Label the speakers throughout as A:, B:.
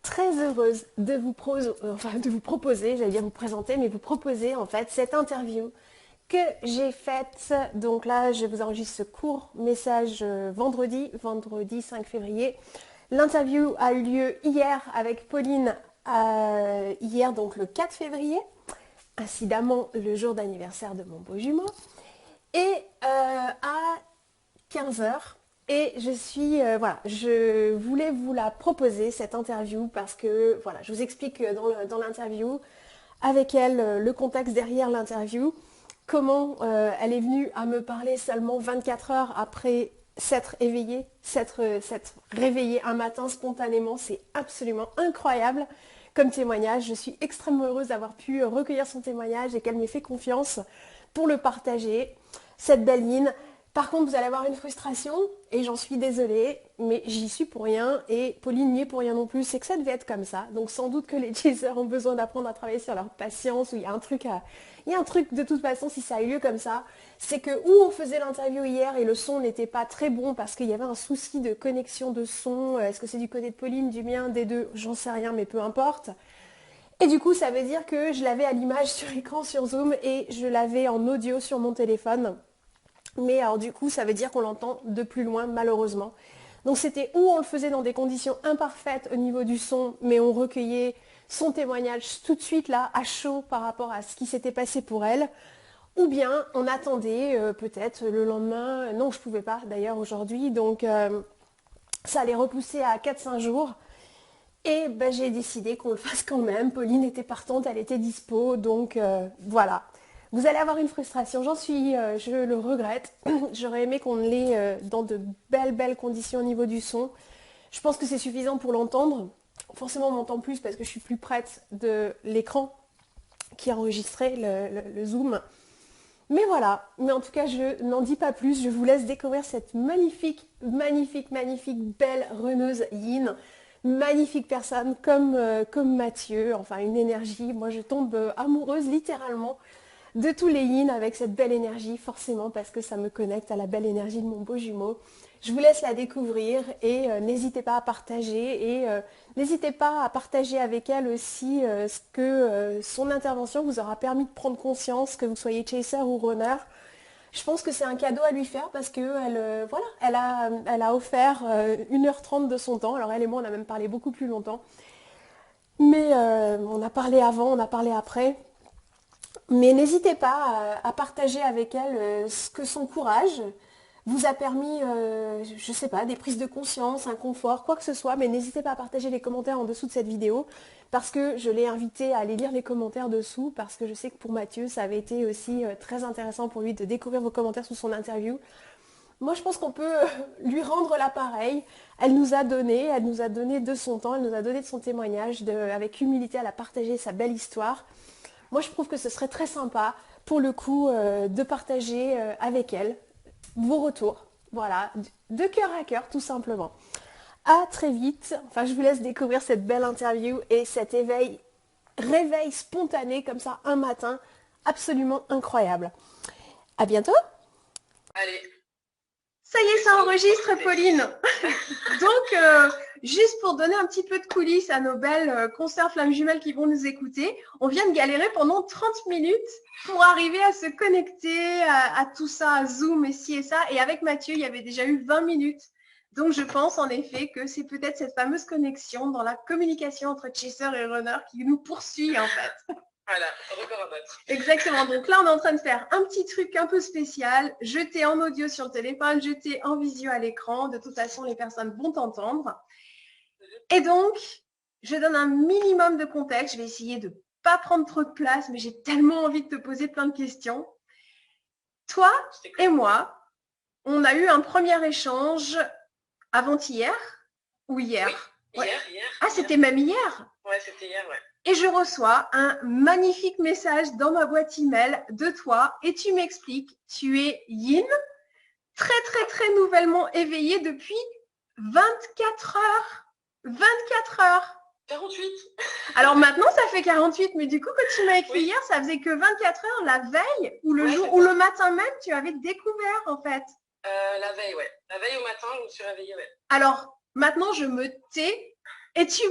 A: très heureuse de vous proposer, j'allais dire vous présenter, mais vous proposer en fait cette interview que j'ai faite. Donc là, je vous enregistre ce court message vendredi 5 février. L'interview a eu lieu hier avec Pauline, hier donc le 4 février, incidemment le jour d'anniversaire de mon beau jumeau, et à 15 heures. Et je voulais vous la proposer, cette interview, parce que, voilà, je vous explique dans l'interview, avec elle, le contexte derrière l'interview, comment elle est venue à me parler seulement 24 heures après s'être éveillée, s'être réveillée un matin spontanément. C'est absolument incroyable comme témoignage. Je suis extrêmement heureuse d'avoir pu recueillir son témoignage et qu'elle m'ait fait confiance pour le partager. Cette belle mine. Par contre, vous allez avoir une frustration, et j'en suis désolée, mais j'y suis pour rien, et Pauline n'y est pour rien non plus, c'est que ça devait être comme ça. Donc sans doute que les chasers ont besoin d'apprendre à travailler sur leur patience, ou il y a un truc de toute façon, si ça a eu lieu comme ça, c'est que où on faisait l'interview hier, et le son n'était pas très bon, parce qu'il y avait un souci de connexion de son, est-ce que c'est du côté de Pauline, du mien, des deux, j'en sais rien, mais peu importe. Et du coup, ça veut dire que je l'avais à l'image sur écran sur Zoom, et je l'avais en audio sur mon téléphone. Mais alors du coup, ça veut dire qu'on l'entend de plus loin, malheureusement. Donc c'était où on le faisait dans des conditions imparfaites au niveau du son, mais on recueillait son témoignage tout de suite là, à chaud par rapport à ce qui s'était passé pour elle. Ou bien on attendait peut-être le lendemain, non je pouvais pas d'ailleurs aujourd'hui, donc ça allait repousser à 4-5 jours. Et ben, j'ai décidé qu'on le fasse quand même. Pauline était partante, elle était dispo, donc voilà. Vous allez avoir une frustration, je le regrette. J'aurais aimé qu'on l'ait dans de belles conditions au niveau du son. Je pense que c'est suffisant pour l'entendre. Forcément, on m'entend plus parce que je suis plus près de l'écran qui a enregistré le zoom. Mais voilà, mais en tout cas, je n'en dis pas plus. Je vous laisse découvrir cette magnifique belle runneuse Yin. Magnifique personne comme Mathieu, enfin une énergie. Moi, je tombe amoureuse littéralement de tous les yin avec cette belle énergie, forcément parce que ça me connecte à la belle énergie de mon beau jumeau. Je vous laisse la découvrir et n'hésitez pas à partager et n'hésitez pas à partager avec elle aussi ce que son intervention vous aura permis de prendre conscience, que vous soyez chaser ou runner. Je pense que c'est un cadeau à lui faire parce que elle a offert 1h30 de son temps. Alors elle et moi on a même parlé beaucoup plus longtemps. Mais on a parlé avant, on a parlé après. Mais n'hésitez pas à partager avec elle ce que son courage vous a permis, je ne sais pas, des prises de conscience, un confort, quoi que ce soit. Mais n'hésitez pas à partager les commentaires en dessous de cette vidéo parce que je l'ai invité à aller lire les commentaires dessous parce que je sais que pour Mathieu, ça avait été aussi très intéressant pour lui de découvrir vos commentaires sous son interview. Moi, je pense qu'on peut lui rendre l'appareil. Elle nous a donné de son temps, elle nous a donné de son témoignage, avec humilité, elle a partagé sa belle histoire. Moi, je trouve que ce serait très sympa, pour le coup, de partager avec elle vos retours. Voilà, de cœur à cœur, tout simplement. À très vite. Enfin, je vous laisse découvrir cette belle interview et cet réveil spontané, comme ça, un matin, absolument incroyable. À bientôt.
B: Allez.
A: Ça y est, ça enregistre, Pauline. Donc, juste pour donner un petit peu de coulisses à nos belles consoeurs flammes jumelles qui vont nous écouter, on vient de galérer pendant 30 minutes pour arriver à se connecter à tout ça, à Zoom et ci et ça. Et avec Mathieu, il y avait déjà eu 20 minutes. Donc, je pense en effet que c'est peut-être cette fameuse connexion dans la communication entre chaser et runner qui nous poursuit en fait.
B: Voilà, record à battre.
A: Exactement, donc là on est en train de faire un petit truc un peu spécial, jeter en audio sur le téléphone, jeter en visio à l'écran, de toute façon les personnes vont t'entendre. Et donc, je donne un minimum de contexte, je vais essayer de ne pas prendre trop de place, mais j'ai tellement envie de te poser plein de questions. Toi et moi, on a eu un premier échange avant-hier ou hier?
B: Oui, hier.
A: Ah, c'était même hier?
B: Ouais, c'était hier, ouais.
A: Et je reçois un magnifique message dans ma boîte email de toi et tu m'expliques, tu es Yin, très nouvellement éveillée depuis 24 heures. 24 heures.
B: 48.
A: Alors maintenant, ça fait 48, mais du coup, quand tu m'as écrit hier, ça faisait que 24 heures la veille ou le jour ou le matin même, tu avais découvert en fait.
B: La veille, ouais. La veille au matin, je me suis réveillée, ouais.
A: Alors, maintenant, je me tais Et tu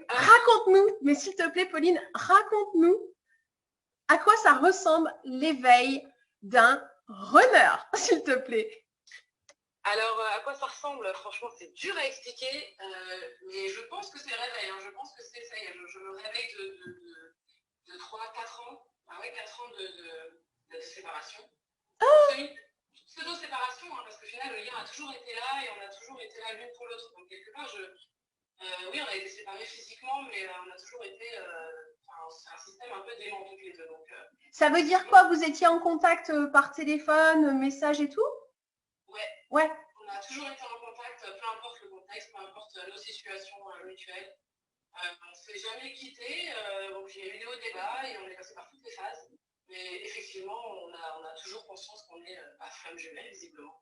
A: racontes-nous, mais s'il te plaît, Pauline, raconte-nous à quoi ça ressemble l'éveil d'un runner, s'il te plaît.
B: Alors, à quoi ça ressemble? Franchement, c'est dur à expliquer, mais je pense que c'est le réveil. Hein. Je pense que c'est ça y est, je me réveille de 3-4 ans. Ah ouais, 4 ans de séparation. Pseudo-séparation, hein, parce qu'au final, le lien a toujours été là et on a toujours été là l'une pour l'autre. Donc, quelque part, oui, on a été séparés physiquement, mais on a toujours été. C'est un système un peu dément toutes les deux. Donc,
A: ça veut dire quoi? Vous étiez en contact par téléphone, message et tout?
B: Ouais. On a toujours été en contact, peu importe le contexte, peu importe nos situations mutuelles. On ne s'est jamais quitté, donc il y a eu des hauts débats et on est passé par toutes les phases. Mais effectivement, on a toujours conscience qu'on est femme jumelle, visiblement.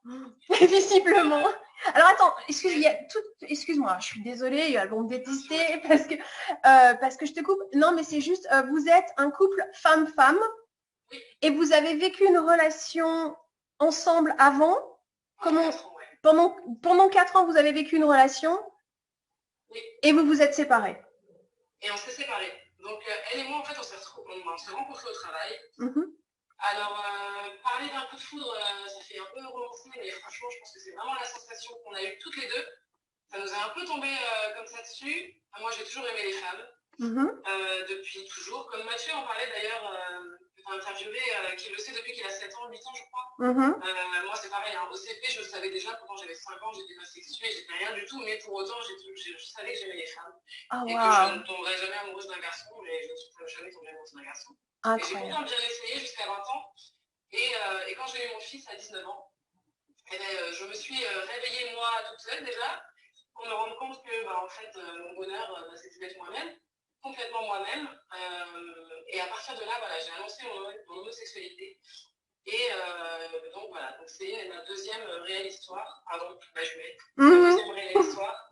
A: Visiblement. Alors attends, excuse-moi, je suis désolée, elles vont me détester parce que je te coupe. Non, mais c'est juste, vous êtes un couple femme-femme et vous avez vécu une relation ensemble avant. Comment, pendant 4 ans, vous avez vécu une relation et vous vous êtes séparés.
B: Et on s'est séparés. Donc, elle et moi, en fait, on s'est rencontrés au travail. Alors, parler d'un coup de foudre, ça fait un peu romancer, mais franchement, je pense que c'est vraiment la sensation qu'on a eue toutes les deux. Ça nous est un peu tombé comme ça dessus. Moi, j'ai toujours aimé les femmes, depuis toujours. Comme Mathieu en parlait d'ailleurs, interviewé, qui le sait depuis qu'il a 7 ans, 8 ans, je crois. Moi, c'est pareil. Hein. Au CP, je le savais déjà. Pourtant, j'avais 5 ans, j'étais pas sexuée, j'étais rien du tout. Mais pour autant, je savais que j'aimais les femmes. Et que je ne tomberais jamais amoureuse d'un garçon. Mais je ne suis jamais tombée amoureuse d'un garçon. Et j'ai pourtant bien essayé jusqu'à 20 ans. Et quand j'ai eu mon fils à 19 ans, je me suis réveillée moi toute seule déjà pour me rendre compte que en fait, mon bonheur, c'était d'être moi-même, complètement moi-même. Et à partir de là, voilà, j'ai annoncé mon homosexualité. Et donc voilà, donc c'est ma deuxième réelle histoire. Pardon, ma jumelle. Ma deuxième réelle histoire.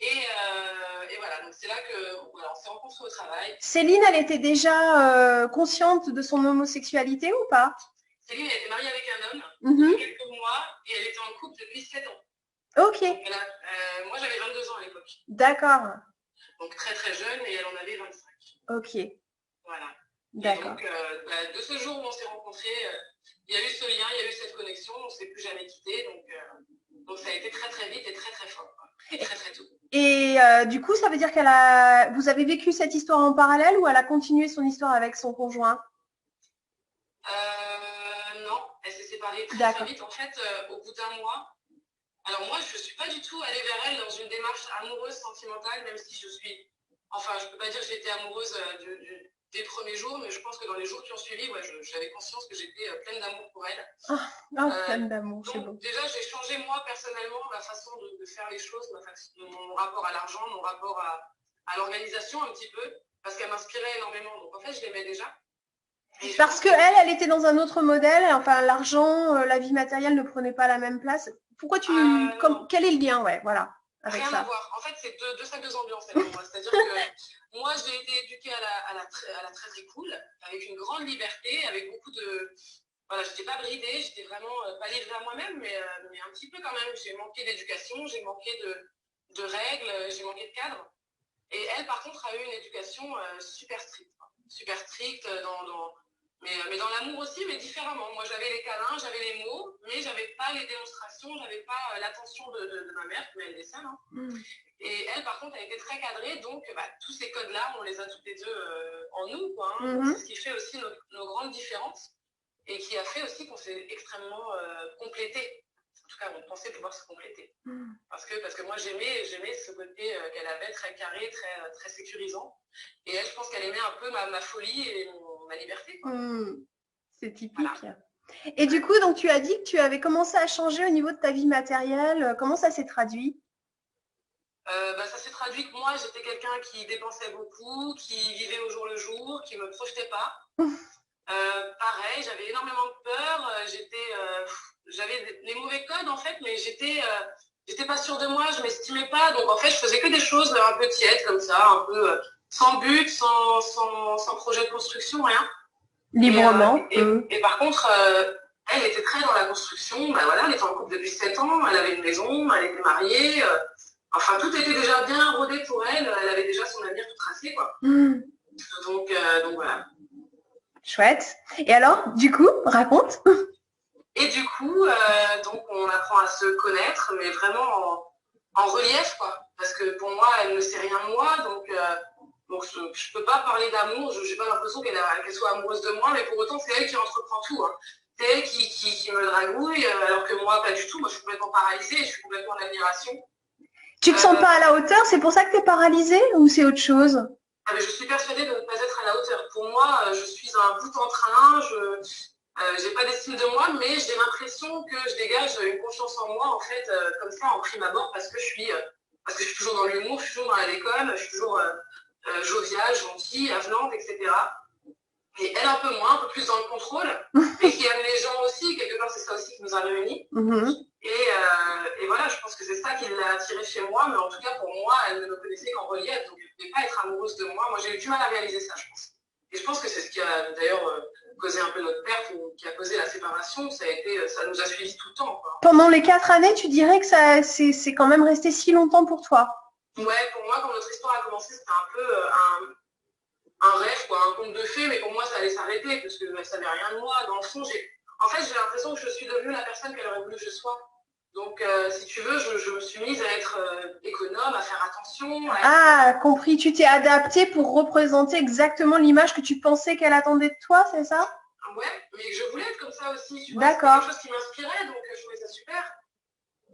B: Et voilà, donc c'est là que voilà, on s'est rencontrés au travail.
A: Céline, elle était déjà consciente de son homosexualité ou pas?
B: Céline, elle était mariée avec un homme depuis quelques mois et elle était en couple depuis 7 ans.
A: Ok.
B: Donc moi, j'avais 22 ans à l'époque.
A: D'accord.
B: Donc très très jeune et elle en avait 25.
A: Ok.
B: Voilà.
A: D'accord.
B: Donc de ce jour où on s'est rencontrés, il y a eu ce lien, il y a eu cette connexion, on ne s'est plus jamais quittés. Donc ça a été très très vite et très très fort. Et très très tôt.
A: Et du coup, ça veut dire vous avez vécu cette histoire en parallèle ou elle a continué son histoire avec son conjoint?
B: Non, elle s'est séparée très très vite. En fait, au bout d'un mois, alors moi, je ne suis pas du tout allée vers elle dans une démarche amoureuse, sentimentale, même si je ne peux pas dire que j'étais amoureuse des premiers jours, mais je pense que dans les jours qui ont suivi, j'avais conscience que j'étais pleine d'amour pour elle.
A: Pleine d'amour, c'est beau.
B: Déjà, j'ai changé moi personnellement ma façon de faire les choses, mon rapport à l'argent, mon rapport à l'organisation un petit peu, parce qu'elle m'inspirait énormément. Donc en fait, je l'aimais déjà.
A: Parce qu'elle était dans un autre modèle, enfin l'argent, la vie matérielle ne prenait pas la même place. Pourquoi quel est le lien, voilà, avec
B: rien
A: ça?
B: À voir. En fait, c'est deux salles, deux ambiances. C'est-à-dire que moi, j'ai été éduquée à la très très cool, avec une grande liberté, avec beaucoup de... Voilà, je n'étais pas bridée, j'étais vraiment pas livrée à moi-même, mais un petit peu quand même. J'ai manqué d'éducation, j'ai manqué de règles, j'ai manqué de cadre. Et elle, par contre, a eu une éducation super stricte. Super stricte mais dans l'amour aussi, mais différemment. Moi, j'avais les câlins, j'avais les mots, mais j'avais pas les démonstrations, j'avais pas l'attention de ma mère, qui m'a aidée seule. Et elle, par contre, elle était très cadrée, donc tous ces codes-là, on les a toutes les deux en nous, quoi. C'est ce qui fait aussi nos grandes différences et qui a fait aussi qu'on s'est extrêmement complétés. En tout cas, on pensait pouvoir se compléter. Parce que moi, j'aimais ce côté qu'elle avait, très carré, très, très sécurisant. Et elle, je pense qu'elle aimait un peu ma folie et ma liberté.
A: C'est typique. Voilà. Et du coup, donc, tu as dit que tu avais commencé à changer au niveau de ta vie matérielle. Comment ça s'est traduit?
B: Ça s'est traduit que moi, j'étais quelqu'un qui dépensait beaucoup, qui vivait au jour le jour, qui ne me projetait pas. Pareil, j'avais énormément de peur. J'avais des mauvais codes, en fait, mais j'étais pas sûre de moi, je m'estimais pas. Donc, en fait, je faisais que des choses un peu tièdes, comme ça, un peu sans but, sans projet de construction, rien.
A: Librement.
B: Et par contre, elle était très dans la construction. Voilà, elle était en couple depuis 7 ans, elle avait une maison, elle était mariée. Enfin, tout était déjà bien rodé pour elle. Elle avait déjà son avenir tout tracé, quoi. Donc voilà.
A: Chouette. Et alors, du coup, raconte.
B: Et du coup, donc on apprend à se connaître, mais vraiment en relief, quoi. Parce que pour moi, elle ne sait rien de moi, donc je peux pas parler d'amour. Je n'ai pas l'impression qu'elle soit amoureuse de moi, mais pour autant, c'est elle qui entreprend tout. Hein. C'est elle qui me dragouille, alors que moi, pas du tout. Moi, je suis complètement paralysée, je suis complètement en admiration.
A: Tu te sens pas à la hauteur, c'est pour ça que tu es paralysée ou c'est autre chose?
B: Ah, mais je suis persuadée de ne pas être à la hauteur. Pour moi, je suis un bout en train, j'ai pas d'estime de moi, mais j'ai l'impression que je dégage une confiance en moi, en fait, comme ça, en prime abord, parce que je suis toujours dans l'humour, je suis toujours dans la déconne, je suis toujours joviale, gentille, avenante, etc. Et elle un peu moins, un peu plus dans le contrôle, et qui aime les gens aussi, quelque part, c'est ça aussi qui nous a réunis. Et voilà, je pense que c'est ça qui l'a attirée chez moi, mais en tout cas, pour moi, elle ne me connaissait qu'en relief, donc elle ne pouvait pas être amoureuse de moi. Moi, j'ai eu du mal à réaliser ça, je pense. Et je pense que c'est ce qui a d'ailleurs causé un peu notre perte, ou qui a causé la séparation. Ça nous a suivis tout le temps, quoi.
A: Pendant les 4 années, tu dirais que c'est quand même resté si longtemps pour toi?
B: Ouais, pour moi, quand notre histoire a commencé, c'était un peu un rêve, quoi, un conte de fées, mais pour moi, ça allait s'arrêter, parce qu'elle ne savait rien de moi. Dans le fond, j'ai l'impression que je suis devenue la personne qu'elle aurait voulu que je sois. Donc, si tu veux, je me suis mise à être économe, à faire attention.
A: Ah, compris. Tu t'es adaptée pour représenter exactement l'image que tu pensais qu'elle attendait de toi, c'est ça?
B: Ouais, mais je voulais être comme ça aussi. Tu vois,
A: d'accord.
B: C'est quelque chose qui m'inspirait, donc je trouvais ça super.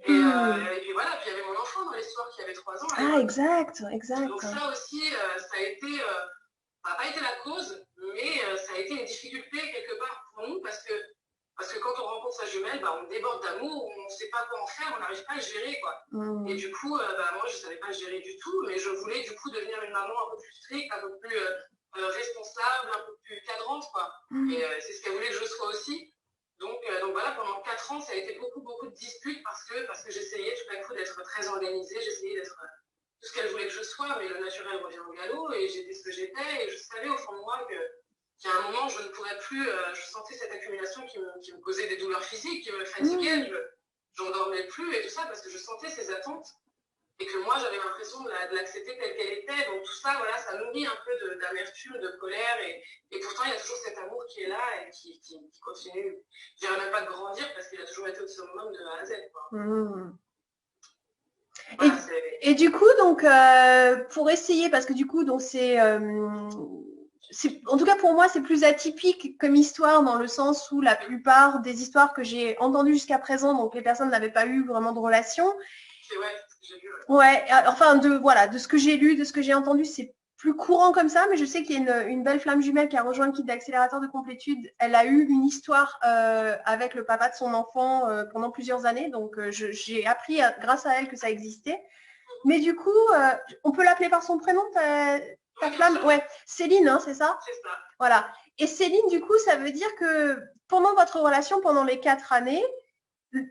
B: Et puis voilà, puis il y avait mon enfant dans l'histoire qui avait 3 ans.
A: Ah, exact.
B: Donc ça aussi, ça a été, ça n'a pas été la cause, mais ça a été une difficulté quelque part pour nous, parce que quand on rencontre sa jumelle, bah, on déborde d'amour, on ne sait pas quoi en faire, on n'arrive pas à le gérer, quoi. Et du coup, moi, je ne savais pas le gérer du tout, mais je voulais du coup devenir une maman un peu plus stricte, un peu plus responsable, un peu plus cadrante, quoi. Et c'est ce qu'elle voulait que je sois aussi. Donc voilà, pendant 4 ans, ça a été beaucoup de disputes, parce que j'essayais tout à coup d'être très organisée, j'essayais d'être tout ce qu'elle voulait que je sois, mais le naturel revient au galop, et j'étais ce que j'étais, et je savais au fond de moi qu'à un moment, je ne pourrais plus, je sentais cette accumulation qui me causait des douleurs physiques, qui me fatiguait, je n'endormais plus, et tout ça, parce que je sentais ces attentes, et que moi, j'avais l'impression de l'accepter telle qu'elle était. Donc tout ça, voilà, ça nourrit un peu d'amertume, de colère, et pourtant, il y a toujours cet amour qui est là, et qui continue, je dirais même pas de grandir, parce qu'il a toujours été au summum de A à Z, quoi.
A: Voilà, et du coup, donc, pour essayer, parce que du coup, donc en tout cas pour moi, c'est plus atypique comme histoire, dans le sens où la plupart des histoires que j'ai entendues jusqu'à présent, donc les personnes n'avaient pas eu vraiment de relation.
B: C'est ouais, ce que j'ai vu.
A: Ouais, enfin, de ce que j'ai lu, de ce que j'ai entendu, c'est plus courant comme ça, mais je sais qu'il y a une belle flamme jumelle qui a rejoint le kit d'accélérateur de complétude. Elle a eu une histoire avec le papa de son enfant pendant plusieurs années, donc j'ai appris grâce à elle que ça existait. Mais du coup, on peut l'appeler par son prénom, ta flamme? Ouais, Céline, hein, c'est ça?
B: C'est ça.
A: Voilà. Et Céline, du coup, ça veut dire que pendant votre relation, pendant les 4 années,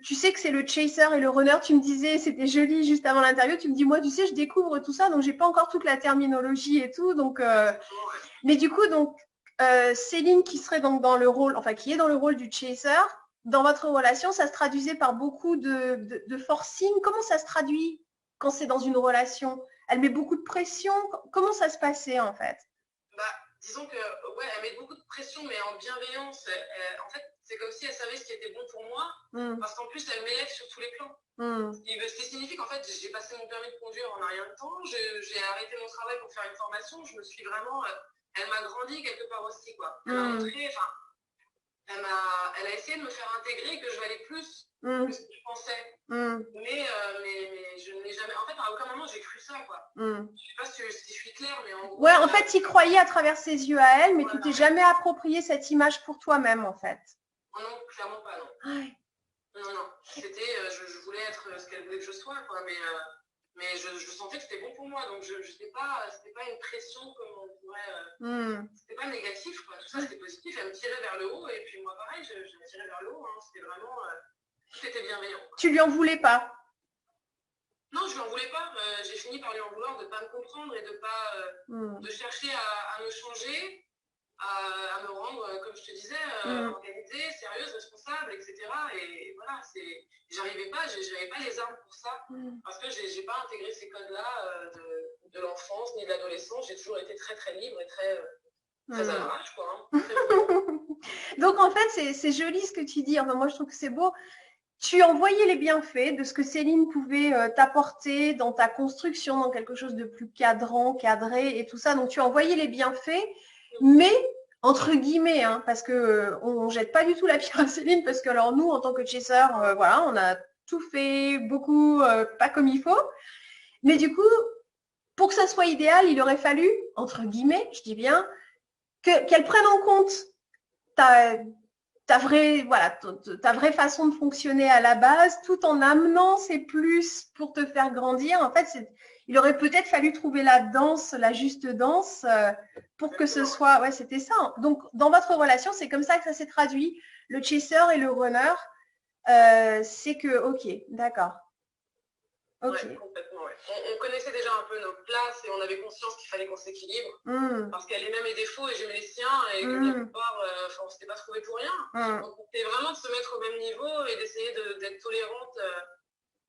A: tu sais que c'est le chaser et le runner. Tu me disais, c'était joli juste avant l'interview, tu me dis, moi, tu sais, je découvre tout ça, donc j'ai pas encore toute la terminologie et tout. Donc, mais du coup, donc, Céline qui serait donc dans le rôle, enfin, qui est dans le rôle du chaser, dans votre relation, ça se traduisait par beaucoup de forcing. Comment ça se traduit quand c'est dans une relation? Elle met beaucoup de pression? Comment ça se passait, en fait?
B: Bah, disons que, ouais, elle met beaucoup de pression, mais en bienveillance. En fait, c'est comme si elle savait ce qui était bon pour moi, parce qu'en plus, elle m'élève sur tous les plans. Ce qui signifie qu'en fait, j'ai passé mon permis de conduire en un rien de temps, j'ai arrêté mon travail pour faire une formation, je me suis vraiment... elle m'a grandi quelque part aussi, quoi. Elle m'a montré, enfin, elle a essayé de me faire intégrer que je valais plus que ce que je pensais. Mais je ne l'ai jamais... En fait, à aucun moment, j'ai cru ça, quoi. Je ne sais pas si je suis claire, mais en gros...
A: Ouais, en fait, tu croyais à travers ses yeux à elle, mais tu t'es jamais approprié cette image pour toi-même, en fait.
B: Non, clairement pas, non.
A: Ouais.
B: Non. C'était... je voulais être ce qu'elle voulait que je sois, quoi, mais je sentais que c'était bon pour moi, donc c'était pas une pression comme on pourrait... C'était pas négatif, quoi. Tout ça, c'était positif. Elle me tirait vers le haut, et puis moi, pareil, je me tirais vers le haut. Hein. C'était vraiment... tout était bienveillant. Quoi.
A: Tu lui en voulais pas?
B: Non, je lui en voulais pas. J'ai fini par lui en vouloir de ne pas me comprendre et de pas de chercher à me changer. à me rendre, comme je te disais, organisée, sérieuse, responsable, etc. Et voilà, j'arrivais pas, j'avais pas les armes pour ça, parce que j'ai pas intégré ces codes-là de l'enfance ni de l'adolescence. J'ai toujours été très très libre et très à l'arrache, quoi. Hein.
A: Donc en fait, c'est joli ce que tu dis. Enfin, moi, je trouve que c'est beau. Tu en voyais les bienfaits de ce que Céline pouvait t'apporter dans ta construction, dans quelque chose de plus cadrant, cadré et tout ça. Donc tu en voyais les bienfaits, mais entre guillemets, hein, parce que on jette pas du tout la pierre à Céline, parce que alors nous, en tant que chasseurs, voilà, on a tout fait, beaucoup, pas comme il faut. Mais du coup, pour que ça soit idéal, il aurait fallu, entre guillemets, je dis bien, qu'elle prenne en compte ta ta vraie façon de fonctionner à la base, tout en amenant ses plus pour te faire grandir. En fait, il aurait peut-être fallu trouver la danse, la juste danse, pour que ce soit. Ouais, c'était ça. Donc, dans votre relation, c'est comme ça que ça s'est traduit. Le chaser et le runner, c'est que, ok, d'accord.
B: Okay. Ouais, complètement. Ouais. On connaissait déjà un peu nos places et on avait conscience qu'il fallait qu'on s'équilibre parce qu'elle aimait mes défauts et j'aimais les siens et que quelque part, on ne s'était pas trouvé pour rien. Donc, c'était vraiment de se mettre au même niveau et d'essayer d'être tolérante.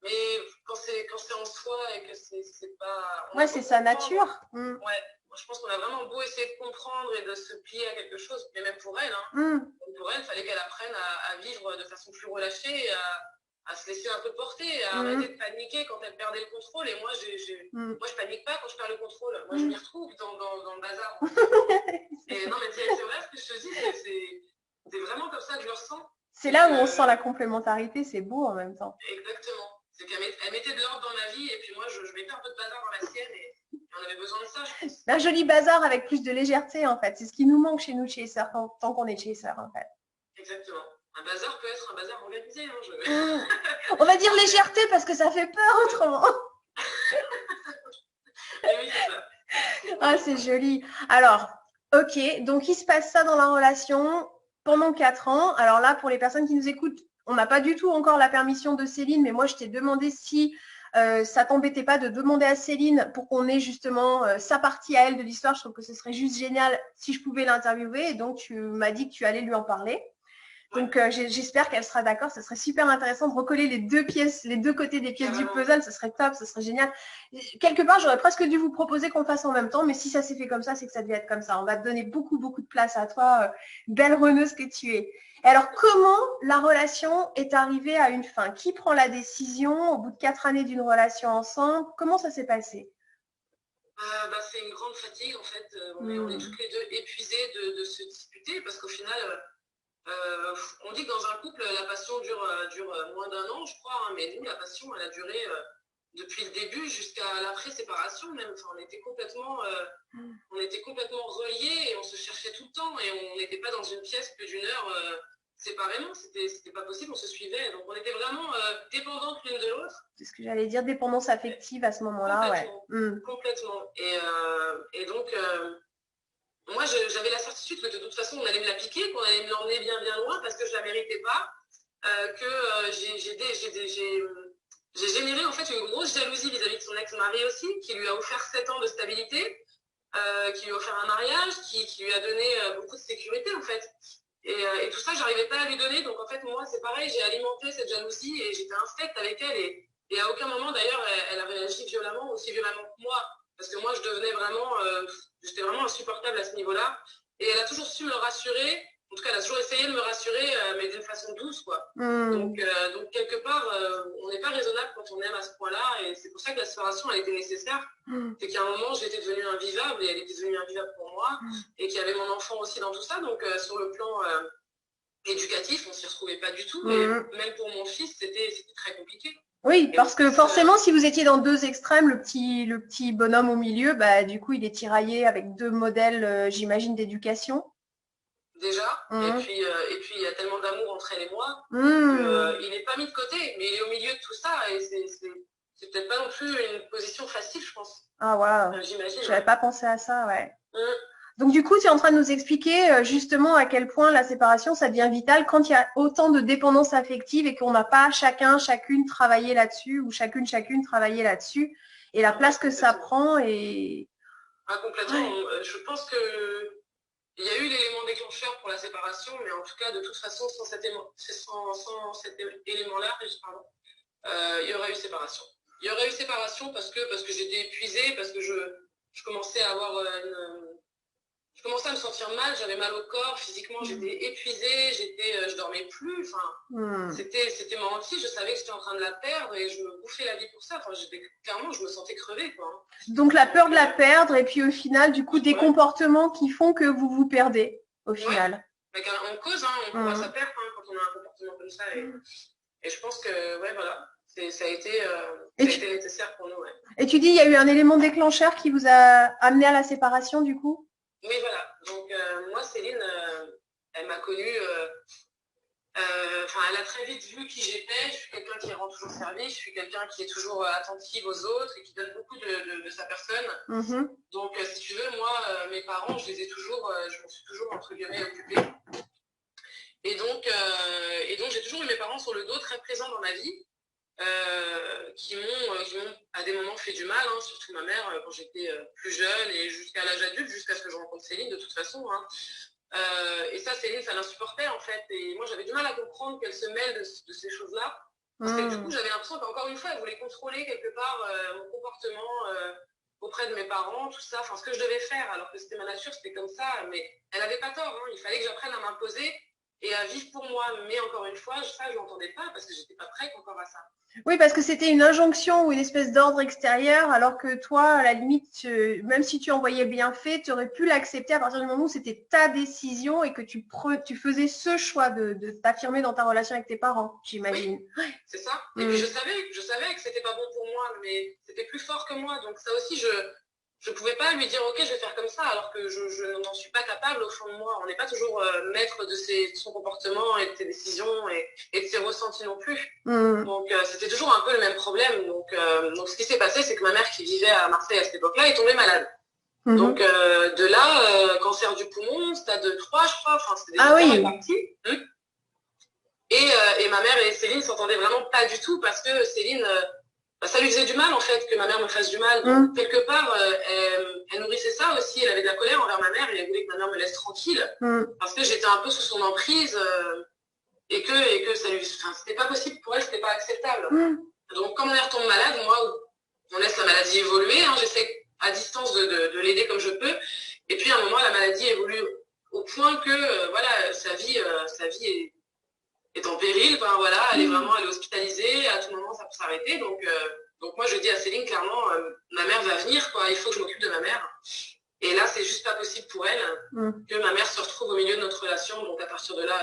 B: Mais quand c'est en soi et que c'est pas.
A: Ouais, c'est sa nature.
B: Ouais, je pense qu'on a vraiment beau essayer de comprendre et de se plier à quelque chose, mais même pour elle, hein, pour elle, il fallait qu'elle apprenne à vivre de façon plus relâchée, à se laisser un peu porter, à arrêter de paniquer quand elle perdait le contrôle. Et moi, moi, je panique pas quand je perds le contrôle. Moi, je m'y retrouve dans le bazar. Et non, mais c'est vrai ce que je te dis, c'est vraiment comme ça que je le ressens.
A: C'est là où on sent la complémentarité, c'est beau en même temps.
B: Exactement. C'est qu'elle mettait de l'ordre dans ma vie et puis moi, je mettais un peu de bazar dans la sienne et on avait besoin de ça, je pense.
A: Un joli bazar avec plus de légèreté, en fait. C'est ce qui nous manque chez nous, chasers, tant qu'on est chaser, en fait.
B: Exactement. Un bazar peut être un bazar organisé. Hein,
A: On va dire légèreté parce que ça fait peur autrement.
B: Oui, c'est ça.
A: Ah, c'est joli. Alors, ok, donc il se passe ça dans la relation pendant 4 ans. Alors là, pour les personnes qui nous écoutent, on n'a pas du tout encore la permission de Céline, mais moi, je t'ai demandé si ça t'embêtait pas de demander à Céline pour qu'on ait justement sa partie à elle de l'histoire. Je trouve que ce serait juste génial si je pouvais l'interviewer. Et donc, tu m'as dit que tu allais lui en parler. Donc, j'espère qu'elle sera d'accord. Ce serait super intéressant de recoller les deux pièces, les deux côtés des pièces du puzzle. Ce serait top, ce serait génial. Quelque part, j'aurais presque dû vous proposer qu'on le fasse en même temps, mais si ça s'est fait comme ça, c'est que ça devait être comme ça. On va te donner beaucoup, beaucoup de place à toi, belle runneuse que tu es. Et alors, comment la relation est arrivée à une fin? Qui prend la décision au bout de 4 années d'une relation ensemble? Comment ça s'est passé?
B: C'est une grande fatigue, en fait. On est toutes les deux épuisées de se disputer parce qu'au final... on dit que dans un couple, la passion dure moins d'un an, je crois, hein, mais nous, la passion, elle a duré depuis le début jusqu'à l'après-séparation même. Enfin, on était complètement reliés et on se cherchait tout le temps et on n'était pas dans une pièce plus d'une heure séparément. C'était pas possible, on se suivait. Donc, on était vraiment dépendantes l'une de l'autre.
A: C'est ce que j'allais dire, dépendance affective à ce moment-là, ouais.
B: Complètement. Et donc... moi, j'avais la certitude que de toute façon, on allait me la piquer, qu'on allait me l'emmener bien, bien loin parce que je ne la méritais pas, j'ai généré en fait une grosse jalousie vis-à-vis de son ex-mari aussi, qui lui a offert 7 ans de stabilité, qui lui a offert un mariage, qui lui a donné beaucoup de sécurité en fait. Et tout ça, je n'arrivais pas à lui donner. Donc en fait, moi, c'est pareil, j'ai alimenté cette jalousie et j'étais infecte avec elle. Et à aucun moment, d'ailleurs, elle a réagi violemment, aussi violemment que moi. Parce que moi, j'étais vraiment insupportable à ce niveau-là. Et elle a toujours su me rassurer. En tout cas, elle a toujours essayé de me rassurer, mais d'une façon douce, quoi. Donc, quelque part, on n'est pas raisonnable quand on aime à ce point-là. Et c'est pour ça que la séparation, elle était nécessaire. C'est qu'à un moment, j'étais devenue invivable et elle était devenue invivable pour moi. Et qu'il y avait mon enfant aussi dans tout ça. Donc, sur le plan éducatif, on ne s'y retrouvait pas du tout. Mais même pour mon fils, c'était très compliqué.
A: Oui, parce que forcément, si vous étiez dans deux extrêmes, le petit bonhomme au milieu, bah, du coup, il est tiraillé avec deux modèles, j'imagine, d'éducation.
B: Déjà, et puis il y a tellement d'amour entre elle et moi qu'il n'est pas mis de côté, mais il est au milieu de tout ça et c'est peut-être pas non plus une position facile, je pense.
A: Ah, voilà.
B: J'imagine.
A: Je n'avais pas pensé à ça, ouais. Donc, du coup, tu es en train de nous expliquer justement à quel point la séparation, ça devient vital quand il y a autant de dépendance affective et qu'on n'a pas chacune travaillé là-dessus ou chacune travaillé là-dessus et la place que ça prend.
B: Ah, complètement. Ouais. Je pense que il y a eu l'élément déclencheur pour la séparation, mais en tout cas, de toute façon, sans cet élément-là, pardon, il y aurait eu séparation. Il y aurait eu séparation parce que j'étais épuisée, parce que je commençais à avoir je commençais à me sentir mal, j'avais mal au corps, physiquement j'étais épuisée, je dormais plus, enfin, c'était menti, je savais que j'étais en train de la perdre et je me bouffais la vie pour ça, enfin, clairement, je me sentais crevée, quoi.
A: Donc la peur de la perdre et puis au final, du coup, des comportements qui font que vous vous perdez, au final.
B: Avec on cause, hein, on voit sa perte quand on a un comportement comme ça et je pense que, ouais, voilà, ça a été nécessaire pour nous, ouais.
A: Et tu dis, il y a eu un élément déclencheur qui vous a amené à la séparation, du coup?
B: Oui, voilà. Donc, moi, Céline, elle m'a connue. Elle a très vite vu qui j'étais. Je suis quelqu'un qui rend toujours service. Je suis quelqu'un qui est toujours attentive aux autres et qui donne beaucoup de sa personne. Donc, si tu veux, moi, mes parents, je me suis toujours, entre guillemets, occupée. Et donc, j'ai toujours eu mes parents sur le dos, très présents dans ma vie. Qui m'ont à des moments fait du mal, hein, surtout ma mère quand j'étais plus jeune et jusqu'à l'âge adulte, jusqu'à ce que je rencontre Céline de toute façon. Hein. Et ça, Céline, ça l'insupportait en fait. Et moi, j'avais du mal à comprendre qu'elle se mêle de ces choses-là. Parce que du coup, j'avais l'impression qu'encore une fois, elle voulait contrôler quelque part mon comportement auprès de mes parents, tout ça, enfin ce que je devais faire, alors que c'était ma nature, c'était comme ça. Mais elle n'avait pas tort, hein. Il fallait que j'apprenne à m'imposer et à vivre pour moi. Mais encore une fois, ça, je l'entendais pas parce que j'étais pas prête encore à ça.
A: Oui, parce que c'était une injonction ou une espèce d'ordre extérieur, alors que toi, à la limite, même si tu envoyais bien fait, tu aurais pu l'accepter à partir du moment où c'était ta décision et que tu faisais ce choix de t'affirmer dans ta relation avec tes parents, j'imagine.
B: Oui, c'est ça. Et puis je savais que c'était pas bon pour moi, mais c'était plus fort que moi. Donc ça aussi, je pouvais pas lui dire ok, je vais faire comme ça, alors que je n'en suis pas capable au fond de moi. On n'est pas toujours maître de son comportement et de ses décisions et de ses ressentis non plus. Donc c'était toujours un peu le même problème. Donc ce qui s'est passé, c'est que ma mère qui vivait à Marseille à cette époque-là est tombée malade. Donc de là, cancer du poumon, stade 3, je crois. Enfin, c'était déjà parti. Et ma mère et Céline s'entendaient vraiment pas du tout parce que Céline, ça lui faisait du mal en fait que ma mère me fasse du mal. Donc quelque part, elle nourrissait ça aussi. Elle avait de la colère envers ma mère et elle voulait que ma mère me laisse tranquille parce que j'étais un peu sous son emprise et que ça lui, enfin, c'était pas possible pour elle, c'était pas acceptable. Donc quand ma mère tombe malade, moi, on laisse la maladie évoluer. Hein, j'essaie à distance de l'aider comme je peux. Et puis à un moment, la maladie évolue au point que voilà, sa vie est en péril, ben voilà, elle est hospitalisée, à tout moment ça peut s'arrêter. Donc moi je dis à Céline clairement, ma mère va venir, quoi, il faut que je m'occupe de ma mère. Et là c'est juste pas possible pour elle que ma mère se retrouve au milieu de notre relation. Donc à partir de là,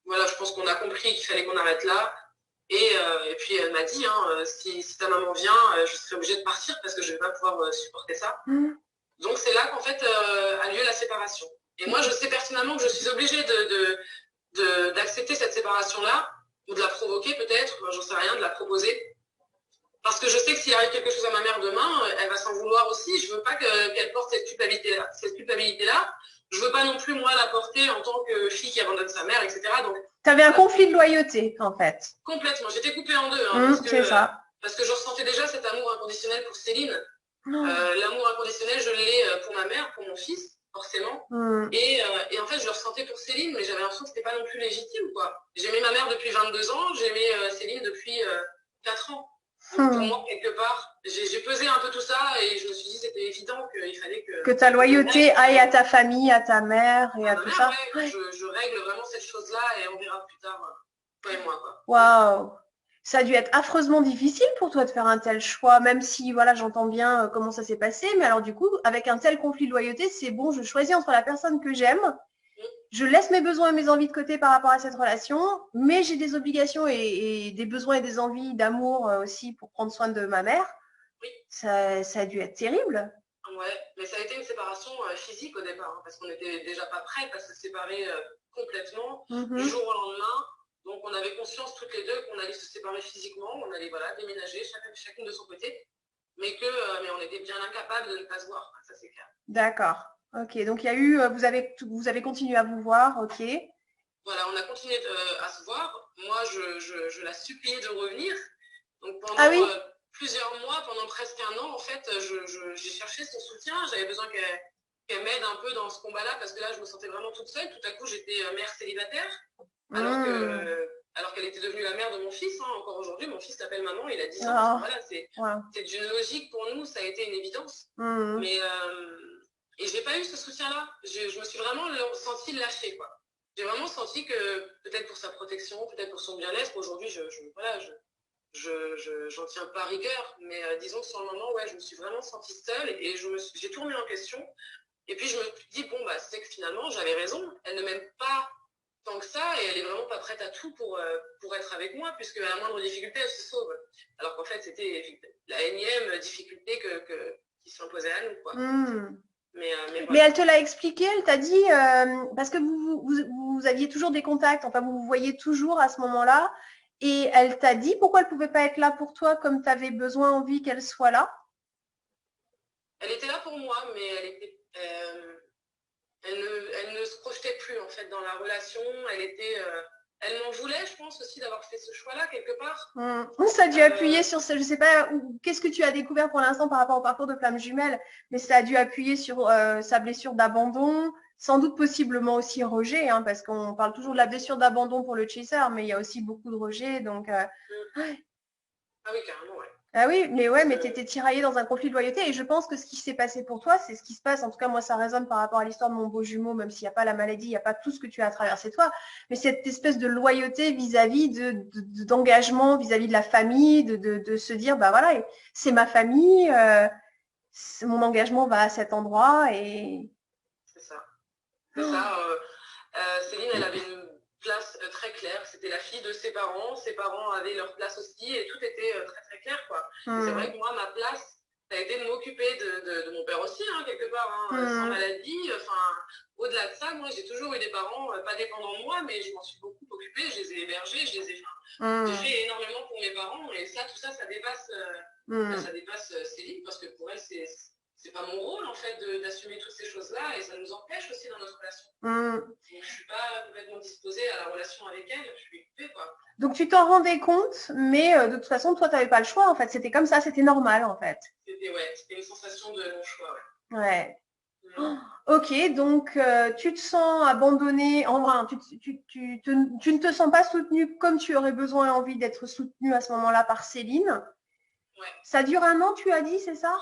B: voilà, je pense qu'on a compris qu'il fallait qu'on arrête là. Et puis elle m'a dit, hein, si ta maman vient, je serai obligée de partir parce que je vais pas pouvoir supporter ça. Donc c'est là qu'en fait a lieu la séparation. Et moi je sais personnellement que je suis obligée d'accepter cette séparation-là, ou de la provoquer peut-être, j'en sais rien, de la proposer. Parce que je sais que s'il arrive quelque chose à ma mère demain, elle va s'en vouloir aussi. Je veux pas qu'elle porte cette culpabilité-là. Je veux pas non plus, moi, la porter en tant que fille qui abandonne sa mère, etc. Donc,
A: tu avais un conflit de loyauté, en fait.
B: Complètement. J'étais coupée en deux.
A: C'est ça.
B: Parce que je ressentais déjà cet amour inconditionnel pour Céline. L'amour inconditionnel, je l'ai pour ma mère, pour mon fils, forcément. Et en fait, je le ressentais pour Céline, mais j'avais l'impression que c'était pas non plus légitime, quoi. J'aimais ma mère depuis 22 ans, j'aimais Céline depuis 4 ans. Donc, pour moi, quelque part, j'ai pesé un peu tout ça et je me suis dit c'était évident qu'il fallait que
A: ta loyauté aille à ta famille, à ta mère et à tout ça.
B: Ouais. Je règle vraiment cette chose-là et on verra plus tard, toi et moi, quoi.
A: Waouh! Ça a dû être affreusement difficile pour toi de faire un tel choix, même si, voilà, j'entends bien comment ça s'est passé. Mais alors, du coup, avec un tel conflit de loyauté, c'est bon, je choisis entre la personne que j'aime, je laisse mes besoins et mes envies de côté par rapport à cette relation, mais j'ai des obligations et des besoins et des envies d'amour aussi pour prendre soin de ma mère.
B: Oui.
A: Ça a dû être terrible.
B: Ouais, mais ça a été une séparation physique au départ, hein, parce qu'on n'était déjà pas prêts à se séparer complètement du jour au lendemain. Donc on avait conscience toutes les deux qu'on allait se séparer physiquement, on allait déménager chacune de son côté, mais on était bien incapables de ne pas se voir, ça c'est clair.
A: D'accord. Ok, donc il y a eu, vous avez continué à vous voir, ok.
B: Voilà, on a continué à se voir. Moi, je la suppliais de revenir. Donc pendant plusieurs mois, pendant presque un an, en fait, j'ai cherché son soutien. J'avais besoin qu'elle m'aide un peu dans ce combat-là, parce que là, je me sentais vraiment toute seule. Tout à coup, j'étais mère célibataire, alors qu'elle était devenue la mère de mon fils. Hein. Encore aujourd'hui, mon fils s'appelle maman, il a 10 ans. Enfin, voilà, c'est d'une logique pour nous, ça a été une évidence. Mais, et j'ai pas eu ce soutien-là. Je me suis vraiment sentie lâchée, quoi. J'ai vraiment senti que, peut-être pour sa protection, peut-être pour son bien-être, aujourd'hui, j'en tiens pas rigueur, mais disons que sur le moment, ouais, je me suis vraiment sentie seule et j'ai tout remis en question. Et puis je me suis dit, bon, bah, c'est que finalement, j'avais raison, elle ne m'aime pas tant que ça et elle est vraiment pas prête à tout pour être avec moi, puisque à la moindre difficulté, elle se sauve. Alors qu'en fait, c'était la énième difficulté qui s'imposait à nous, quoi.
A: Mais elle te l'a expliqué, elle t'a dit, parce que vous aviez toujours des contacts, enfin vous vous voyez toujours à ce moment-là, et elle t'a dit pourquoi elle ne pouvait pas être là pour toi comme tu avais besoin, envie qu'elle soit là?
B: Elle était là pour moi, mais elle ne se projetait plus en fait dans la relation, elle m'en voulait, je pense aussi d'avoir fait ce choix-là quelque part. Ça a dû appuyer sur ce, je sais pas, qu'est-ce que tu as découvert pour l'instant par rapport au parcours de Flamme Jumelle, mais ça a dû appuyer sur sa blessure d'abandon, sans doute possiblement aussi rejet, hein, parce qu'on parle toujours de la blessure d'abandon pour le chaser, mais il y a aussi beaucoup de rejet, donc. Ah oui, carrément, ouais. Ah oui, mais ouais, mais tu étais tiraillée dans un conflit de loyauté et je pense que ce qui s'est passé pour toi, c'est ce qui se passe. En tout cas, moi, ça résonne par rapport à l'histoire de mon beau jumeau, même s'il n'y a pas la maladie, il n'y a pas tout ce que tu as traversé toi, mais cette espèce de loyauté vis-à-vis d'engagement, vis-à-vis de la famille, de se dire, bah voilà, c'est ma famille, mon engagement va à cet endroit et. C'est ça. C'est ça. Céline, elle avait une place très claire, c'était la fille de ses parents avaient leur place aussi et tout était très très clair, quoi. C'est vrai que moi, ma place, ça a été de m'occuper de mon père aussi, hein, quelque part, hein, sans maladie, enfin, au-delà de ça, moi j'ai toujours eu des parents pas dépendants de moi, mais je m'en suis beaucoup occupée, je les ai hébergés, j'ai fait énormément pour mes parents et ça, tout ça, ça dépasse Céline, parce que pour elle, c'est pas mon rôle en fait d'assumer toutes ces choses-là et ça nous empêche aussi dans notre relation. Donc, je suis pas complètement disposée à la relation avec elle, je suis occupée, quoi. Donc tu t'en rendais compte, mais de toute façon, toi, tu n'avais pas le choix en fait. C'était comme ça, c'était normal en fait. C'était une sensation de non-choix, ouais. Ouais. Ok, donc tu te sens abandonnée, en vrai, tu ne te sens pas soutenue comme tu aurais besoin et envie d'être soutenue à ce moment-là par Céline. Ouais. Ça dure 1 an, tu as dit, c'est ça?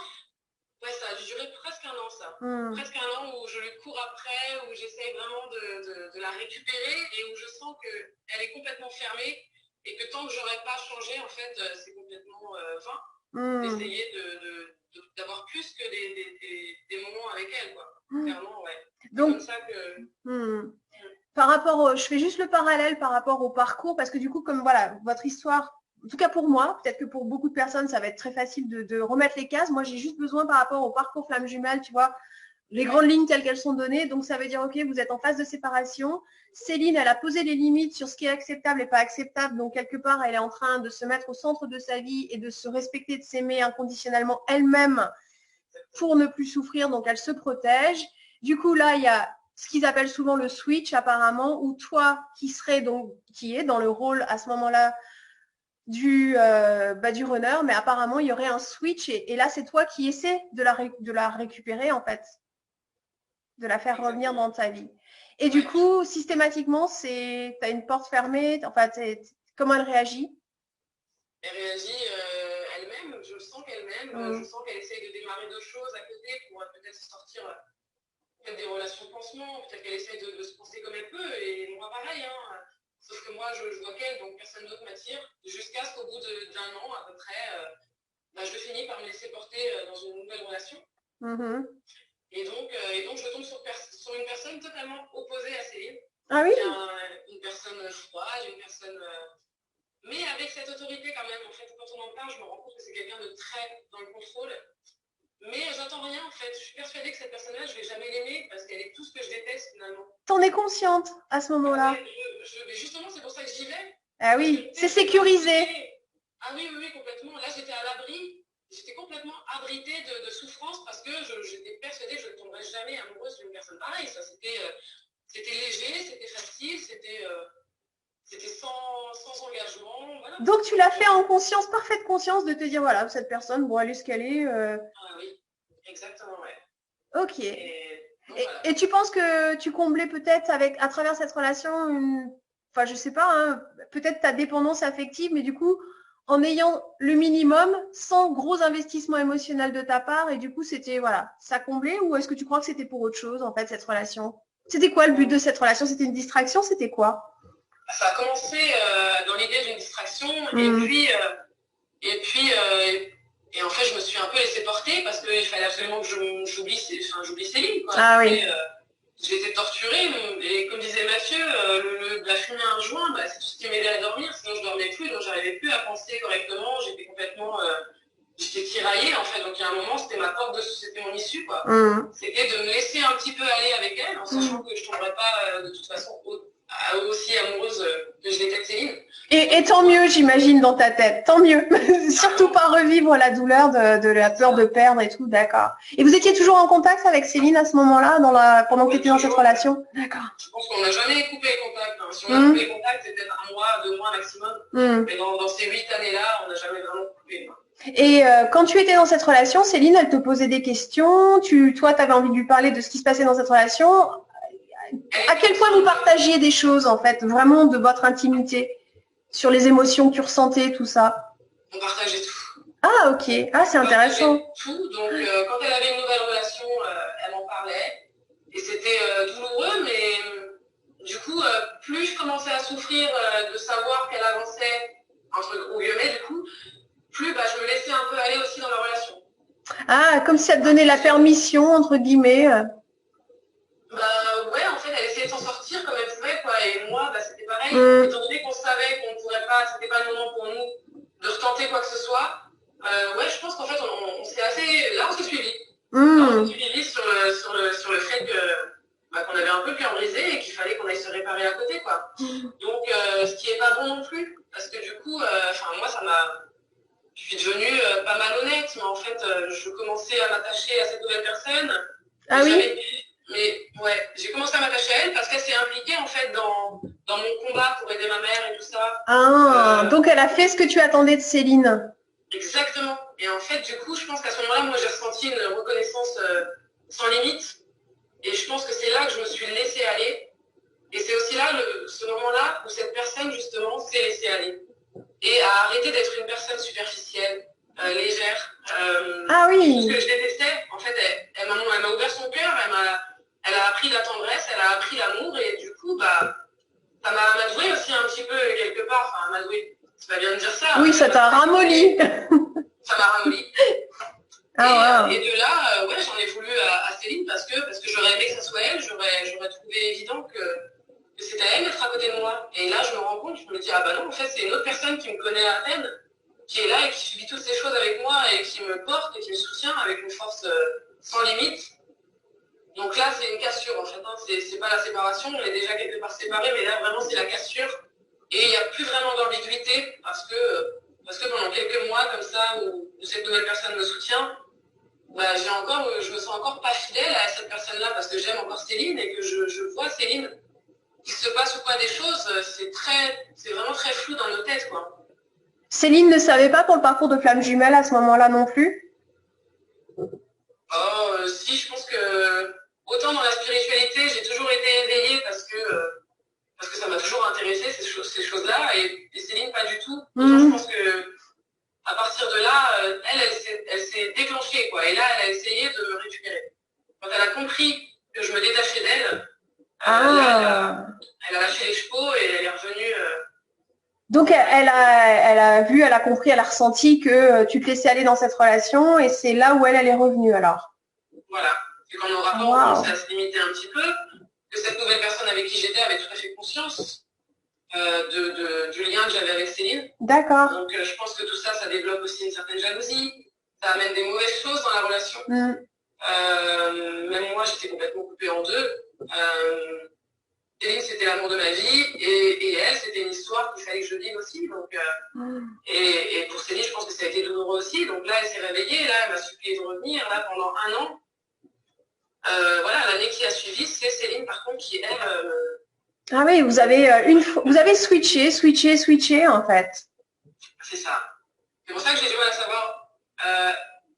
B: Ouais, ça a duré presque 1 an, ça. Presque 1 an où je lui cours après, où j'essaye vraiment de la récupérer et où je sens qu'elle est complètement fermée et que tant que j'aurais pas changé, en fait, c'est complètement vain d'essayer d'avoir plus que des moments avec elle, quoi. Clairement, ouais. Donc, c'est comme ça que. Par rapport je fais juste le parallèle par rapport au parcours, parce que du coup, comme voilà, votre histoire, en tout cas pour moi, peut-être que pour beaucoup de personnes, ça va être très facile de remettre les cases. Moi, j'ai juste besoin par rapport au parcours Flamme Jumelle, tu vois, les grandes lignes telles qu'elles sont données. Donc, ça veut dire, OK, vous êtes en phase de séparation. Céline, elle a posé les limites sur ce qui est acceptable et pas acceptable. Donc, quelque part, elle est en train de se mettre au centre de sa vie et de se respecter, de s'aimer inconditionnellement elle-même pour ne plus souffrir. Donc, elle se protège. Du coup, là, il y a ce qu'ils appellent souvent le switch apparemment, où toi qui est dans le rôle à ce moment-là du runner, mais apparemment il y aurait un switch et là c'est toi qui essaies de la récupérer en fait, de la faire revenir dans ta vie. Et du coup, systématiquement, tu as une porte fermée, enfin, comment elle réagit? Elle réagit elle-même, je sens qu'elle m'aime, je sens qu'elle essaye de démarrer d'autres choses à côté pour peut-être sortir des relations de pansement, peut-être qu'elle essaie de se penser comme elle peut, et moi pareil, hein. Sauf que moi je vois qu'elle, donc personne d'autre m'attire, jusqu'à ce qu'au bout d'1 an à peu près, je finis par me laisser porter dans une nouvelle relation. Et donc je tombe sur une personne totalement opposée à Céline. Ah oui? Une personne froide, une personne. Mais avec cette autorité quand même, en fait, quand on en parle, je me rends compte que c'est quelqu'un de très dans le contrôle. Mais j'attends rien en fait. Je suis persuadée que cette personne-là, je vais jamais l'aimer parce qu'elle est tout ce que je déteste finalement. T'en es consciente à ce moment-là? Ouais, justement, c'est pour ça que j'y vais. Ah oui, c'est sécurisé. Ah oui, complètement. Là, j'étais à l'abri. J'étais complètement abritée de souffrance parce que j'étais persuadée que je ne tomberais jamais amoureuse d'une personne pareille. Ça, c'était léger, c'était facile, c'était sans engagement. Voilà. Donc, tu l'as fait en conscience, parfaite conscience de te dire, voilà, cette personne, bon, elle est ce qu'elle est. Ah oui, exactement, ouais. Ok. Voilà.
C: Et tu penses que tu comblais peut-être à travers cette relation, enfin je sais pas, hein, peut-être ta dépendance affective, mais du coup, en ayant le minimum, sans gros investissement émotionnel de ta part, et du coup c'était, voilà, ça comblait, ou est-ce que tu crois que c'était pour autre chose, en fait, cette relation? C'était quoi le but de cette relation? C'était une distraction? C'était quoi?
B: Ça a commencé dans l'idée d'une distraction, et en fait, je me suis un peu laissée porter parce qu'il fallait absolument que j'oublie Céline, quoi.
C: Ah oui.
B: J'ai été torturée, et comme disait Mathieu, la fumer un joint, bah, c'est tout ce qui m'aidait à dormir, sinon je dormais plus, donc j'arrivais plus à penser correctement, j'étais complètement, j'étais tiraillée en fait, donc il y a un moment, c'était mon issue, quoi. C'était de me laisser un petit peu aller avec elle, en sachant que je tomberais pas de toute façon aussi amoureuse que je l'étais de Céline.
C: Et tant mieux, j'imagine, dans ta tête. Tant mieux. Surtout pas revivre la douleur de la peur de perdre et tout. D'accord. Et vous étiez toujours en contact avec Céline à ce moment-là, pendant que tu étais dans cette relation? D'accord.
B: Je pense qu'on n'a jamais coupé les contacts. Hein. Si on a coupé les contacts, c'était peut-être 1 mois, 2 mois maximum. Mais dans ces 8 années-là, on n'a jamais vraiment coupé.
C: Et quand tu étais dans cette relation, Céline, elle te posait des questions. Toi, tu avais envie de lui parler de ce qui se passait dans cette relation. À quel point vous partagiez des choses, en fait, vraiment de votre intimité, sur les émotions que tu ressentais, tout ça?
B: On partageait tout.
C: Ah, ok. Ah, c'est intéressant.
B: Tout. Donc, quand elle avait une nouvelle relation, elle m'en parlait. Et c'était douloureux, mais du coup, plus je commençais à souffrir de savoir qu'elle avançait, entre gros guillemets, du coup, plus je me laissais un peu aller aussi dans la relation.
C: Ah, comme si elle te donnait la permission, entre guillemets.
B: Ouais, en fait, elle essayait de s'en sortir comme elle pouvait, quoi. Et moi, c'était pareil. Étant donné qu'on savait qu'on ne pourrait pas, c'était pas le moment pour nous de retenter quoi que ce soit. Ouais, je pense qu'en fait, on s'est assez. Là, on s'est suivi. On s'est suivi sur le fait qu'on avait un peu le cœur brisé et qu'il fallait qu'on aille se réparer à côté, quoi. Donc, ce qui est pas bon non plus, parce que du coup, moi, je suis devenue pas malhonnête, mais en fait, je commençais à m'attacher à cette nouvelle personne.
C: Ah oui.
B: Mais ouais, j'ai commencé à m'attacher à elle parce qu'elle s'est impliquée en fait dans mon combat pour aider ma mère et tout ça.
C: Ah, donc elle a fait ce que tu attendais de Céline.
B: Exactement. Et en fait, du coup, je pense qu'à ce moment-là, moi, j'ai ressenti une reconnaissance sans limite. Et je pense que c'est là que je me suis laissée aller. Et c'est aussi là, ce moment-là, où cette personne, justement, s'est laissée aller. Et a arrêté d'être une personne superficielle, légère.
C: Ah oui.
B: Ce que je détestais, en fait, elle m'a ouvert son cœur, elle a appris la tendresse, elle a appris l'amour, et du coup, ça m'a amadoué aussi un petit peu, quelque part. Enfin, amadoué, c'est pas bien de dire ça.
C: Oui, ça t'a ramolli.
B: Ça m'a ramolli. Et de là, ouais, j'en ai voulu à Céline parce que j'aurais aimé que ça soit elle, j'aurais trouvé évident que c'était à elle d'être à côté de moi. Et là, je me rends compte, je me dis, ah bah non, en fait, c'est une autre personne qui me connaît à peine, qui est là et qui subit toutes ces choses avec moi et qui me porte et qui me soutient avec une force sans limite. Donc là, c'est une cassure en fait. Hein. C'est pas la séparation, on est déjà quelque part séparés, mais là, vraiment, c'est la cassure. Et il n'y a plus vraiment d'ambiguïté parce que pendant quelques mois comme ça, où cette nouvelle personne me soutient, je me sens encore pas fidèle à cette personne-là parce que j'aime encore Céline et que je vois Céline. Il se passe ou pas des choses, c'est vraiment très flou dans nos têtes, quoi.
C: Céline ne savait pas pour le parcours de flamme jumelle à ce moment-là non plus?
B: Si, je pense que autant dans la spiritualité, j'ai toujours été éveillée parce que ça m'a toujours intéressé ces choses-là, et Céline pas du tout. Donc, je pense que à partir de là, elle s'est déclenchée, quoi. Et là, elle a essayé de me récupérer. Quand elle a compris que je me détachais d'elle, là, elle a lâché les chevaux et elle est revenue.
C: Donc elle a compris, elle a ressenti que tu te laissais aller dans cette relation et c'est là où elle est revenue alors.
B: Voilà. Et quand nos rapports ont commencé à se limiter un petit peu, que cette nouvelle personne avec qui j'étais avait tout à fait conscience du lien que j'avais avec Céline.
C: D'accord.
B: Donc je pense que tout ça, ça développe aussi une certaine jalousie. Ça amène des mauvaises choses dans la relation. Même moi, j'étais complètement coupée en deux. Céline, c'était l'amour de ma vie, et elle, c'était une histoire qu'il fallait que je vive aussi. Donc, et pour Céline, je pense que ça a été douloureux aussi. Donc là, elle s'est réveillée, là, elle m'a supplié de revenir. Là, pendant 1 an, voilà, l'année qui a suivi, c'est Céline, par contre, qui, elle...
C: Ah oui, vous avez switché en fait.
B: C'est ça. C'est pour ça que j'ai du mal à savoir.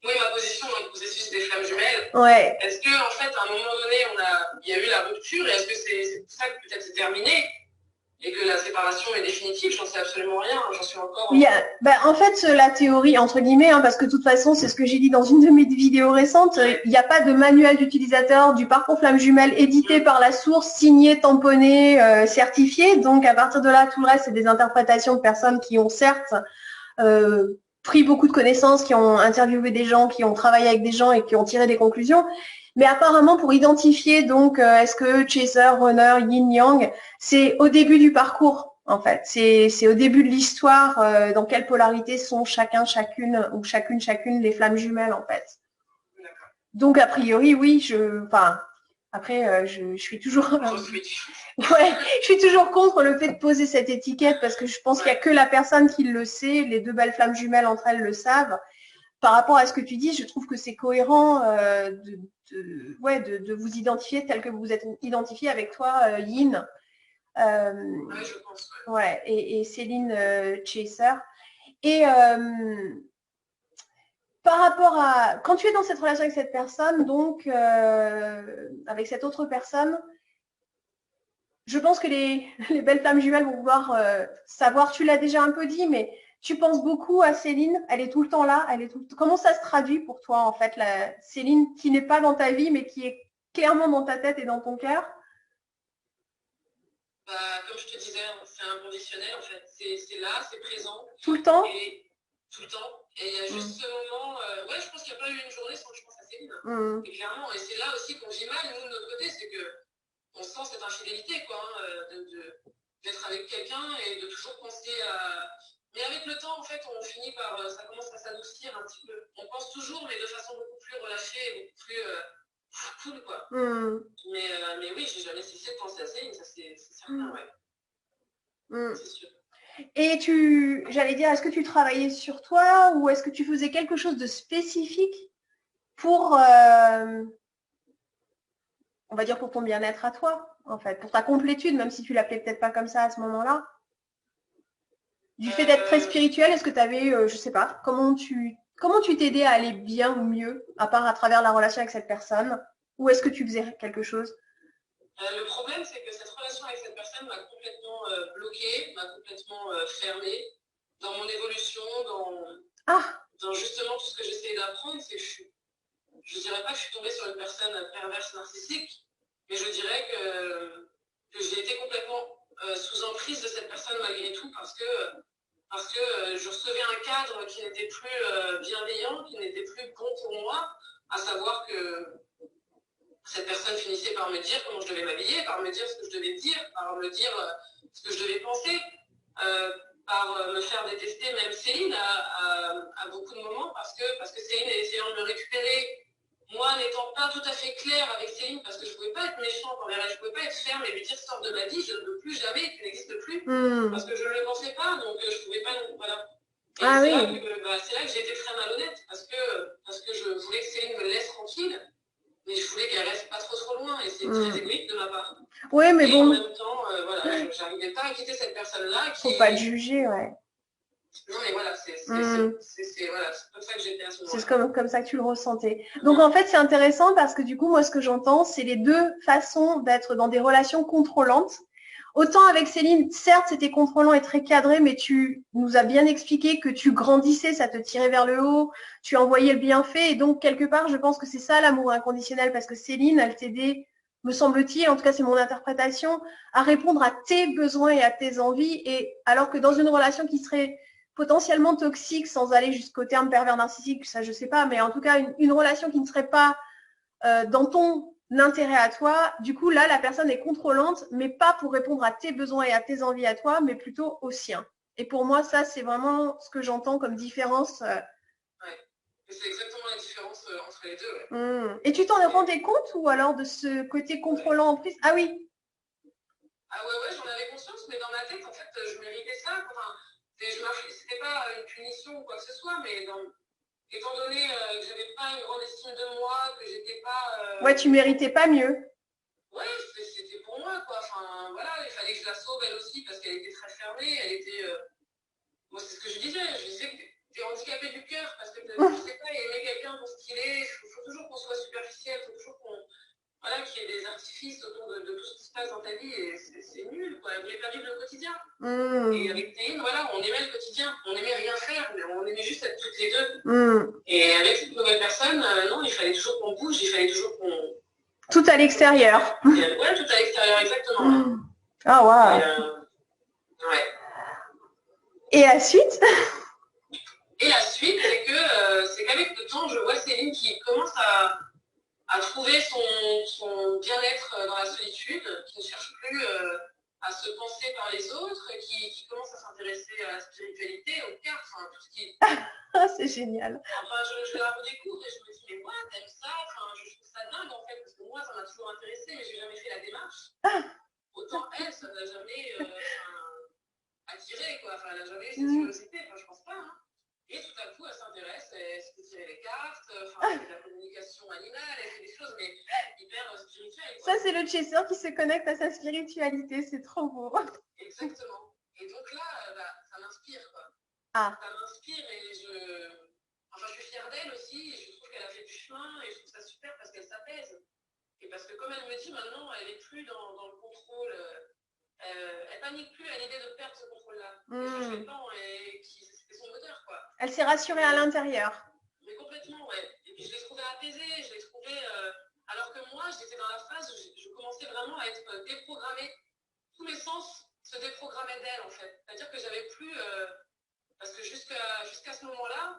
B: Oui, ma position dans le processus des flammes jumelles.
C: Ouais.
B: Est-ce que en fait, à un moment donné, il y a eu la rupture et est-ce que c'est pour ça que peut-être c'est terminé et que la séparation est définitive? J'en sais absolument rien. J'en suis encore.
C: En fait, la théorie, entre guillemets, parce que de toute façon, c'est ce que j'ai dit dans une de mes vidéos récentes, il n'y a pas de manuel d'utilisateur du parcours flamme jumelle édité par la source, signé, tamponné, certifié. Donc, à partir de là, tout le reste, c'est des interprétations de personnes qui ont certes pris beaucoup de connaissances, qui ont interviewé des gens, qui ont travaillé avec des gens et qui ont tiré des conclusions. Mais apparemment, pour identifier, donc, est-ce que chaser, runner, yin, yang, c'est au début du parcours, en fait. C'est au début de l'histoire, dans quelle polarité sont chacune les flammes jumelles, en fait. Donc, a priori, oui, après, je suis toujours... ouais, je suis toujours contre le fait de poser cette étiquette parce que je pense qu'il n'y a que la personne qui le sait. Les deux belles flammes jumelles entre elles le savent. Par rapport à ce que tu dis, je trouve que c'est cohérent de vous identifier tel que vous vous êtes identifié avec toi, Yin.
B: Oui, je pense.
C: Ouais, et Céline Chaser. Et par rapport à quand tu es dans cette relation avec cette personne, donc avec cette autre personne, je pense que les belles flammes jumelles vont vouloir savoir, tu l'as déjà un peu dit, mais tu penses beaucoup à Céline, elle est tout le temps là, comment ça se traduit pour toi en fait, Céline qui n'est pas dans ta vie mais qui est clairement dans ta tête et dans ton cœur?
B: Comme je te disais, c'est inconditionnel en fait, c'est là, c'est présent.
C: Tout le temps?
B: Tout le temps. Et il y a juste ce moment, je pense qu'il n'y a pas eu une journée sans que je pense à Céline. Et clairement, et c'est là aussi qu'on vit mal, nous de notre côté, c'est que on sent cette infidélité, quoi, d'être avec quelqu'un et de toujours penser à... Mais avec le temps, en fait, on finit par... ça commence à s'adoucir un petit peu. On pense toujours, mais de façon beaucoup plus relâchée et beaucoup plus cool, quoi. Mais oui, j'ai jamais cessé de penser à Céline, ça c'est certain, ouais. C'est sûr.
C: Et j'allais dire, est-ce que tu travaillais sur toi ou est-ce que tu faisais quelque chose de spécifique pour... on va dire pour ton bien-être à toi, en fait, pour ta complétude, même si tu l'appelais peut-être pas comme ça à ce moment-là. Du fait d'être très spirituel, est-ce que tu avais, je sais pas, comment tu t'aidais à aller bien ou mieux, à part à travers la relation avec cette personne, ou est-ce que tu faisais quelque chose?
B: Le problème, c'est que cette relation avec cette personne m'a complètement bloquée, m'a complètement fermée dans mon évolution, dans justement tout ce que j'essayais d'apprendre. C'est que je dirais pas que je suis tombée sur une personne perverse narcissique, mais je dirais que j'ai été complètement sous emprise de cette personne malgré tout parce que je recevais un cadre qui n'était plus bienveillant, qui n'était plus bon pour moi, à savoir que cette personne finissait par me dire comment je devais m'habiller, par me dire ce que je devais dire, par me dire ce que je devais penser, par me faire détester même Céline à beaucoup de moments parce que Céline essayant de me récupérer, moi n'étant pas tout à fait claire avec Céline parce que je ne pouvais pas être méchante envers elle, je ne pouvais pas être ferme et lui dire sors de ma vie, je ne veux plus jamais, tu n'existes plus, parce que je ne le pensais pas, donc je ne pouvais pas, voilà. Et c'est là que j'ai été très malhonnête parce que je voulais que Céline me laisse tranquille. Mais je voulais qu'elle reste pas trop loin et c'est très égoïste de ma part.
C: Oui, mais bon.
B: En même temps, j'arrivais pas à quitter cette personne-là.
C: Faut pas le juger, ouais.
B: Non, mais voilà, c'est comme ça que j'étais à ce moment-là.
C: C'est comme ça que tu le ressentais. Donc en fait, c'est intéressant parce que du coup, moi, ce que j'entends, c'est les deux façons d'être dans des relations contrôlantes. Autant avec Céline, certes, c'était contrôlant et très cadré, mais tu nous as bien expliqué que tu grandissais, ça te tirait vers le haut, tu envoyais le bienfait. Et donc, quelque part, je pense que c'est ça l'amour inconditionnel, parce que Céline, elle t'aidait, me semble-t-il, en tout cas, c'est mon interprétation, à répondre à tes besoins et à tes envies. Et alors que dans une relation qui serait potentiellement toxique, sans aller jusqu'au terme pervers narcissique, ça, je sais pas, mais en tout cas, une relation qui ne serait pas dans ton intérêt à toi, du coup, là, la personne est contrôlante, mais pas pour répondre à tes besoins et à tes envies à toi, mais plutôt aux siens. Et pour moi, ça, c'est vraiment ce que j'entends comme différence.
B: Ouais. C'est exactement la différence entre les deux. Ouais.
C: Et tu t'en rendais compte ou alors de ce côté contrôlant en prise? Ah oui.
B: Ah ouais, j'en avais conscience, mais dans ma tête, en fait, je méritais ça. Enfin, c'était pas une punition ou quoi que ce soit, mais étant donné que j'avais pas une grande estime de moi, que j'étais pas...
C: Ouais, tu méritais pas mieux.
B: Ouais, c'était pour moi, quoi. Enfin, voilà, il fallait que je la sauve, elle aussi, parce qu'elle était très fermée. Elle était... Moi, c'est ce que je disais. Je disais que t'es handicapé du cœur parce que tu sais pas aimer quelqu'un pour ce qu'il est. Il faut toujours qu'on soit superficiel, il faut toujours voilà, qu'il y ait des artifices autour de tout ce qui se passe dans ta vie et c'est nul, quoi. Vous voulez pas vivre le quotidien. Et avec Céline, voilà, on aimait le quotidien, on aimait rien faire, mais on aimait juste être toutes les deux. Et avec cette nouvelle personne, non, il fallait toujours qu'on bouge, il fallait toujours qu'on...
C: Tout à l'extérieur.
B: Ouais, tout à l'extérieur, exactement.
C: Ah, waouh.
B: Ouais.
C: Et la suite?
B: Et la suite, c'est qu'avec le temps, je vois Céline qui commence à trouver son bien-être dans la solitude, qui ne cherche plus à se penser par les autres, qui commence à s'intéresser à la spiritualité, aux cartes, enfin tout ce qui...
C: C'est génial.
B: Enfin, je la redécouvre et je me dis, mais moi, t'aimes ça? Enfin, je trouve ça dingue en fait, parce que moi, ça m'a toujours intéressé, mais j'ai jamais fait la démarche. Autant elle, ça ne l'a jamais attiré, quoi. Enfin, elle n'a jamais eu cette curiosité, enfin, je pense pas. Hein. Et tout à coup, elle s'intéresse, elle se fait tirer les cartes, enfin, elle fait de la communication animale, elle fait des choses, mais hyper spirituelles.
C: Ça, c'est le chaser qui se connecte à sa spiritualité, c'est trop beau.
B: Exactement. Et donc là, ça m'inspire, quoi.
C: Ah.
B: Ça m'inspire et je suis fière d'elle aussi, et je trouve qu'elle a fait du chemin, et je trouve ça super parce qu'elle s'apaise. Et parce que comme elle me dit maintenant, elle n'est plus dans le contrôle, elle panique plus à l'idée de perdre ce contrôle-là. Et ça fait le temps, et c'était son moteur, quoi.
C: Elle s'est rassurée à l'intérieur.
B: Mais complètement, ouais. Et puis je l'ai trouvée apaisée, je l'ai trouvée... alors que moi, j'étais dans la phase où je commençais vraiment à être déprogrammée. Tous mes sens se déprogrammaient d'elle, en fait. C'est-à-dire que j'avais plus... parce que jusqu'à ce moment-là,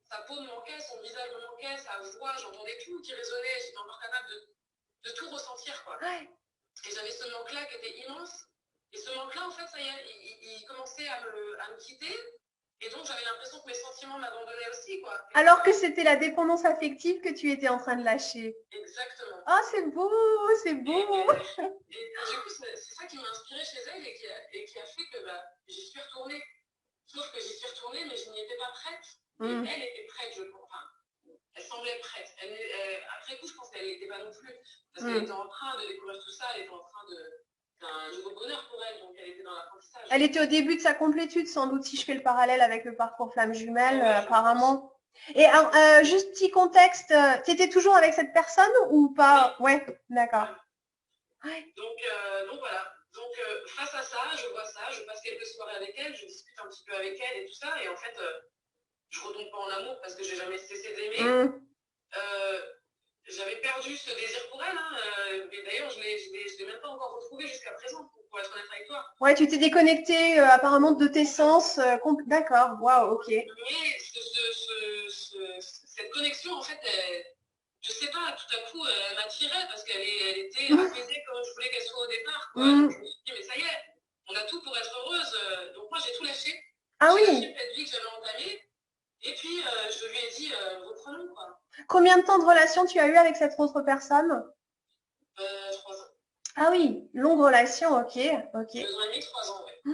B: sa peau me manquait, son visage me manquait, sa voix, j'entendais tout qui résonnait, j'étais encore capable de tout ressentir, quoi.
C: Ouais.
B: Et j'avais ce manque-là qui était immense. Et ce manque-là, en fait, ça y est, il commençait à me quitter. Et donc, j'avais l'impression que mes sentiments m'abandonnaient aussi, quoi. Et
C: alors que c'était la dépendance affective que tu étais en train de lâcher.
B: Exactement.
C: Ah, c'est beau, c'est beau.
B: Et du coup, c'est ça qui m'a inspirée chez elle et qui a fait que j'y suis retournée. Sauf que j'y suis retournée, mais je n'y étais pas prête. Et elle était prête, je crois. Enfin, elle semblait prête. Après coup, je pense qu'elle n'était pas non plus. Parce qu'elle était en train de découvrir tout ça, elle était en train d'un nouveau bonheur pour elle, donc elle était dans l'apprentissage.
C: Elle était au début de sa complétude, sans doute, si je fais le parallèle avec le parcours flamme jumelle, apparemment. Et juste petit contexte, tu étais toujours avec cette personne ou pas? Ouais, d'accord.
B: Ouais. Donc voilà. Donc face à ça, je vois ça, je passe quelques soirées avec elle, je discute un petit peu avec elle et tout ça, et en fait, je ne retombe pas en amour parce que j'ai jamais cessé d'aimer. J'avais perdu ce désir pour elle, hein, mais d'ailleurs, je ne l'ai même pas encore retrouvé jusqu'à présent, pour être honnête avec toi.
C: Ouais, tu t'es déconnecté apparemment de tes sens. D'accord, waouh, ok.
B: Mais cette connexion, en fait, je sais pas, tout à coup, elle m'attirait parce qu'elle était apaisée comme je voulais qu'elle soit au départ. Quoi. Donc, je me suis dit, mais ça y est, on a tout pour être heureuse. Donc moi, j'ai tout lâché.
C: Ah
B: j'ai
C: oui.
B: lâché cette vie que j'avais entamée. Et puis, je lui ai dit, reprenons, quoi.
C: Combien de temps de relation tu as eu avec cette autre personne?
B: 3 ans.
C: Ah oui, longue relation, ok.
B: 2 ans et demi, 3 ans, ouais.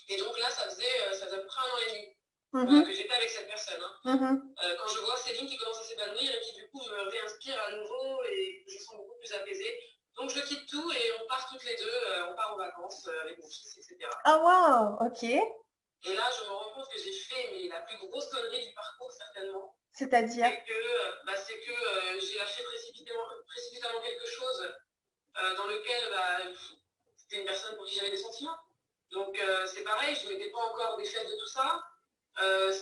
B: Et donc là, ça faisait à peu près 1 an et demi que j'étais avec cette personne. Hein. Quand je vois Céline qui commence à s'épanouir et qui du coup me réinspire à nouveau et je me sens beaucoup plus apaisée. Donc je quitte tout et on part toutes les deux, on part en vacances avec mon fils, etc.
C: Ah wow, ok.
B: Et là, je me rends compte que j'ai fait la plus grosse connerie du parcours, certainement.
C: C'est-à-dire?
B: C'est que j'ai lâché précipitamment quelque chose dans lequel c'était une personne pour qui j'avais des sentiments. Donc c'est pareil, je ne m'étais pas encore défaite de tout ça.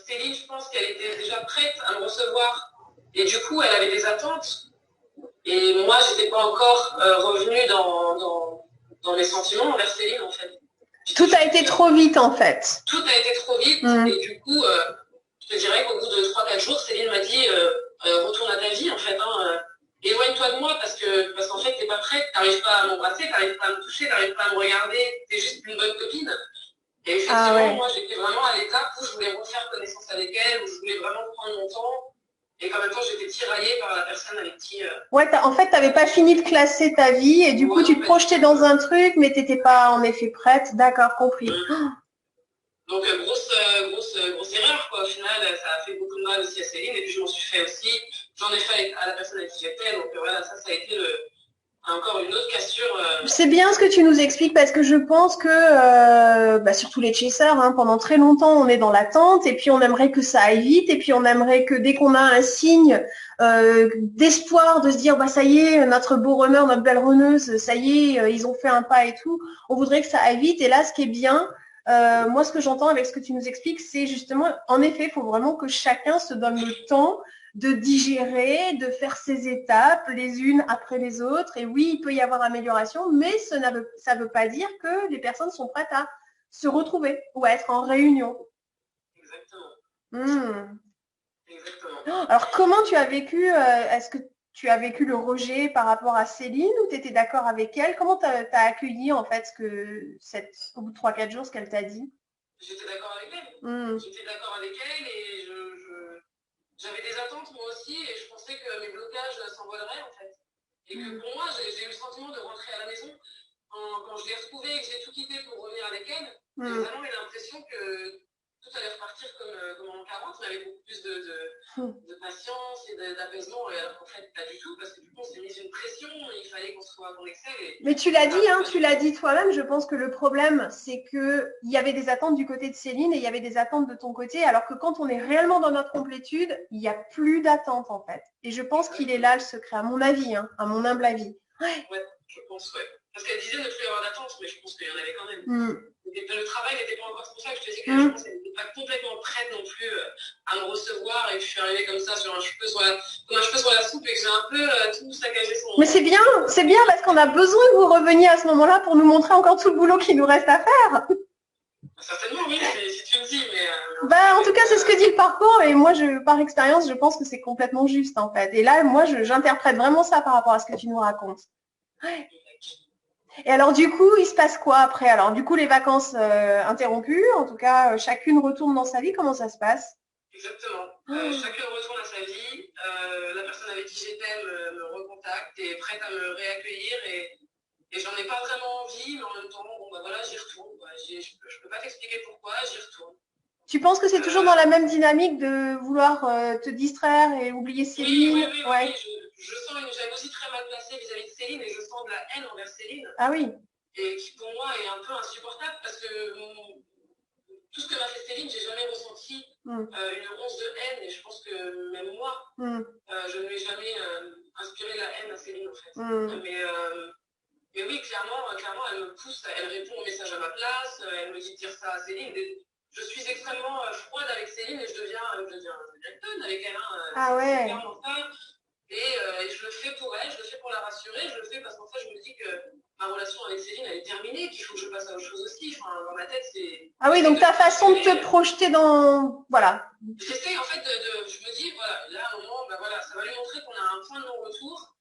B: Céline, je pense qu'elle était déjà prête à me recevoir. Et du coup, elle avait des attentes. Et moi, je n'étais pas encore revenue dans mes sentiments envers Céline, en fait.
C: Tout a été trop vite, en fait.
B: Tout a été trop vite. Et du coup, je te dirais qu'au bout de 3-4 jours, Céline m'a dit retourne à ta vie, en fait. Éloigne-toi de moi parce qu'en fait, t'es pas prête, t'arrives pas à m'embrasser, t'arrives pas à me toucher, t'arrives pas à me regarder, t'es juste une bonne copine. Et effectivement, moi, j'étais vraiment à l'étape où je voulais refaire connaissance avec elle, où je voulais vraiment prendre mon temps. Et qu'en même temps, j'étais tiraillée par la personne avec qui...
C: Ouais, en fait, tu n'avais pas fini de classer ta vie et du coup, tu te projetais dans un truc, mais tu n'étais pas en effet prête. D'accord, compris.
B: Donc, grosse erreur, quoi. Au final, ça a fait beaucoup de mal aussi à Céline. Et puis, je m'en suis fait aussi. J'en ai fait à la personne avec qui j'étais. Donc, voilà, ça a été encore une autre cassure.
C: C'est bien ce que tu nous expliques parce que je pense que, surtout les chasers, hein, pendant très longtemps, on est dans l'attente et puis on aimerait que ça aille vite et puis on aimerait que dès qu'on a un signe d'espoir, de se dire, bah ça y est, notre beau runner, notre belle runneuse, ça y est, ils ont fait un pas et tout, on voudrait que ça aille vite. Et là, ce qui est bien, moi, ce que j'entends avec ce que tu nous expliques, c'est justement, en effet, il faut vraiment que chacun se donne le temps de digérer, de faire ses étapes les unes après les autres. Et oui, il peut y avoir amélioration, mais ça ne veut pas dire que les personnes sont prêtes à se retrouver ou à être en réunion.
B: Exactement. Exactement.
C: Alors, comment tu as vécu, est-ce que tu as vécu le rejet par rapport à Céline ou tu étais d'accord avec elle? Comment tu as accueilli en fait au bout de 3-4 jours ce qu'elle t'a dit?
B: J'étais d'accord avec elle. J'étais d'accord avec elle et j'avais des attentes moi aussi et je pensais que mes blocages s'envoleraient en fait. Et que pour moi, j'ai eu le sentiment de rentrer à la maison quand je l'ai retrouvée et que j'ai tout quitté pour revenir avec elle. J'ai vraiment eu l'impression que tout allait repartir comme en 40, mais avec beaucoup plus de patience et d'apaisement. Et alors qu'en fait, pas du tout, parce que du coup, on s'est mis une pression, il fallait qu'on excelle.
C: Mais tu l'as dit, hein, tu l'as dit toi-même, je pense que le problème, c'est qu'il y avait des attentes du côté de Céline et il y avait des attentes de ton côté, alors que quand on est réellement dans notre complétude, il n'y a plus d'attente en fait. Et je pense qu'il est là le secret, à mon avis, hein, à mon humble avis.
B: Ouais, je pense, ouais. Parce qu'elle disait ne plus avoir d'attente, mais je pense qu'il y en avait quand même. Le travail n'était pas encore, c'est pour ça que je te dis que je pense qu'elle n'était pas complètement prête non plus à me recevoir et que je suis arrivée comme ça sur un cheveu sur la soupe et que j'ai un peu tout saccagé son...
C: Mais c'est bien parce qu'on a besoin que vous reveniez à ce moment-là pour nous montrer encore tout le boulot qu'il nous reste à faire.
B: Certainement, oui, si tu me dis, mais...
C: En tout cas, c'est ce que dit le parcours et moi, par expérience, je pense que c'est complètement juste en fait. Et là, moi, j'interprète vraiment ça par rapport à ce que tu nous racontes. Ouais. Et alors du coup, il se passe quoi après? Alors du coup, les vacances interrompues, en tout cas, chacune retourne dans sa vie. Comment ça se passe?
B: Exactement. Chacun retourne à sa vie. La personne avec qui j'étais me recontacte et est prête à me réaccueillir et j'en ai pas vraiment envie, mais en même temps, bon bah voilà, j'y retourne. Je peux pas t'expliquer pourquoi, j'y retourne.
C: Tu penses que c'est toujours dans la même dynamique de vouloir te distraire et oublier Céline?
B: Oui, ouais. Je sens une jalousie très mal placée vis-à-vis de Céline et je sens de la haine envers Céline.
C: Ah oui.
B: Et qui pour moi est un peu insupportable parce que tout ce que m'a fait Céline, j'ai jamais ressenti une once de haine et je pense que même moi, je ne lui ai jamais inspiré la haine à Céline en fait. Mais oui, clairement, elle me pousse, elle répond au message à ma place, elle me dit de dire ça à Céline. Je suis extrêmement froide avec Céline et je deviens conne avec elle.
C: Ah ouais.
B: C'est clairement ça. Et je le fais pour elle, je le fais pour la rassurer, je le fais parce qu'en fait, je me dis que ma relation avec Céline, elle est terminée, qu'il faut que je passe à autre chose aussi. Enfin, dans ma tête, c'est...
C: Ah oui, donc ta façon de te projeter dans... Voilà.
B: J'essaie, en fait, je me dis, voilà, là, à un moment, bah, voilà, ça va lui montrer qu'on a un point de non-retour.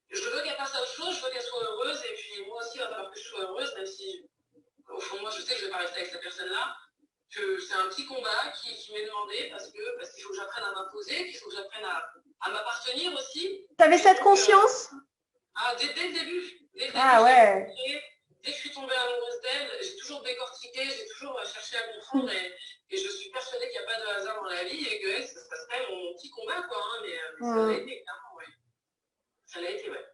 B: Je veux qu'elle passe à autre chose, je veux qu'elle soit heureuse, et puis moi aussi, il va falloir que je sois heureuse, même si, au fond, moi, je sais que je vais pas rester avec cette personne-là, que c'est un petit combat qui m'est demandé parce qu'il faut que j'apprenne à m'imposer, qu'il faut que j'apprenne à m'appartenir aussi.
C: T'avais cette conscience?
B: Dès le début.
C: Ouais.
B: Dès que je suis tombée amoureuse d'elle, j'ai toujours décortiqué, j'ai toujours cherché à comprendre et je suis persuadée qu'il n'y a pas de hasard dans la vie et que elle, ça serait mon petit combat, quoi. Hein, mais ça l'a été, clairement, ouais. Ça l'a été, ouais.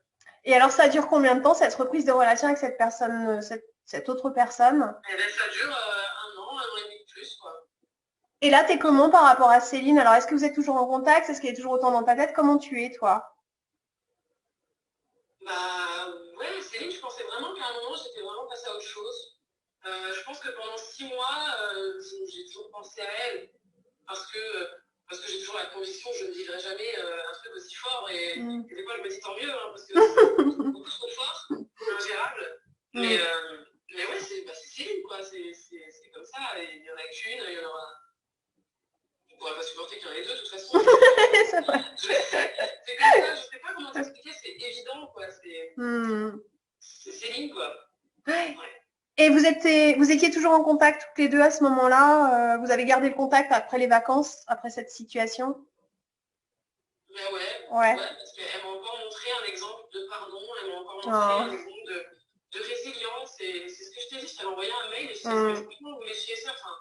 C: Et alors, ça dure combien de temps, cette reprise de relation avec cette personne, cette autre personne?
B: Eh ben, ça dure 1 an et demi de plus, quoi.
C: Et là, t'es comment par rapport à Céline? Alors, est-ce que vous êtes toujours en contact? Est-ce qu'elle est toujours autant dans ta tête? Comment tu es, toi?
B: Ouais, Céline, je pensais vraiment qu'à un moment, j'étais vraiment passée à autre chose. Je pense que pendant 6 mois, j'ai toujours pensé à elle parce que j'ai toujours la conviction que je ne vivrai jamais un truc aussi fort et des fois je me dis tant mieux parce que c'est beaucoup trop fort, ingérable. Mais ouais, c'est Céline quoi, c'est comme ça, et il n'y en a qu'une, il y en aura. On ne pourrait pas supporter qu'il y en ait deux de toute façon. C'est comme ça, je ne sais pas comment t'expliquer, c'est évident quoi, c'est Céline quoi.
C: Ouais. Et vous étiez toujours en contact toutes les deux à ce moment-là? Vous avez gardé le contact après les vacances, après cette situation?
B: Ben ouais, parce qu'elle m'a encore montré un exemple de pardon, elle m'a encore montré un exemple de résilience. Et c'est ce que je t'ai dit, je t'avais envoyé un mail et je t'ai dit, franchement, vous méfiez ça. Enfin,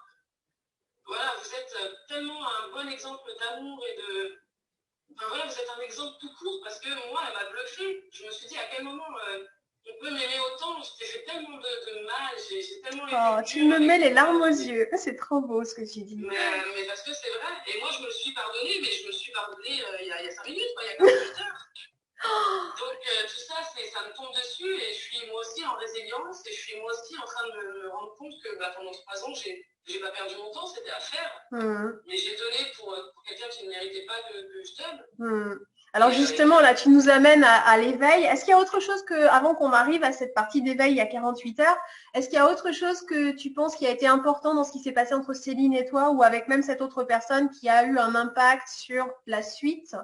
B: voilà, vous êtes tellement un bon exemple d'amour et Enfin, voilà, vous êtes un exemple tout court parce que moi, elle m'a bluffé. Je me suis dit à quel moment on peut m'aimer autant. J'ai fait tellement de mal, j'ai tellement
C: Oh,
B: été
C: tu
B: dure
C: me
B: avec
C: mets les
B: moi.
C: larmes aux yeux. C'est trop beau ce que tu dis.
B: Mais parce que c'est vrai. Et moi, je me le suis pardonné, mais je me le suis pardonné il y a 5 minutes, quoi, il y a 48 heures. Donc tout ça, ça me tombe dessus et je suis moi aussi en résilience et je suis moi aussi en train de me rendre compte que pendant 3 ans, j'ai pas perdu mon temps, c'était à faire. Mais j'ai donné pour quelqu'un qui ne méritait pas que je donne.
C: Alors justement, là, tu nous amènes à l'éveil. Est-ce qu'il y a autre chose que, avant qu'on arrive à cette partie d'éveil il y a 48 heures, est-ce qu'il y a autre chose que tu penses qui a été important dans ce qui s'est passé entre Céline et toi ou avec même cette autre personne qui a eu un impact sur la suite?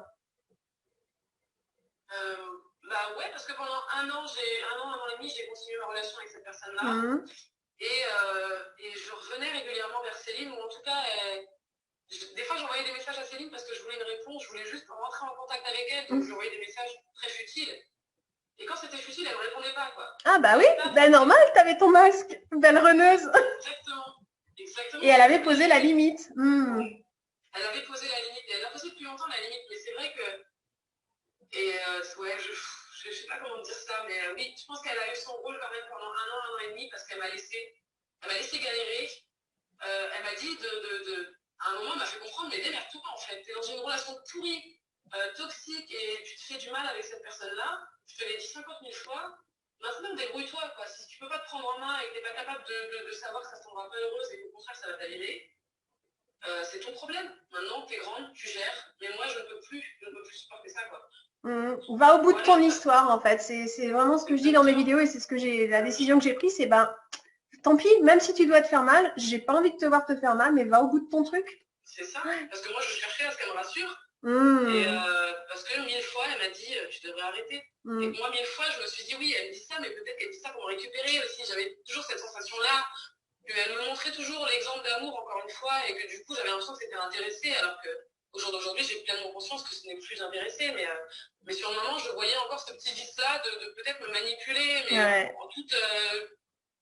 B: Ouais, parce que pendant un an et demi, j'ai continué ma relation avec cette personne-là. Et je revenais régulièrement vers Céline, ou en tout cas, des fois j'envoyais des messages à Céline parce que je voulais une réponse, je voulais juste rentrer en contact avec elle, donc j'envoyais des messages très futiles. Et quand c'était futile, elle ne me répondait pas, quoi.
C: Ah bah oui, normal, tu avais ton masque, belle reneuse.
B: Exactement.
C: Et elle avait posé la limite.
B: Elle avait posé la limite, et elle a posé depuis longtemps la limite, mais c'est vrai que... Et ouais, je ne sais pas comment dire ça, mais oui, je pense qu'elle a eu son rôle quand même pendant un an et demi, parce qu'elle m'a laissé galérer. Elle m'a dit à un moment, elle m'a fait comprendre, mais démerde-toi en fait, t'es dans une relation pourrie, toxique, et tu te fais du mal avec cette personne-là. Je te l'ai dit 50 000 fois. Maintenant, débrouille-toi, quoi. Si tu peux pas te prendre en main et que t'es pas capable de savoir que ça te rendra pas heureuse et qu'au contraire, ça va t'alléger, c'est ton problème. Maintenant, t'es grande, tu gères, mais moi, je ne peux plus supporter ça, quoi.
C: Va au bout de ton histoire, en fait. C'est vraiment ce que je dis dans mes vidéos et c'est ce que la décision que j'ai prise, c'est tant pis, même si tu dois te faire mal, j'ai pas envie de te voir te faire mal, mais va au bout de ton truc.
B: C'est ça, parce que moi, je cherchais à ce qu'elle me rassure. Et parce que 1000 fois, elle m'a dit, tu devrais arrêter. Et moi, 1000 fois, je me suis dit, oui, elle me dit ça, mais peut-être qu'elle dit ça pour me récupérer aussi. J'avais toujours cette sensation-là. Elle me montrait toujours l'exemple d'amour, encore une fois, et que du coup, j'avais l'impression que c'était intéressé, alors que au jour d'aujourd'hui, j'ai pleinement conscience que ce n'est plus intéressé. Mais sur le moment, je voyais encore ce petit vice-là de peut-être me manipuler, mais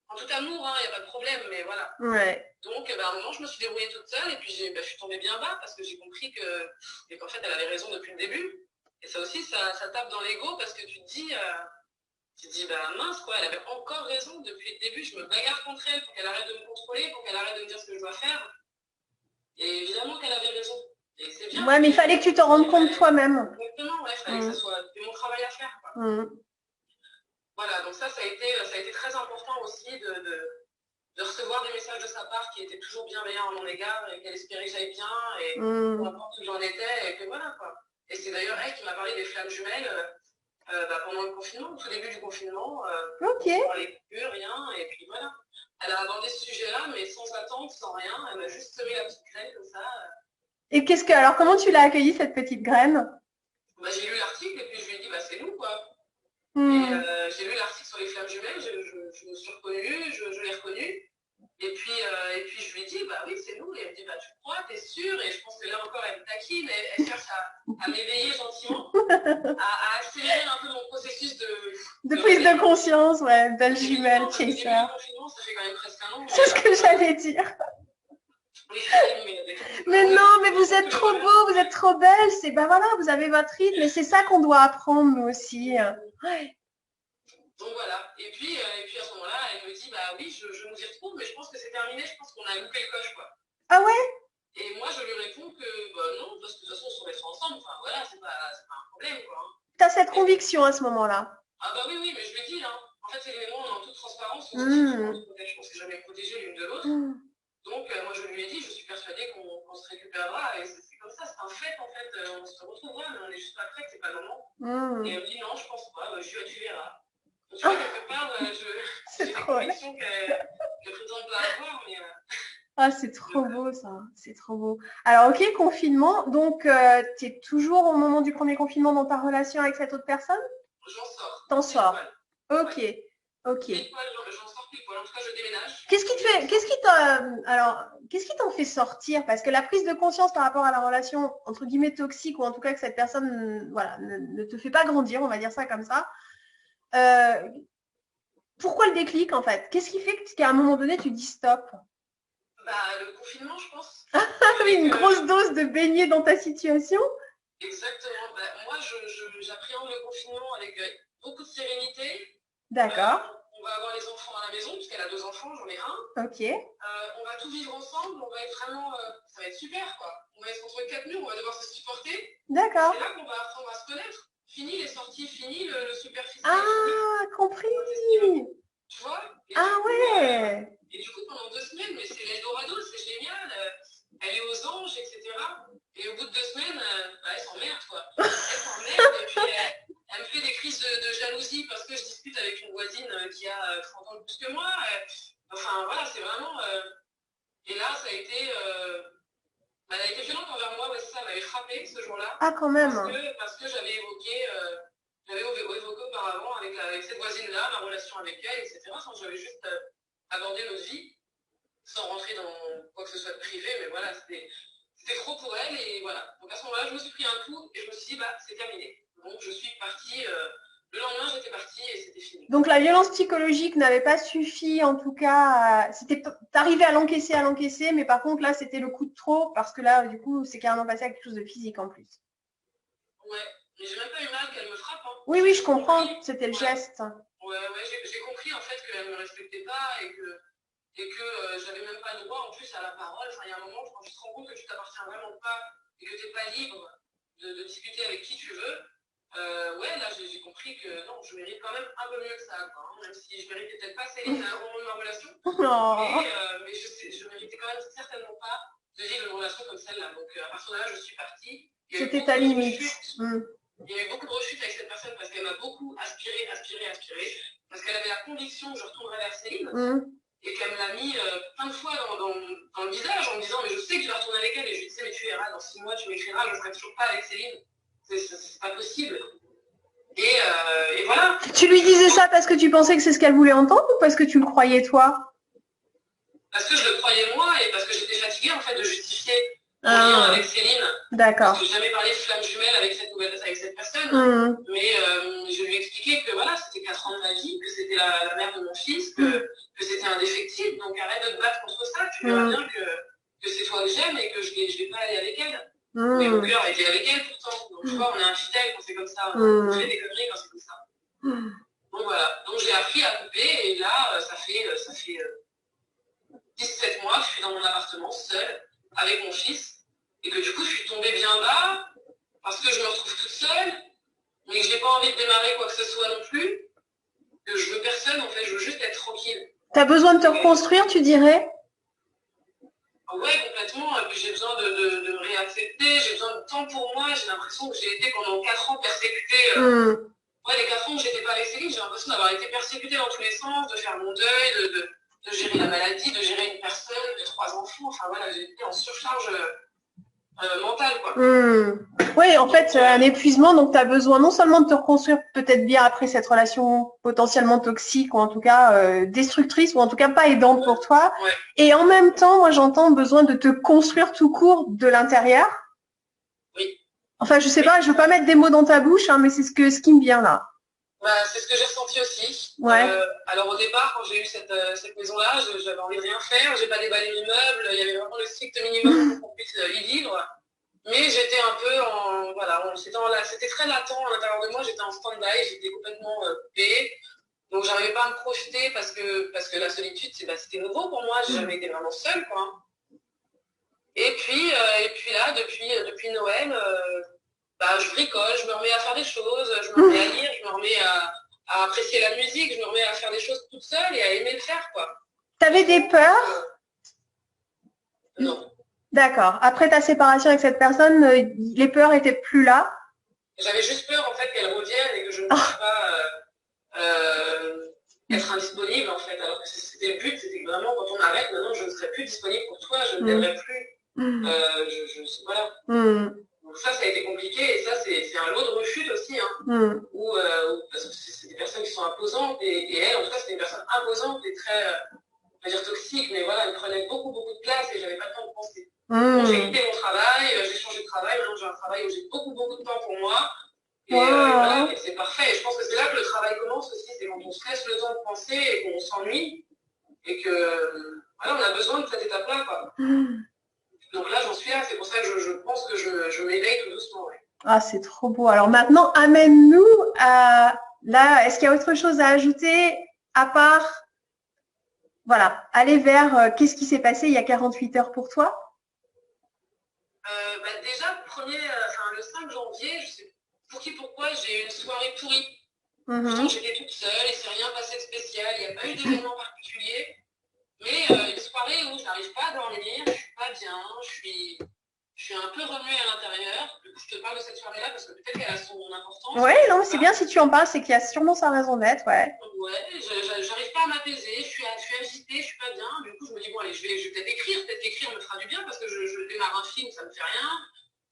B: en tout amour, il n'y a pas de problème, mais voilà. Donc, à un moment, je me suis débrouillée toute seule et puis je suis tombée bien bas parce que j'ai compris qu'en fait, elle avait raison depuis le début. Et ça aussi, ça tape dans l'ego parce que tu te dis, mince, quoi, elle avait encore raison depuis le début. Je me bagarre contre elle pour qu'elle arrête de me contrôler, pour qu'elle arrête de me dire ce que je dois faire. Et évidemment qu'elle avait raison. Et c'est bien.
C: Ouais, mais il fallait que tu te rendes compte toi-même.
B: Exactement, ouais, il fallait que ça soit mon travail à faire, quoi. Voilà, donc ça a été très important aussi de recevoir des messages de sa part qui étaient toujours bienveillants à mon égard et qu'elle espérait que j'aille bien et peu importe où j'en étais et que voilà, quoi. Et c'est d'ailleurs elle qui m'a parlé des flammes jumelles pendant le confinement, au tout début du confinement.
C: Ok.
B: On parlait plus, rien, et puis voilà. Elle a abordé ce sujet-là, mais sans attente, sans rien. Elle m'a juste semé la petite graine comme ça.
C: Et alors comment tu l'as accueillie, cette petite graine?
B: J'ai lu l'article et puis je lui ai dit, c'est nous, quoi. Et j'ai lu l'article sur les flammes jumelles, je me suis reconnue, je l'ai reconnue. Et puis je lui ai dit, oui, c'est nous. Et elle me dit, tu crois, t'es sûre? Et je pense que là encore, elle me taquine, elle cherche à m'éveiller gentiment, à accélérer un peu mon processus de
C: prise de conscience, ouais, belle jumelle,
B: chaser.
C: Ça
B: fait quand même presque un an.
C: C'est ce que j'allais dire. Mais non, mais vous êtes trop beaux, vous êtes trop belles. C'est voilà, vous avez votre rythme, et c'est ça qu'on doit apprendre nous aussi. Ouais.
B: Donc voilà. Et puis à ce moment-là, elle me dit, oui, je nous y retrouve, mais je pense que c'est terminé. Je pense qu'on a loupé le coche, quoi.
C: Ah ouais?
B: Et moi, je lui réponds que non, parce que de toute façon, on se remettra ensemble. Enfin voilà, c'est pas un problème, quoi.
C: T'as cette conviction à ce moment-là?
B: Ah oui, mais je lui dis, en fait, c'est on est en toute transparence. Je pense que jamais protégé l'une de l'autre. Donc, moi, je lui ai dit, je suis persuadée qu'on se récupérera. Et c'est comme ça, c'est un fait, en fait. On se retrouvera, mais on n'est juste pas prêt, c'est pas le moment. Et elle me dit, non, je pense pas. Tu verras. Donc, tu vois, quelque part, j'ai des convictions que le président peut avoir, mais...
C: Ah, c'est trop beau, ça. C'est trop beau. Alors, ok, confinement. Donc, tu es toujours au moment du premier confinement dans ta relation avec cette autre personne?
B: J'en sors.
C: T'en sors. Ok.
B: Ouais. Ok. J'en sors pile poil. En tout cas, je déménage.
C: Qu'est-ce qui t'en fait sortir? Parce que la prise de conscience par rapport à la relation, entre guillemets, toxique, ou en tout cas que cette personne, voilà, ne te fait pas grandir, on va dire ça comme ça. Pourquoi le déclic, en fait? Qu'est-ce qui fait qu'à un moment donné, tu dis stop?
B: Le confinement, je pense.
C: Oui, une grosse dose de beignet dans ta situation.
B: Exactement. Bah, moi, j'appréhende le confinement avec beaucoup de sérénité.
C: D'accord.
B: On va avoir les enfants à la maison, puisqu'elle a 2 enfants, j'en ai un.
C: Ok.
B: On va tout vivre ensemble, on va être vraiment... ça va être super, quoi. On va être entre 4 murs, on va devoir se supporter.
C: D'accord.
B: C'est là qu'on va apprendre à se connaître. Fini les sorties, fini le superficiel.
C: Ah, compris.
B: Tu vois?
C: Ah ouais.
B: Et du coup, pendant 2 semaines, mais c'est l'Eldorado, c'est génial. Elle est aux anges, etc. Et au bout de 2 semaines, bah, elle s'emmerde, quoi. Elle s'emmerde et puis elle me fait des crises de jalousie parce que je discute avec une voisine qui a 30 ans de plus que moi. Enfin, voilà, c'est vraiment... et là, ça a été... elle a été violente envers moi, ouais, ça m'avait frappé ce jour-là.
C: Ah, quand même.
B: Parce que j'avais évoqué auparavant avec cette voisine-là, ma relation avec elle, etc. J'avais juste abordé notre vie sans rentrer dans quoi que ce soit de privé, mais voilà, c'était trop pour elle. Et voilà. Donc à ce moment-là, je me suis pris un coup et je me suis dit, bah, c'est terminé. Donc je suis partie. Le lendemain, j'étais partie et c'était fini.
C: Donc la violence psychologique n'avait pas suffi, en tout cas, t'arrivais à l'encaisser, mais par contre là c'était le coup de trop parce que là du coup c'est carrément passé à quelque chose de physique en plus.
B: Ouais, mais j'ai même pas eu mal qu'elle me frappe. Hein.
C: Oui, je comprends, c'était le geste.
B: Ouais, j'ai compris en fait qu'elle me respectait pas et que j'avais même pas le droit en plus à la parole. Enfin, il y a un moment, quand tu te rends compte que tu t'appartiens vraiment pas et que tu n'es pas libre de discuter avec qui tu veux, ouais, là j'ai compris que non, je mérite quand même un peu mieux que ça, quoi, hein, même si je méritais peut-être pas Céline au moment de ma relation, mais je méritais quand même certainement pas de vivre une relation comme celle-là. Donc à partir de là, je suis partie.
C: C'était ta limite.
B: Il y a eu beaucoup de rechutes avec cette personne parce qu'elle m'a beaucoup aspiré, parce qu'elle avait la conviction que je retournerais vers Céline. Et qu'elle me l'a mis plein de fois dans le visage en me disant mais je sais que je vais retourner avec elle et je lui disais mais tu verras dans 6 mois tu m'écriras, je ne serai toujours pas avec Céline, c'est pas possible. Et voilà.
C: Tu lui disais ça parce que tu pensais que c'est ce qu'elle voulait entendre ou parce que tu le croyais toi?
B: Parce que je le croyais moi et parce que j'étais fatiguée en fait de justifier mon lien avec Céline.
C: D'accord.
B: Je n'ai jamais parlé de flamme jumelle avec cette personne, mais je lui ai expliqué que voilà, c'était 4 ans de ma vie, que c'était la mère de mon fils, que c'était indéfectible, donc arrête de te battre contre ça, tu verras bien que c'est toi que j'aime et que je vais pas aller avec elle. Mais mon cœur était avec elle pourtant, donc tu vois, on est infidèles quand c'est comme ça, on fait des conneries quand c'est comme ça. Donc voilà, donc j'ai appris à couper et là, ça fait 17 mois que je suis dans mon appartement seule avec mon fils. Et que du coup, je suis tombée bien bas parce que je me retrouve toute seule, mais que je n'ai pas envie de démarrer quoi que ce soit non plus, que je veux personne, en fait, je veux juste être tranquille.
C: T'as besoin de te reconstruire, tu dirais?
B: Ouais, complètement. Et puis j'ai besoin de me réaccepter, j'ai besoin de temps pour moi. J'ai l'impression que j'ai été pendant 4 ans persécutée. Ouais, les 4 ans que j'étais pas avec Céline, j'ai l'impression d'avoir été persécutée dans tous les sens, de faire mon deuil, de gérer la maladie, de gérer une personne, de 3 enfants. Enfin voilà, j'ai été en surcharge mentale, quoi.
C: Oui, en fait, un épuisement, donc tu as besoin non seulement de te reconstruire peut-être bien après cette relation potentiellement toxique ou en tout cas destructrice ou en tout cas pas aidante pour toi. Et en même temps, moi j'entends besoin de te construire tout court de l'intérieur.
B: Oui.
C: Enfin, je sais pas, je veux pas mettre des mots dans ta bouche, hein, mais c'est ce qui me vient là.
B: Bah, c'est ce que j'ai ressenti aussi.
C: Ouais.
B: Alors au départ, quand j'ai eu cette maison-là, j'avais envie de rien faire, j'ai pas déballé l'immeuble, il y avait vraiment le strict minimum pour qu'on puisse y vivre. Mais j'étais un peu en... Voilà, c'était très latent à l'intérieur de moi, j'étais en stand-by, j'étais complètement coupée. Donc j'arrivais pas à me projeter parce que la solitude, c'était nouveau pour moi, j'ai jamais été vraiment seule, quoi. Et puis là, depuis Noël, je bricole, je me remets à faire des choses, je me remets à lire, je me remets à apprécier la musique, je me remets à faire des choses toute seule et à aimer le faire, quoi.
C: T'avais des peurs?
B: Non.
C: D'accord. Après ta séparation avec cette personne, les peurs étaient plus là?
B: J'avais juste peur, en fait, qu'elle revienne et que je ne puisse pas être indisponible, en fait. Alors que c'était le but, c'était que vraiment, quand on arrête, maintenant, je ne serai plus disponible pour toi, je ne t'aimerai plus. Voilà. Donc ça a été compliqué et ça, c'est un lot de rechute aussi, hein, parce que c'est des personnes qui sont imposantes et elle, en tout cas, c'était une personne imposante et très, on va dire toxique, mais voilà, elle prenait beaucoup, beaucoup de place et j'avais pas le temps de penser. Donc j'ai quitté mon travail, j'ai changé de travail, maintenant j'ai un travail où j'ai beaucoup, beaucoup de temps pour moi et voilà, et c'est parfait. Et je pense que c'est là que le travail commence aussi, c'est quand on se laisse le temps de penser et qu'on s'ennuie et que, voilà, on a besoin de cette étape-là, quoi. Donc là, j'en suis là, c'est pour ça que je pense que je m'éveille tout doucement. Ouais.
C: Ah, c'est trop beau. Alors maintenant, amène-nous à là. Est-ce qu'il y a autre chose à ajouter à part, voilà, aller vers qu'est-ce qui s'est passé il y a 48 heures pour toi?
B: Déjà, le 5 janvier, je sais pour qui, pourquoi, j'ai eu une soirée pourrie. Pourtant, j'étais toute seule, il ne s'est rien passé de spécial, il n'y a pas eu d'événement particulier. Mais une soirée où je n'arrive pas à dormir, je ne suis pas bien, je suis un peu remuée à l'intérieur. Du coup, je te parle de cette soirée-là parce que peut-être qu'elle a son importance.
C: Ouais, non, mais c'est bien si tu en parles, c'est qu'il y a sûrement sa raison d'être, ouais.
B: Ouais, j'arrive pas à m'apaiser, je suis agitée, je suis pas bien. Du coup, je me dis, bon, allez, je vais peut-être écrire me fera du bien parce que je démarre un film, ça me fait rien,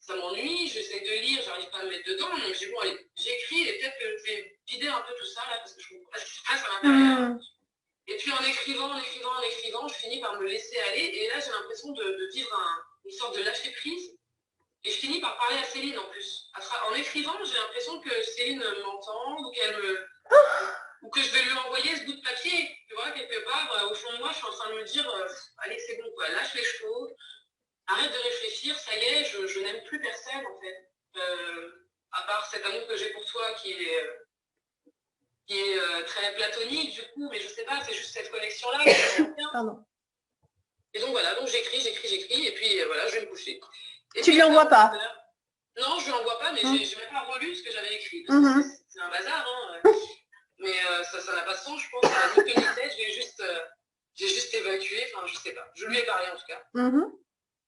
B: ça m'ennuie, j'essaie de lire, j'arrive pas à me mettre dedans. Donc, je dis, bon, allez, j'écris et peut-être que je vais vider un peu tout ça là parce que je comprends pas ce qui se passe à l'intérieur. Et puis en écrivant, je finis par me laisser aller. Et là, j'ai l'impression de vivre une sorte de lâcher prise. Et je finis par parler à Céline en plus. En écrivant, j'ai l'impression que Céline m'entend ou que je vais lui envoyer ce bout de papier. Tu vois, quelque part, au fond de moi, je suis en train de me dire, allez, c'est bon, quoi, lâche les chevaux, arrête de réfléchir, ça y est, je n'aime plus personne en fait. À part cet amour que j'ai pour toi qui est très platonique du coup, mais je sais pas, c'est juste cette connexion-là qui me
C: Pardon.
B: Et donc voilà, donc j'écris, et puis voilà, je vais me coucher. Et
C: tu lui envoies pas?
B: Non, je lui envoie pas, mais j'ai même pas relu ce que j'avais écrit, parce que c'est un bazar, hein. Mais ça n'a pas de sens, je pense, à ni queue ni tête, j'ai juste évacué, enfin je sais pas, je lui ai parlé en tout cas.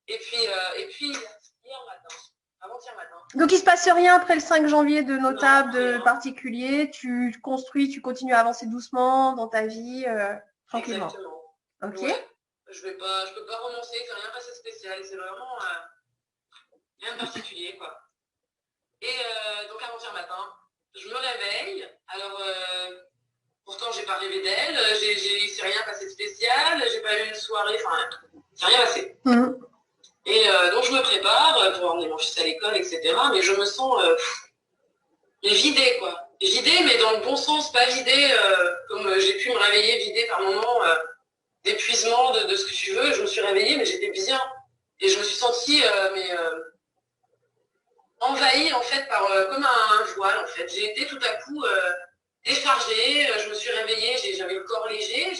B: Et puis hier matin, avant-hier matin.
C: Donc il se passe rien après le 5 janvier de notable, de particulier, tu construis, tu continues à avancer doucement dans ta vie, tranquillement.
B: Exactement.
C: Ok.
B: Ouais. Je peux pas romancer, il ne rien passer de spécial, c'est vraiment rien de particulier, quoi. Et donc avant-hier matin, je me réveille, alors pourtant j'ai pas rêvé d'elle, il s'est rien passé de spécial, j'ai pas eu une soirée, enfin, c'est rien passé. Et donc je me prépare pour emmener mon fils à l'école, etc. Mais je me sens vidée, quoi. Vidée, mais dans le bon sens, pas vidée comme j'ai pu me réveiller vidée par moments d'épuisement, de ce que tu veux. Je me suis réveillée, mais j'étais bien. Et je me suis sentie envahie, en fait, par comme un voile, en fait. J'ai été tout à coup déchargée, je me suis réveillée, j'avais le corps léger,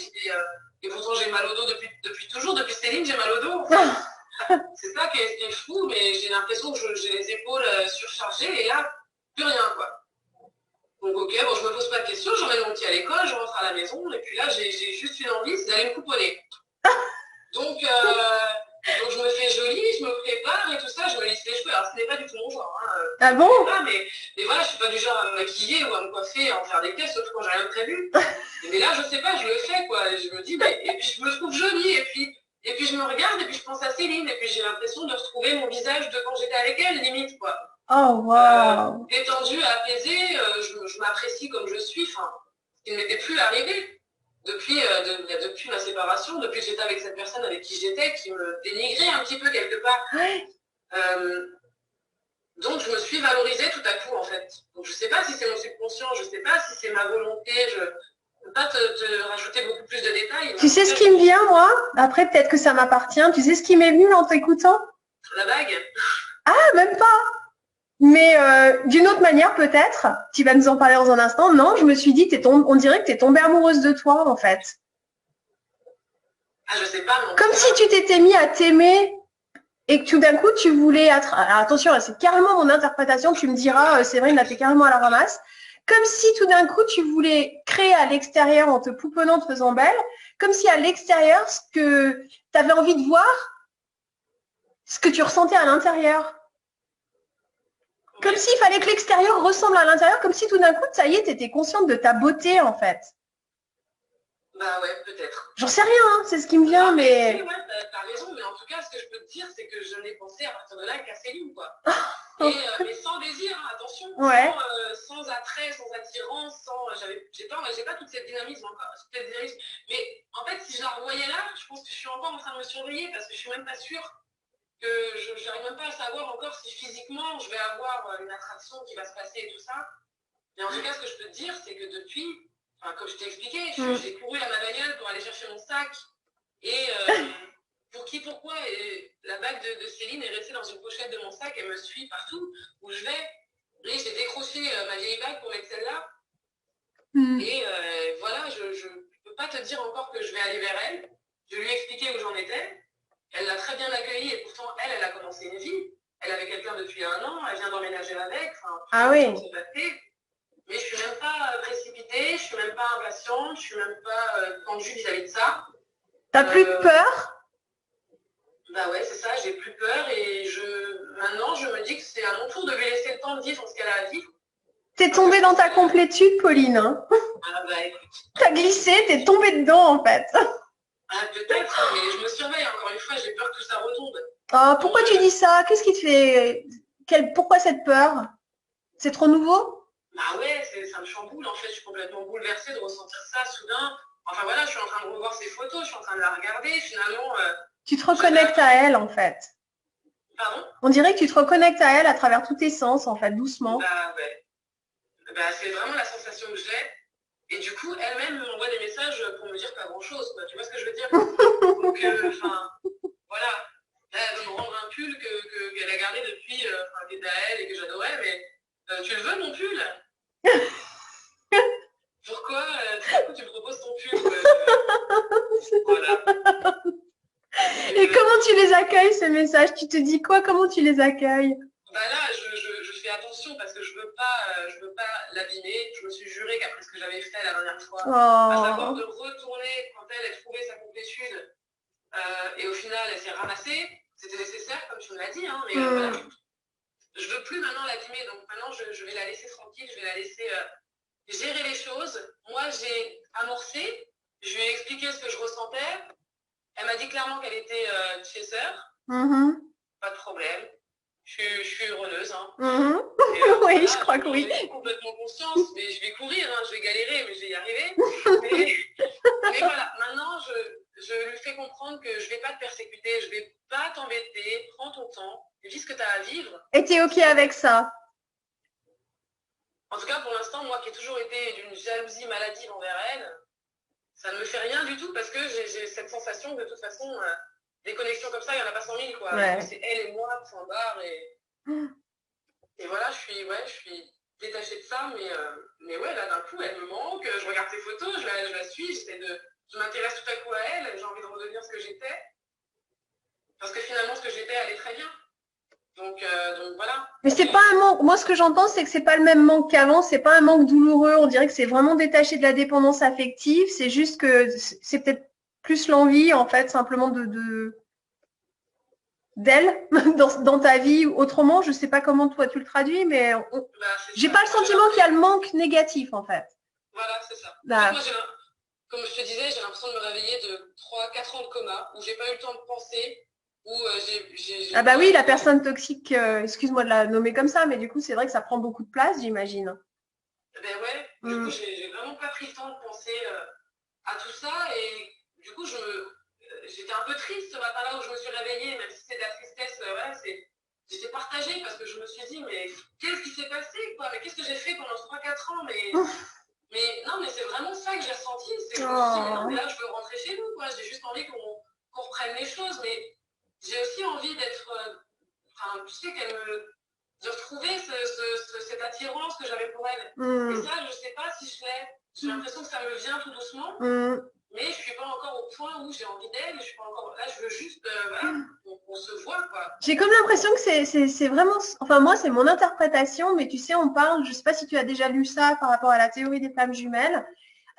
B: et pourtant j'ai mal au dos depuis toujours, depuis Céline, j'ai mal au dos, en fait. C'est ça qui est fou, mais j'ai l'impression que j'ai les épaules surchargées, et là, plus rien, quoi. Donc ok, bon, je me pose pas de questions, j'emmène mon petit à l'école, je rentre à la maison, et puis là, j'ai juste une envie, c'est d'aller me couponner. Donc je me fais jolie, je me prépare et tout ça, je me lisse les cheveux. Alors ce n'est pas du tout mon genre. Hein.
C: Ah bon?
B: Mais voilà, je suis pas du genre à me maquiller ou à me coiffer, à en faire des pièces, sauf quand j'ai rien prévu. Mais là, je sais pas, je le fais, quoi. Et je me dis, et puis je me trouve jolie, et puis je me regarde, et puis je pense à Céline, et puis j'ai l'impression de retrouver mon visage de quand j'étais avec elle, limite, quoi.
C: Oh, wow.
B: Détendue, apaisée, je m'apprécie comme je suis, enfin, ce qui ne m'était plus arrivé. Depuis ma séparation, depuis que j'étais avec cette personne avec qui j'étais, qui me dénigrait un petit peu quelque part. Donc je me suis valorisée tout à coup en fait. Donc je sais pas si c'est mon subconscient, je sais pas si c'est ma volonté, je ne peux pas te rajouter beaucoup plus de détails.
C: Tu sais ce qui me vient moi? Après peut-être que ça m'appartient. Tu sais ce qui m'est venu en t'écoutant?
B: La bague.
C: Ah, même pas. Mais d'une autre manière peut-être, tu vas nous en parler dans un instant. Non, je me suis dit, on dirait que tu es tombée amoureuse de toi en fait.
B: Ah, je sais pas.
C: Comme si tu t'étais mis à t'aimer et que tout d'un coup tu voulais être... Alors attention, c'est carrément mon interprétation, tu me diras, Séverine, là t'es carrément à la ramasse. Comme si tout d'un coup tu voulais créer à l'extérieur en te pouponnant, te faisant belle, comme si à l'extérieur, ce que tu avais envie de voir, ce que tu ressentais à l'intérieur. Comme s'il fallait que l'extérieur ressemble à l'intérieur, comme si tout d'un coup, ça y est, tu étais consciente de ta beauté, en fait.
B: Bah ouais, peut-être.
C: J'en sais rien, hein, c'est ce qui me vient, mais...
B: Ouais, t'as raison, mais en tout cas, ce que je peux te dire, c'est que je n'ai pensé à partir de là qu'à Céline, quoi. Mais sans désir, hein, attention.
C: Ouais.
B: Sans attrait, sans attirance, j'ai pas toute cette dynamisme encore. Mais en fait, si je la revoyais là, je pense que je suis encore en train de me surveiller parce que je suis même pas sûre que je n'arrive même pas à savoir encore si physiquement je vais avoir une attraction qui va se passer et tout ça. Mais en tout cas, ce que je peux te dire, c'est que depuis, comme je t'ai expliqué, j'ai couru à ma bagnole pour aller chercher mon sac. Et pourquoi et la bague de Céline est restée dans une pochette de mon sac, elle me suit partout où je vais. Et j'ai décroché ma vieille bague pour mettre celle-là. Et voilà, je ne peux pas te dire encore que je vais aller vers elle. Je lui ai expliqué où j'en étais. Elle l'a très bien accueilli et pourtant, elle a commencé une vie. Elle avait quelqu'un depuis 1 an, elle vient d'emménager avec. Enfin,
C: ah oui.
B: Mais je suis même pas précipitée, je suis même pas impatiente, je suis même pas tendue vis-à-vis de ça.
C: T'as plus peur?
B: Bah ouais, c'est ça, j'ai plus peur et maintenant je me dis que c'est à mon tour de lui laisser le temps de vivre ce qu'elle a à vivre.
C: T'es tombée dans ta complétude, Pauline. Hein.
B: Ah bah écoute.
C: T'as glissé, t'es tombée dedans en fait.
B: Ah peut-être, mais je me surveille encore une fois, j'ai peur que tout ça retombe.
C: Ah, pourquoi tu dis ça? Qu'est-ce qui te fait... Pourquoi cette peur? C'est trop nouveau?
B: Bah ouais, ça me chamboule en fait, je suis complètement bouleversée de ressentir ça soudain. Enfin voilà, je suis en train de revoir ces photos, je suis en train de la regarder, finalement...
C: tu te reconnectes à elle en fait.
B: Pardon?
C: On dirait que tu te reconnectes à elle à travers tous tes sens en fait, doucement.
B: Bah ouais. Bah, c'est vraiment la sensation que j'ai. Et du coup, elle-même m'envoie des messages pour me dire pas grand-chose, quoi. Tu vois ce que je veux dire? Donc, enfin, voilà. Là, elle veut me rendre un pull qu'elle a gardé depuis, qui était à elle et que j'adorais, mais tu le veux, mon pull? Pourquoi tu me proposes ton pull? Voilà.
C: Et comment tu les accueilles, ces messages? Tu te dis quoi? Comment tu les accueilles?
B: Bah là, je fais attention parce que je veux pas l'abîmer. Je me suis jurée qu'après ce que j'avais fait la dernière fois, à savoir de retourner quand elle a trouvé sa complétude et au final elle s'est ramassée, c'était nécessaire comme tu me l'as dit, hein, mais voilà, je veux plus maintenant l'abîmer, donc maintenant je vais la laisser tranquille, je vais la laisser gérer les choses. Moi j'ai amorcé, je lui ai expliqué ce que je ressentais. Elle m'a dit clairement qu'elle était chaser, pas de problème. Je suis heureuse. Hein.
C: Oui, voilà, je crois que oui.
B: J'ai complètement conscience, mais je vais courir, hein, je vais galérer, mais je vais y arriver. mais voilà, maintenant, je lui fais comprendre que je ne vais pas te persécuter, je ne vais pas t'embêter, prends ton temps, vis ce que tu as à vivre.
C: Et tu es OK avec ça?
B: En tout cas, pour l'instant, moi qui ai toujours été d'une jalousie maladive envers elle, ça ne me fait rien du tout parce que j'ai cette sensation que de toute façon... des connexions comme ça, il n'y en a pas 100 000, quoi.
C: Ouais.
B: C'est elle et moi, point barre. Et voilà, je suis détachée de ça, mais ouais, là, d'un coup, elle me manque. Je regarde ses photos, je la suis, je m'intéresse tout à coup à elle, j'ai envie de redevenir ce que j'étais. Parce que finalement, ce que j'étais allait très bien. Donc voilà.
C: Mais c'est pas un manque. Moi, ce que j'entends, c'est que c'est pas le même manque qu'avant. C'est pas un manque douloureux. On dirait que c'est vraiment détaché de la dépendance affective. C'est juste que c'est peut-être plus l'envie, en fait, simplement d'elle dans ta vie. Autrement, je sais pas comment toi tu le traduis, mais j'ai pas le sentiment qu'il y a le manque négatif, en fait.
B: Voilà, c'est ça. Moi, comme je te disais, j'ai l'impression de me réveiller de 3-4 ans de coma où j'ai pas eu le temps de penser.
C: Ah bah oui, la personne toxique, excuse-moi de la nommer comme ça, mais du coup, c'est vrai que ça prend beaucoup de place, j'imagine.
B: Ben ouais, du coup, j'ai vraiment pas pris le temps de penser à tout ça et du coup, j'étais un peu triste ce matin-là où je me suis réveillée, même si c'est de la tristesse, j'étais partagée parce que je me suis dit, mais qu'est-ce qui s'est passé, quoi? Mais qu'est-ce que j'ai fait pendant 3-4 ans? Mais non, mais c'est vraiment ça que j'ai ressenti. C'est que je me suis dit, mais non, mais là, je veux rentrer chez nous, quoi. J'ai juste envie qu'on reprenne les choses, mais j'ai aussi envie d'être, tu sais, de retrouver cette attirance que j'avais pour elle. Et ça, je sais pas si je l'ai. J'ai l'impression que ça me vient tout doucement, mais je suis pas encore au point où j'ai envie d'elle. Je suis pas encore là. Je veux juste, voilà, qu'on se voit, quoi.
C: J'ai comme l'impression que c'est vraiment, enfin moi, c'est mon interprétation, mais tu sais, on parle, je sais pas si tu as déjà lu ça par rapport à la théorie des flammes jumelles.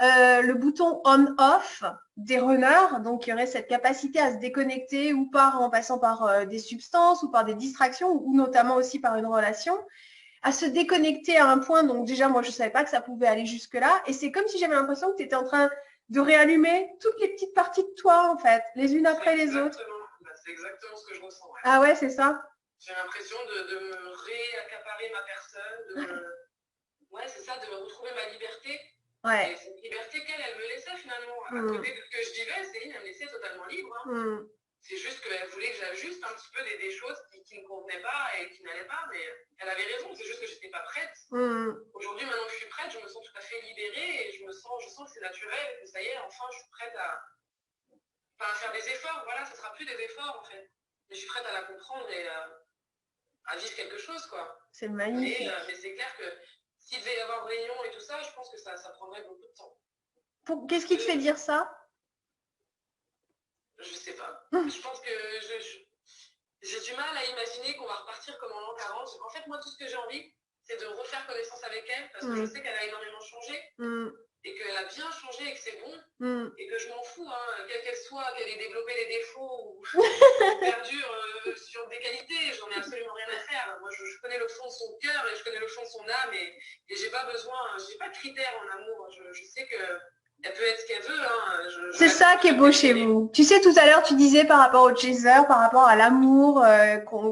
C: Le bouton on-off des runners, donc il y aurait cette capacité à se déconnecter ou en passant par des substances ou par des distractions ou notamment aussi par une relation, à se déconnecter à un point. Donc déjà, moi, je ne savais pas que ça pouvait aller jusque-là. Et c'est comme si j'avais l'impression que tu étais en train de réallumer toutes les petites parties de toi, en fait, les unes après les autres.
B: C'est exactement ce que je ressens. Ouais.
C: Ah ouais, c'est ça?
B: J'ai l'impression de me réaccaparer ma personne, ouais, c'est ça, de me retrouver ma liberté.
C: Ouais.
B: Et cette liberté elle me laissait finalement. À côté de ce que je vivais, Céline, elle me laissait totalement libre. Hein. C'est juste qu'elle voulait que j'ajuste un petit peu des choses qui ne convenaient pas et qui n'allaient pas, mais elle avait raison, c'est juste que je n'étais pas prête. Aujourd'hui, maintenant que je suis prête, je me sens tout à fait libérée et je sens que c'est naturel, que ça y est, enfin, je suis prête à faire des efforts. Voilà, ce ne sera plus des efforts en fait. Mais je suis prête à la comprendre et à vivre quelque chose, quoi.
C: C'est magnifique.
B: Mais c'est clair que s'il devait y avoir de réunion et tout ça, je pense que ça prendrait beaucoup de temps.
C: Qu'est-ce qui te fait dire ça?
B: Je sais pas. Je pense que j'ai du mal à imaginer qu'on va repartir comme en l'an 40. En fait, moi, tout ce que j'ai envie, c'est de refaire connaissance avec elle, parce que je sais qu'elle a énormément changé, et qu'elle a bien changé et que c'est bon, et que je m'en fous, hein, quelle qu'elle soit, qu'elle ait développé des défauts ou perdure sur des qualités, j'en ai absolument rien à faire. Moi, je connais le fond de son cœur et je connais le fond de son âme, et j'ai pas besoin, j'ai pas de critères en amour. Je sais que elle peut être ce qu'elle veut. Hein.
C: C'est ça qui est beau chez vous. Tu sais, tout à l'heure, tu disais par rapport au chaser, par rapport à l'amour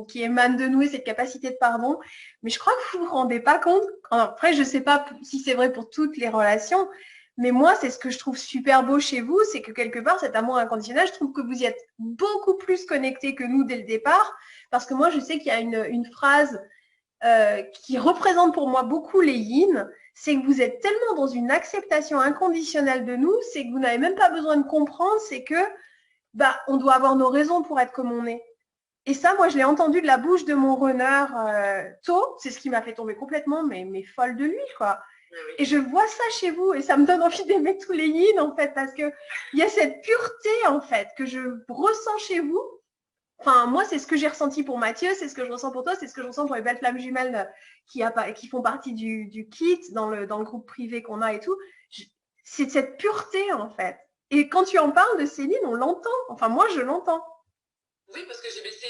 C: qui émane de nous et cette capacité de pardon. Mais je crois que vous vous rendez pas compte. Après, je sais pas si c'est vrai pour toutes les relations, mais moi, c'est ce que je trouve super beau chez vous, c'est que quelque part, cet amour inconditionnel, je trouve que vous y êtes beaucoup plus connectés que nous dès le départ. Parce que moi, je sais qu'il y a une phrase qui représente pour moi beaucoup les yin, c'est que vous êtes tellement dans une acceptation inconditionnelle de nous, c'est que vous n'avez même pas besoin de comprendre, c'est que on doit avoir nos raisons pour être comme on est. Et ça, moi, je l'ai entendu de la bouche de mon runner tôt, c'est ce qui m'a fait tomber complètement, mais folle de lui, quoi. Et je vois ça chez vous et ça me donne envie d'aimer tous les yin, en fait, parce que il y a cette pureté, en fait, que je ressens chez vous. Enfin, moi, c'est ce que j'ai ressenti pour Mathieu, c'est ce que je ressens pour toi, c'est ce que je ressens pour les belles flammes jumelles qui font partie du kit dans le groupe privé qu'on a et tout. C'est cette pureté, en fait. Et quand tu en parles de Céline, on l'entend. Enfin, moi, je l'entends.
B: Oui, parce que j'ai baissé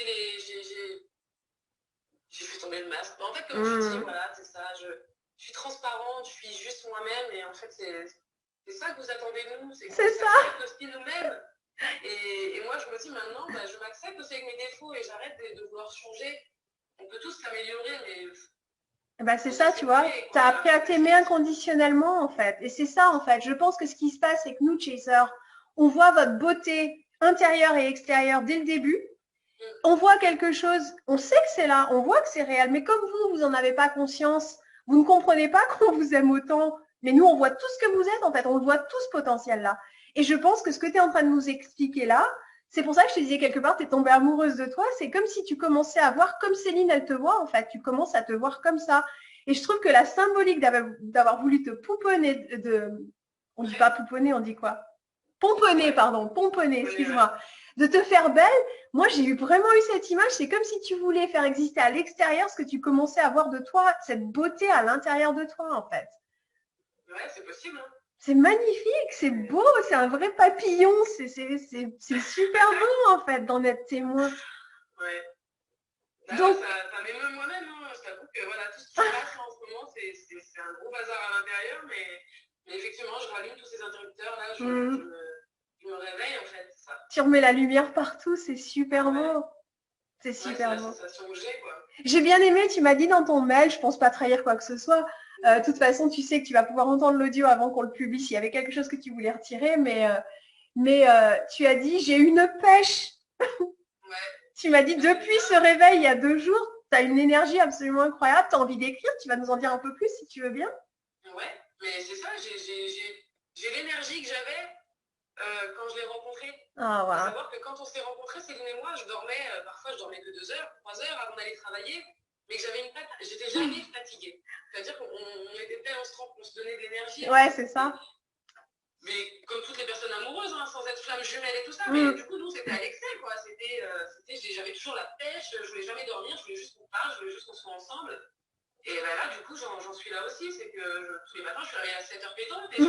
B: j'ai fait tomber le masque. En fait, comme je dis, voilà, c'est ça. Je suis transparente, je suis juste moi-même. Et en fait, c'est ça que vous attendez de nous. C'est
C: ça.
B: Aussi nous-mêmes. Et moi, je me dis maintenant, je m'accepte aussi avec mes défauts et j'arrête de vouloir changer. On peut tous s'améliorer, mais
C: c'est ça, tu vois. Tu as appris à t'aimer inconditionnellement, en fait. Et c'est ça, en fait. Je pense que ce qui se passe, c'est que nous, Chaser, on voit votre beauté intérieure et extérieure dès le début. On voit quelque chose, on sait que c'est là, on voit que c'est réel, mais comme vous n'en avez pas conscience, vous ne comprenez pas qu'on vous aime autant. Mais nous, on voit tout ce que vous êtes, en fait. On le voit tout ce potentiel-là. Et je pense que ce que tu es en train de nous expliquer là, c'est pour ça que je te disais quelque part, tu es tombée amoureuse de toi. C'est comme si tu commençais à voir comme Céline, elle te voit, en fait. Tu commences à te voir comme ça. Et je trouve que la symbolique d'avoir voulu te pouponner, on ne dit pas pouponner, on dit quoi? Pomponner, pardon, pomponner, excuse-moi. De te faire belle, moi, j'ai vraiment eu cette image. C'est comme si tu voulais faire exister à l'extérieur ce que tu commençais à voir de toi, cette beauté à l'intérieur de toi, en fait.
B: Ouais, c'est possible. Hein.
C: C'est magnifique, c'est beau, c'est un vrai papillon, c'est super beau en fait d'en être témoin.
B: Ouais. Donc, ça m'émeut moi-même, hein. Je t'avoue que voilà, tout ce qui se passe en ce moment, c'est un gros bazar à l'intérieur, mais effectivement, je rallume tous ces interrupteurs là, je me réveille en fait. Ça.
C: Tu remets la lumière partout, c'est super beau. C'est super beau.
B: C'est la sensation que j'ai, quoi.
C: J'ai bien aimé, tu m'as dit dans ton mail, je pense pas trahir quoi que ce soit. De toute façon, tu sais que tu vas pouvoir entendre l'audio avant qu'on le publie s'il y avait quelque chose que tu voulais retirer, mais tu as dit j'ai une pêche. Tu m'as dit depuis ce réveil il y a 2 jours, tu as une énergie absolument incroyable, tu as envie d'écrire, tu vas nous en dire un peu plus si tu veux bien.
B: Ouais, mais c'est ça, j'ai l'énergie que j'avais quand je l'ai rencontré.
C: Ah, voilà.
B: Faut savoir que quand on s'est rencontrés, Céline et moi, parfois je dormais que 2 heures, 3 heures avant d'aller travailler, mais que j'étais jamais fatiguée. C'est-à-dire qu'on était belles, on se donnait de l'énergie.
C: Ouais, c'est ça.
B: Mais comme toutes les personnes amoureuses, hein, sans être flamme jumelle et tout ça, mais du coup, nous, c'était à l'excès, quoi. J'avais toujours la pêche, je voulais jamais dormir, je voulais juste qu'on parle, je voulais juste qu'on soit ensemble. Et là, du coup, j'en suis là aussi, c'est que tous les matins, je suis réveillée à 7h pétante et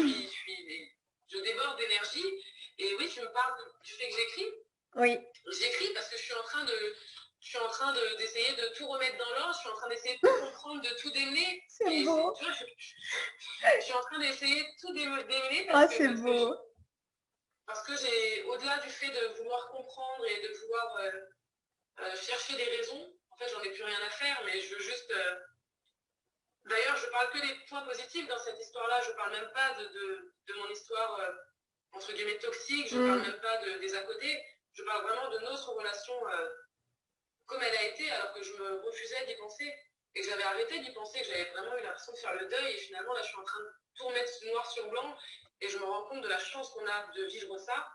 B: je déborde d'énergie. Et oui, tu me parles du fait que j'écris.
C: Oui.
B: J'écris parce que je suis en train d'essayer de tout remettre dans l'ordre, je suis en train d'essayer de tout comprendre, de tout démêler.
C: C'est beau.
B: Je suis en train d'essayer de tout démêler parce que j'ai, au-delà du fait de vouloir comprendre et de vouloir chercher des raisons, en fait, j'en ai plus rien à faire, mais je veux juste... D'ailleurs, je parle que des points positifs dans cette histoire-là, je parle même pas de mon histoire, entre guillemets, toxique, je parle même pas des à côté, je parle vraiment de notre relation comme elle a été, alors que je me refusais d'y penser, et que j'avais arrêté d'y penser, que j'avais vraiment eu l'impression de faire le deuil, et finalement, là, je suis en train de tout remettre noir sur blanc, et je me rends compte de la chance qu'on a de vivre ça,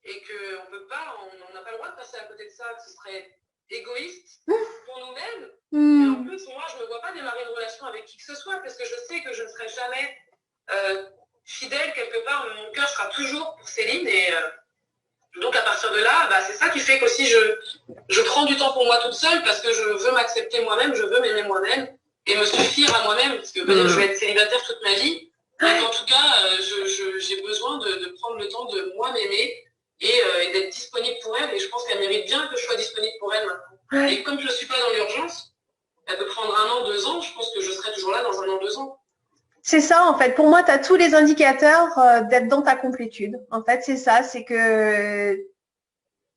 B: et qu'on peut pas, on n'a pas le droit de passer à côté de ça, que ce serait égoïste pour nous-mêmes. Et en plus, moi, je ne me vois pas démarrer une relation avec qui que ce soit parce que je sais que je ne serai jamais fidèle quelque part. Mon cœur sera toujours pour Céline. Et donc, à partir de là, bah, c'est ça qui fait qu'aussi je prends du temps pour moi toute seule parce que je veux m'accepter moi-même, je veux m'aimer moi-même et me suffire à moi-même. Parce que je vais être célibataire toute ma vie. Donc, en tout cas, j'ai besoin de prendre le temps de moi m'aimer et d'être disponible pour elle. Et je pense qu'elle mérite bien que je sois disponible pour elle maintenant. Et comme je ne suis pas dans l'urgence, elle peut prendre 1 an, 2 ans, je pense que je serai toujours là dans 1 an, 2 ans.
C: C'est ça, en fait. Pour moi, tu as tous les indicateurs d'être dans ta complétude. En fait, c'est ça, c'est que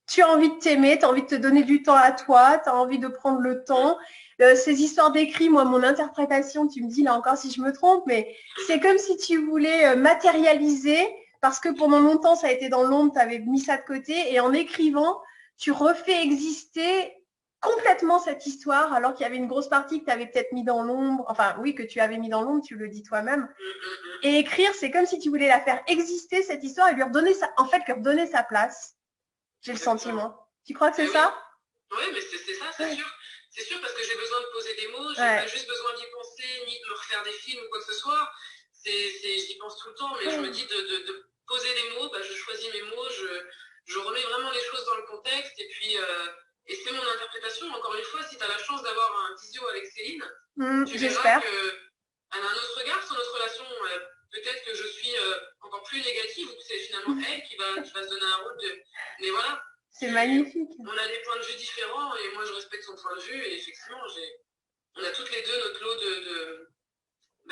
C: tu as envie de t'aimer, tu as envie de te donner du temps à toi, tu as envie de prendre le temps. Ces histoires d'écrit, moi, mon interprétation, tu me dis là encore si je me trompe, mais c'est comme si tu voulais matérialiser, parce que pendant longtemps, ça a été dans l'ombre, tu avais mis ça de côté, et en écrivant, tu refais exister complètement cette histoire, alors qu'il y avait une grosse partie que tu avais peut-être mis dans l'ombre, enfin oui, que tu avais mis dans l'ombre, tu le dis toi-même. Et écrire, c'est comme si tu voulais la faire exister, cette histoire, et lui redonner lui redonner sa place. J'ai le sentiment. Tu crois que c'est ça?
B: Oui, mais c'est ça, c'est sûr. C'est sûr parce que j'ai besoin de poser des mots, j'ai pas juste besoin d'y penser, ni de me refaire des films ou quoi que ce soit. J'y pense tout le temps, mais je me dis de poser des mots, bah, je choisis mes mots, je remets vraiment les choses dans le contexte et puis et c'est mon interprétation. Encore une fois, si tu as la chance d'avoir un visio avec Céline, tu verras qu'elle a un autre regard sur notre relation. Peut-être que je suis encore plus négative ou que c'est finalement elle qui va se donner un rôle de... Mais voilà.
C: C'est magnifique.
B: On a des points de vue différents et moi je respecte son point de vue et effectivement on a toutes les deux notre lot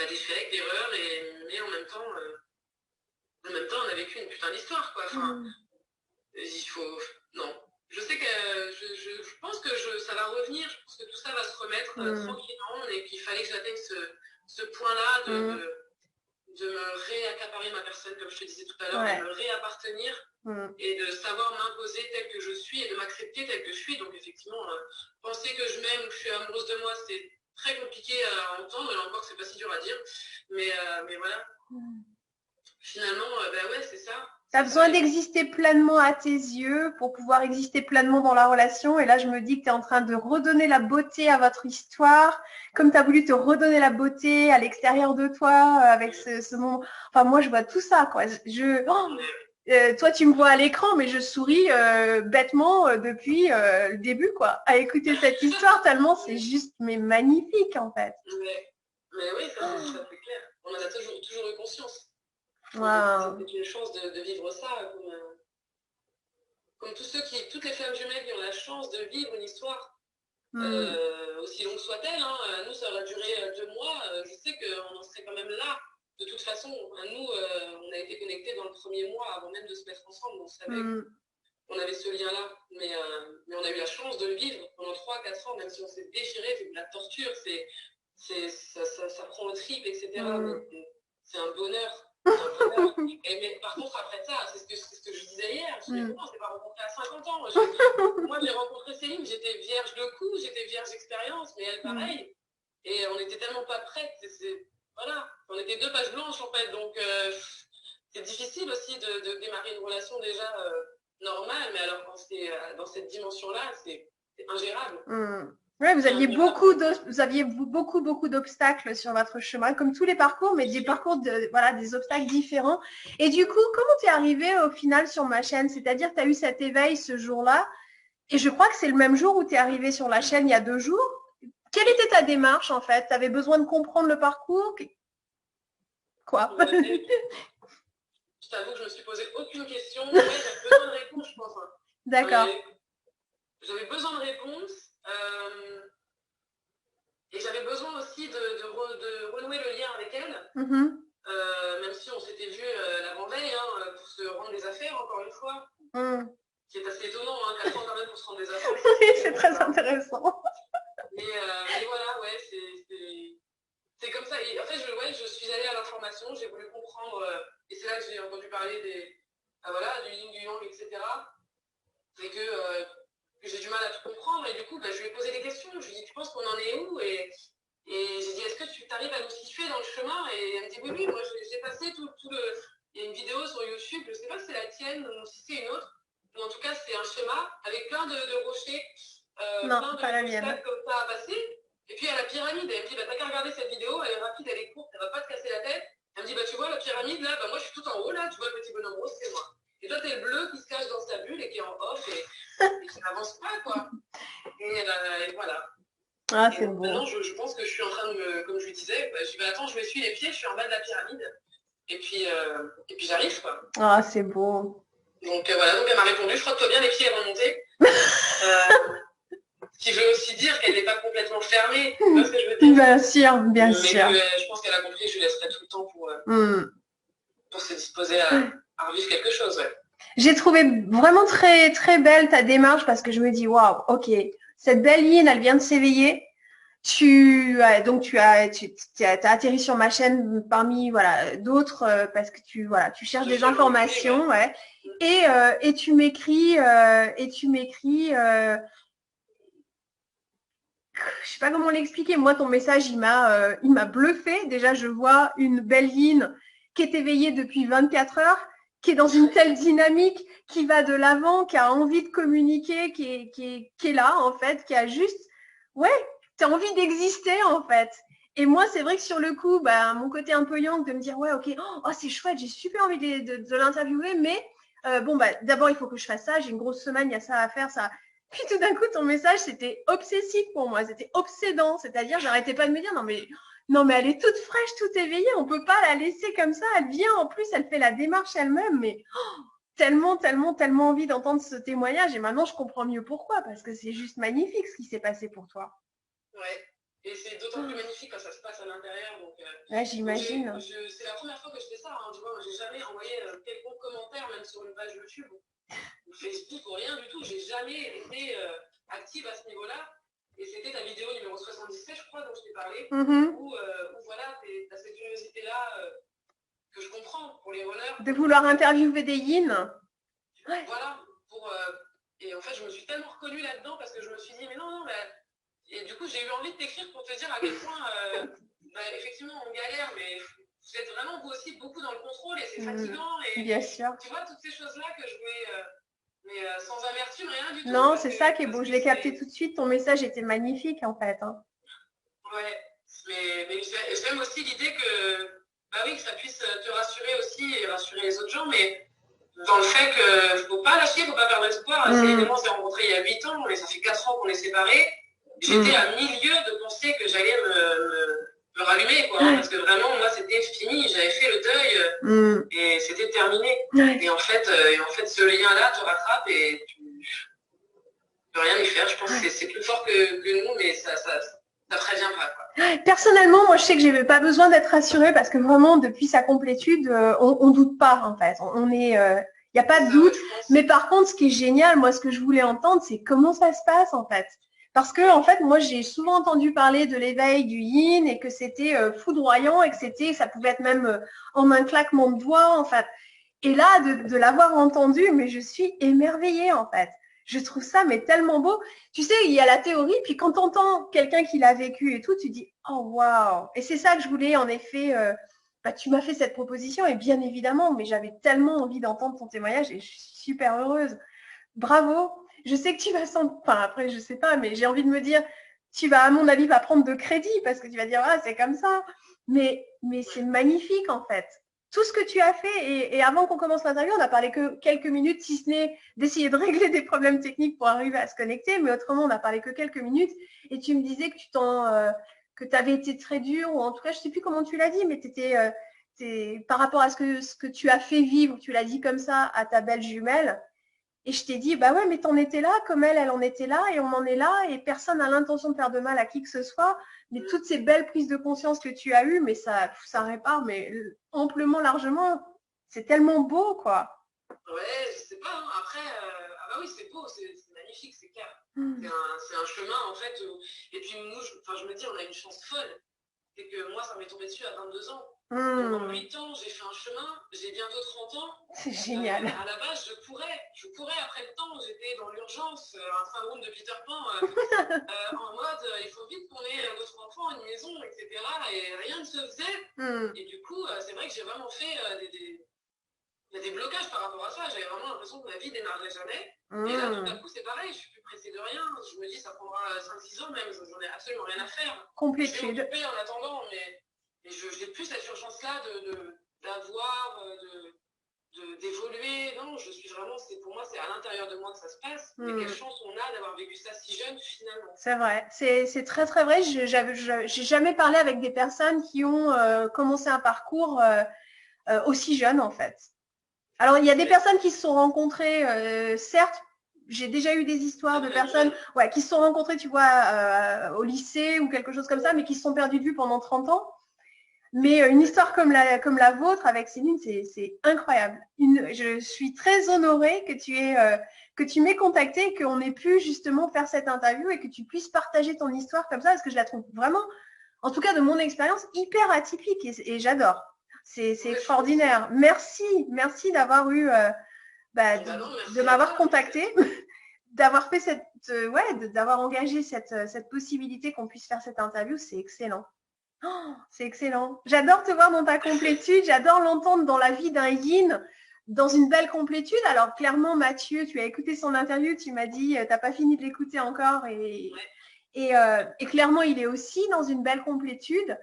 B: d'échecs, d'erreurs mais en même temps on a vécu une putain d'histoire quoi. Enfin, il faut... Non. Je sais que je pense que ça va revenir, je pense que tout ça va se remettre tranquillement et qu'il fallait que j'atteigne ce point-là de me réaccaparer ma personne, comme je te disais tout à l'heure, de me réappartenir et de savoir m'imposer telle que je suis et de m'accepter telle que je suis. Donc effectivement, penser que je m'aime ou que je suis amoureuse de moi, c'est très compliqué à entendre, et encore c'est pas si dur à dire. Mais voilà. Finalement, ouais, c'est ça.
C: Tu as besoin d'exister pleinement à tes yeux pour pouvoir exister pleinement dans la relation. Et là, je me dis que tu es en train de redonner la beauté à votre histoire, comme tu as voulu te redonner la beauté à l'extérieur de toi, avec ce moment. Enfin, moi, je vois tout ça, quoi. Toi, tu me vois à l'écran, mais je souris bêtement depuis le début, quoi, à écouter cette histoire, tellement c'est juste, mais magnifique, en fait.
B: Mais oui, ça c'est clair. On en a toujours eu conscience.
C: Wow.
B: C'est une chance de vivre ça, comme toutes les femmes jumelles qui ont la chance de vivre une histoire, aussi longue soit-elle. Hein. Nous, ça aurait duré 2 mois. Je sais qu'on en serait quand même là. De toute façon, nous, on a été connectés dans le premier mois avant même de se mettre ensemble. On savait qu'on avait ce lien-là. Mais on a eu la chance de le vivre pendant 3-4 ans, même si on s'est déchiré, c'est de la torture, ça prend au trip, etc. C'est un bonheur. Mais par contre, après ça, c'est ce que je disais hier, on ne s'est pas rencontrés à 50 ans. Moi, j'ai rencontré Céline, j'étais vierge de coups, j'étais vierge d'expérience, mais elle, pareil. Et on n'était tellement pas prêtes. Voilà, on était 2 pages blanches, en fait. Donc, c'est difficile aussi de démarrer une relation déjà normale, mais alors quand c'est dans cette dimension-là, c'est ingérable.
C: Ouais, vous aviez beaucoup d'obstacles sur votre chemin, comme tous les parcours, mais des parcours des obstacles différents. Et du coup, comment tu es arrivé au final sur ma chaîne? C'est-à-dire que tu as eu cet éveil ce jour-là, et je crois que c'est le même jour où tu es arrivé sur la chaîne il y a 2 jours. Quelle était ta démarche en fait? Tu avais besoin de comprendre le parcours? Quoi?
B: Je t'avoue que je ne me suis posé aucune question. Ouais, j'avais besoin de réponse, je pense.
C: D'accord.
B: J'avais besoin de réponse. Et j'avais besoin aussi de renouer le lien avec elle. Même si on s'était vu l'avant-veille pour se rendre des affaires, encore une fois. Qui est assez étonnant, 4 ans quand même pour se rendre des affaires.
C: Oui, c'est très intéressant.
B: Mais voilà, ouais, c'est comme ça. Et en fait, je suis allée à l'information, j'ai voulu comprendre, et c'est là que j'ai entendu parler du yin, du yang, etc. C'est que j'ai du mal à tout comprendre, et du coup, je lui ai posé des questions. Je lui ai dit, tu penses qu'on en est où? Et j'ai dit, est-ce que tu arrives à nous situer dans le chemin? Et elle me dit, oui, moi j'ai passé tout le... Il y a une vidéo sur YouTube, je ne sais pas si c'est la tienne ou si c'est une autre, mais en tout cas, c'est un schéma avec plein de rochers.
C: Non,
B: plein
C: pas la
B: de
C: mienne.
B: stades comme ça à passer. Et puis, il y a la pyramide. Elle me dit, bah, t'as qu'à regarder cette vidéo, elle est rapide, elle est courte, elle va pas te casser la tête. Elle me dit, bah, tu vois, la pyramide, là, bah, moi, je suis tout en haut, là, tu vois le petit bonhomme rose, c'est moi. Et toi, t'es le bleu qui se cache dans sa bulle et qui est en off et qui n'avance pas, quoi. Et voilà.
C: Ah, c'est beau.
B: Maintenant, je pense que je suis en train de me, comme je lui disais, bah, je dis, bah, attends, je m'essuie les pieds, je suis en bas de la pyramide. Et puis j'arrive, quoi.
C: Ah, c'est beau.
B: Donc voilà, donc elle m'a répondu, frotte-toi bien les pieds avant de monter. Ce qui veut aussi dire qu'elle n'est pas complètement fermée. Tu vois ce que je veux dire?
C: Bien sûr, bien
B: mais
C: sûr.
B: Mais je pense qu'elle a compris, je lui laisserai tout le temps pour se disposer à revivre quelque chose, ouais.
C: J'ai trouvé vraiment très, très belle ta démarche parce que je me dis, waouh, ok, cette belle Yin, elle vient de s'éveiller. Tu as atterri sur ma chaîne parmi voilà d'autres parce que tu cherches des informations, ouais. Et tu m'écris je sais pas comment l'expliquer. Moi, ton message, il m'a bluffé. Déjà, je vois une belle Yin qui est éveillée depuis 24 heures, qui est dans une telle dynamique, qui va de l'avant, qui a envie de communiquer, qui est là, en fait, qui a juste, ouais, tu as envie d'exister, en fait. Et moi, c'est vrai que sur le coup, bah, mon côté un peu yang de me dire, ouais, ok, oh, c'est chouette, j'ai super envie de l'interviewer, mais bon, bah, d'abord, il faut que je fasse ça, j'ai une grosse semaine, il y a ça à faire, ça. Puis tout d'un coup, ton message, c'était obsessif pour moi, c'était obsédant, c'est-à-dire, j'arrêtais pas de me dire, non, mais elle est toute fraîche, toute éveillée, on peut pas la laisser comme ça, elle vient, en plus, elle fait la démarche elle-même, mais tellement, tellement, tellement envie d'entendre ce témoignage, et maintenant, je comprends mieux pourquoi, parce que c'est juste magnifique ce qui s'est passé pour toi.
B: Ouais. Et c'est d'autant plus magnifique quand ça se passe à l'intérieur.
C: Ouais, j'imagine.
B: C'est la première fois que je fais ça. Hein, tu vois, j'ai jamais envoyé quelconque commentaire, même sur une page YouTube ou Facebook ou rien du tout. J'ai jamais été active à ce niveau-là. Et c'était ta vidéo numéro 77, je crois, dont je t'ai parlé, où voilà, tu as cette curiosité-là que je comprends pour les runners.
C: De vouloir interviewer des yin.
B: Voilà. Et en fait, je me suis tellement reconnue là-dedans parce que je me suis dit, mais non, mais... Et du coup, j'ai eu envie de t'écrire pour te dire à quel point, effectivement, on galère, mais vous êtes vraiment, vous aussi, beaucoup dans le contrôle et c'est fatigant. Et,
C: bien sûr.
B: Tu vois, toutes ces choses-là que je voulais, mais sans amertume, rien du tout.
C: Non, c'est ça qui est beau. Je l'ai capté tout de suite. Ton message était magnifique, en fait. Hein.
B: Ouais, mais j'aime aussi l'idée que, bah oui, que ça puisse te rassurer aussi et rassurer les autres gens, mais dans le fait qu'il ne faut pas lâcher, il ne faut pas perdre espoir. Évidemment, on s'est rencontrés il y a 8 ans, mais ça fait 4 ans qu'on est séparés. J'étais à milieu de penser que j'allais me rallumer, quoi. Parce que vraiment, moi, c'était fini. J'avais fait le deuil et c'était terminé. Et en fait, ce lien-là te rattrape et tu ne peux rien y faire. Je pense que c'est plus fort que nous, mais ça prévient pas, quoi.
C: Personnellement, moi, je sais que je n'avais pas besoin d'être rassurée parce que vraiment, depuis sa complétude, on ne doute pas, en fait. Il n'y a pas de doute. Mais par contre, ce qui est génial, moi, ce que je voulais entendre, c'est comment ça se passe, en fait. Parce que, en fait, moi, j'ai souvent entendu parler de l'éveil du yin et que c'était foudroyant et que ça pouvait être même en un claquement de doigts, en fait. Et là, de l'avoir entendu, mais je suis émerveillée, en fait. Je trouve ça mais tellement beau. Tu sais, il y a la théorie, puis quand tu entends quelqu'un qui l'a vécu et tout, tu dis « Oh, waouh !» Et c'est ça que je voulais, en effet, tu m'as fait cette proposition, et bien évidemment, mais j'avais tellement envie d'entendre ton témoignage et je suis super heureuse. Bravo. Je sais que tu vas sentir, enfin après, je sais pas, mais j'ai envie de me dire, tu vas, à mon avis, pas prendre de crédit parce que tu vas dire « Ah, c'est comme ça !» Mais c'est magnifique, en fait. Tout ce que tu as fait, et avant qu'on commence l'interview, on a parlé que quelques minutes, si ce n'est d'essayer de régler des problèmes techniques pour arriver à se connecter, mais autrement, on n'a parlé que quelques minutes, et tu me disais que tu avais été très dur, ou en tout cas, je ne sais plus comment tu l'as dit, mais par rapport à ce que tu as fait vivre, tu l'as dit comme ça, à ta belle jumelle, et je t'ai dit, bah ouais, mais t'en étais là, comme elle en était là, et on en est là, et personne n'a l'intention de faire de mal à qui que ce soit. Mais toutes ces belles prises de conscience que tu as eues, mais ça répare, mais amplement, largement. C'est tellement beau, quoi.
B: Ouais, je sais pas. Hein. Après, ah bah oui, c'est beau, c'est magnifique, c'est clair. C'est un chemin, en fait. Et puis, nous, je me dis, on a une chance folle. C'est que moi, ça m'est tombé dessus à 22 ans. Pendant 8 ans, j'ai fait un chemin, j'ai bientôt 30 ans.
C: C'est génial.
B: À la base, je courais après le temps, j'étais dans l'urgence, un syndrome de Peter Pan, en mode, il faut vite qu'on ait d'autres enfants, une maison, etc. Et rien ne se faisait. Et du coup, c'est vrai que j'ai vraiment fait des blocages par rapport à ça. J'avais vraiment l'impression que ma vie démarrerait jamais. Et là, tout d'un coup, c'est pareil, je suis plus pressée de rien. Je me dis, ça prendra 5-6 ans même, j'en ai absolument rien à faire.
C: Complétude.
B: Je vais m'occuper en attendant, mais je n'ai plus cette urgence-là d'avoir, d'évoluer. Non, je suis vraiment, pour moi, c'est à l'intérieur de moi que ça se passe. Mais quelle chance on a d'avoir vécu ça si jeune, finalement.
C: C'est vrai, c'est très très vrai. J'ai jamais parlé avec des personnes qui ont commencé un parcours aussi jeune, en fait. Alors, il y a des personnes qui se sont rencontrées, certes, j'ai déjà eu des histoires de personnes qui se sont rencontrées, tu vois, au lycée ou quelque chose comme ça, mais qui se sont perdues de vue pendant 30 ans. Mais une histoire comme la vôtre avec Céline, c'est incroyable. Je suis très honorée que tu m'aies contactée et qu'on ait pu justement faire cette interview et que tu puisses partager ton histoire comme ça, parce que je la trouve vraiment, en tout cas de mon expérience, hyper atypique et j'adore. C'est extraordinaire. Merci d'avoir eu, de m'avoir contactée, d'avoir fait d'avoir engagé cette possibilité qu'on puisse faire cette interview. C'est excellent. Oh, c'est excellent. J'adore te voir dans ta complétude. J'adore l'entendre dans la vie d'un yin, dans une belle complétude. Alors, clairement, Mathieu, tu as écouté son interview. Tu m'as dit, tu n'as pas fini de l'écouter encore. Et clairement, il est aussi dans une belle complétude.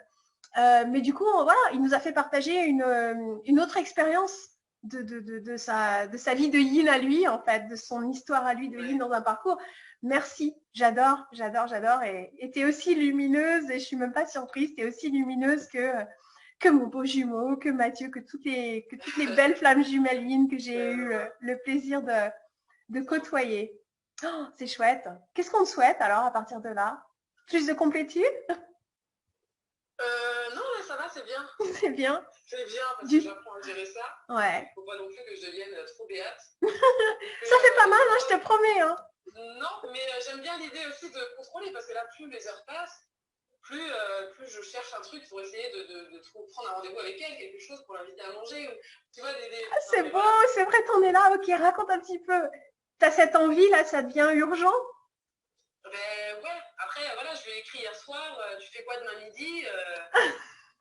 C: Mais du coup, voilà, il nous a fait partager une autre expérience de sa vie de yin à lui, en fait, de son histoire à lui de yin dans un parcours. Merci, j'adore. Et tu es aussi lumineuse, et je suis même pas surprise, tu es aussi lumineuse que mon beau jumeau, que Mathieu, que toutes les belles flammes jumelles yin que j'ai eu le plaisir de côtoyer. Oh, c'est chouette. Qu'est-ce qu'on te souhaite alors à partir de là? Plus de complétude?
B: Non, mais ça va, c'est bien.
C: C'est bien.
B: C'est bien, parce que j'apprends à gérer ça.
C: Ouais.
B: Faut pas non plus que je devienne trop béate.
C: Ça fait pas mal, hein, je te promets. Hein.
B: Non, mais j'aime bien l'idée aussi de contrôler, parce que là, plus les heures passent, plus je cherche un truc pour essayer de prendre un rendez-vous avec elle, quelque chose pour l'inviter à manger. Ou, tu vois,
C: c'est beau, voilà. C'est vrai, t'en es là. Ok, raconte un petit peu. T'as cette envie, là, ça devient urgent?
B: Ben ouais, après, voilà, je lui ai écrit hier soir, tu fais quoi demain midi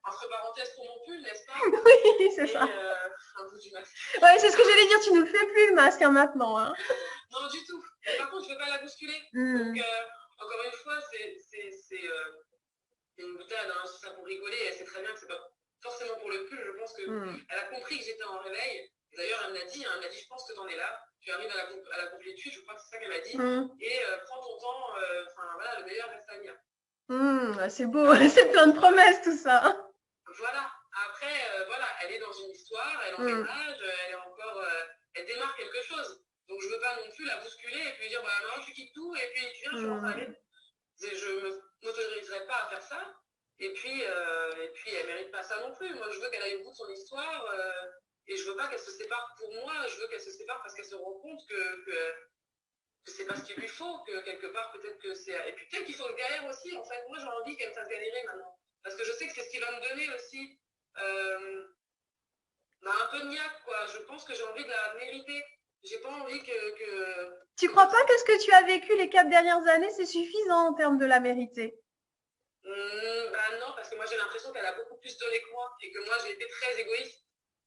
B: entre parenthèses pour mon pull, n'est-ce pas?
C: Oui, c'est ça.
B: Un bout du masque.
C: Ouais, c'est ce que j'allais dire, tu ne fais plus le masque hein, maintenant. Hein.
B: Non, du tout. Mais par contre, je ne veux pas la bousculer. Donc, encore une fois, c'est une boutade, hein, c'est ça pour rigoler. Elle sait très bien que c'est pas forcément pour le pull. Je pense qu'elle a compris que j'étais en réveil. D'ailleurs, elle me l'a dit, je pense que tu en es là. Tu arrives à la complétude, je crois que c'est ça qu'elle m'a dit. Et prends ton temps, voilà, le meilleur reste à venir.
C: C'est beau, c'est plein de promesses tout ça.
B: Voilà. Après, voilà, elle est dans une histoire, elle emménage, elle est encore, elle démarre quelque chose. Donc je veux pas non plus la bousculer et puis dire bah non, tu quittes tout et puis tu viens, je rentre à la maison. Je m'autoriserai pas à faire ça. Et puis elle mérite pas ça non plus. Moi, je veux qu'elle aille au bout de son histoire et je veux pas qu'elle se sépare pour moi. Je veux qu'elle se sépare parce qu'elle se rend compte que c'est pas ce qu'il lui faut, que quelque part peut-être que c'est. Et puis peut-être qu'il faut le galère aussi. En fait, moi j'ai envie qu'elle me fasse galérer maintenant. Parce que je sais que c'est ce qui va me donner aussi un peu de niaque, quoi. Je pense que j'ai envie de la mériter. J'ai pas envie que...
C: Tu crois pas que ce que tu as vécu les 4 dernières années, c'est suffisant en termes de la mériter?
B: Non, parce que moi j'ai l'impression qu'elle a beaucoup plus donné que moi et que moi j'ai été très égoïste.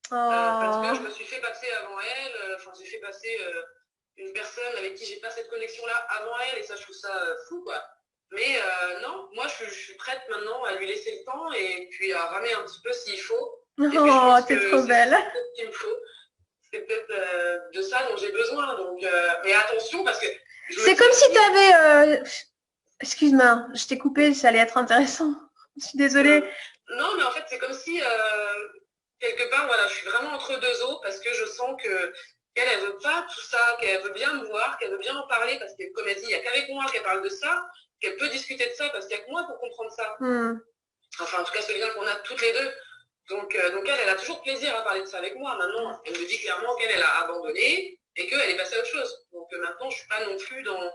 B: Parce que je me suis fait passer avant elle, j'ai fait passer une personne avec qui j'ai pas cette connexion-là avant elle et ça je trouve ça fou, quoi. Mais non, moi je suis prête maintenant à lui laisser le temps et puis à ramer un petit peu s'il faut.
C: Oh, t'es trop belle.
B: C'est qu'il me faut. C'est peut-être de ça dont j'ai besoin. Donc, mais attention parce que...
C: C'est comme si tu avais... Excuse-moi, je t'ai coupé, ça allait être intéressant. Je suis désolée.
B: Non, mais en fait, c'est comme si, quelque part, voilà, je suis vraiment entre deux eaux parce que je sens qu'elle ne veut pas tout ça, qu'elle veut bien me voir, qu'elle veut bien en parler parce que, comme elle dit, il n'y a qu'avec moi qu'elle parle de ça, qu'elle peut discuter de ça parce qu'il n'y a que moi pour comprendre ça. Enfin, en tout cas, ce lien qu'on a toutes les deux. Donc elle a toujours plaisir à parler de ça avec moi. Maintenant, elle me dit clairement qu'elle a abandonné et qu'elle est passée à autre chose. Donc maintenant, je ne suis pas non plus dans...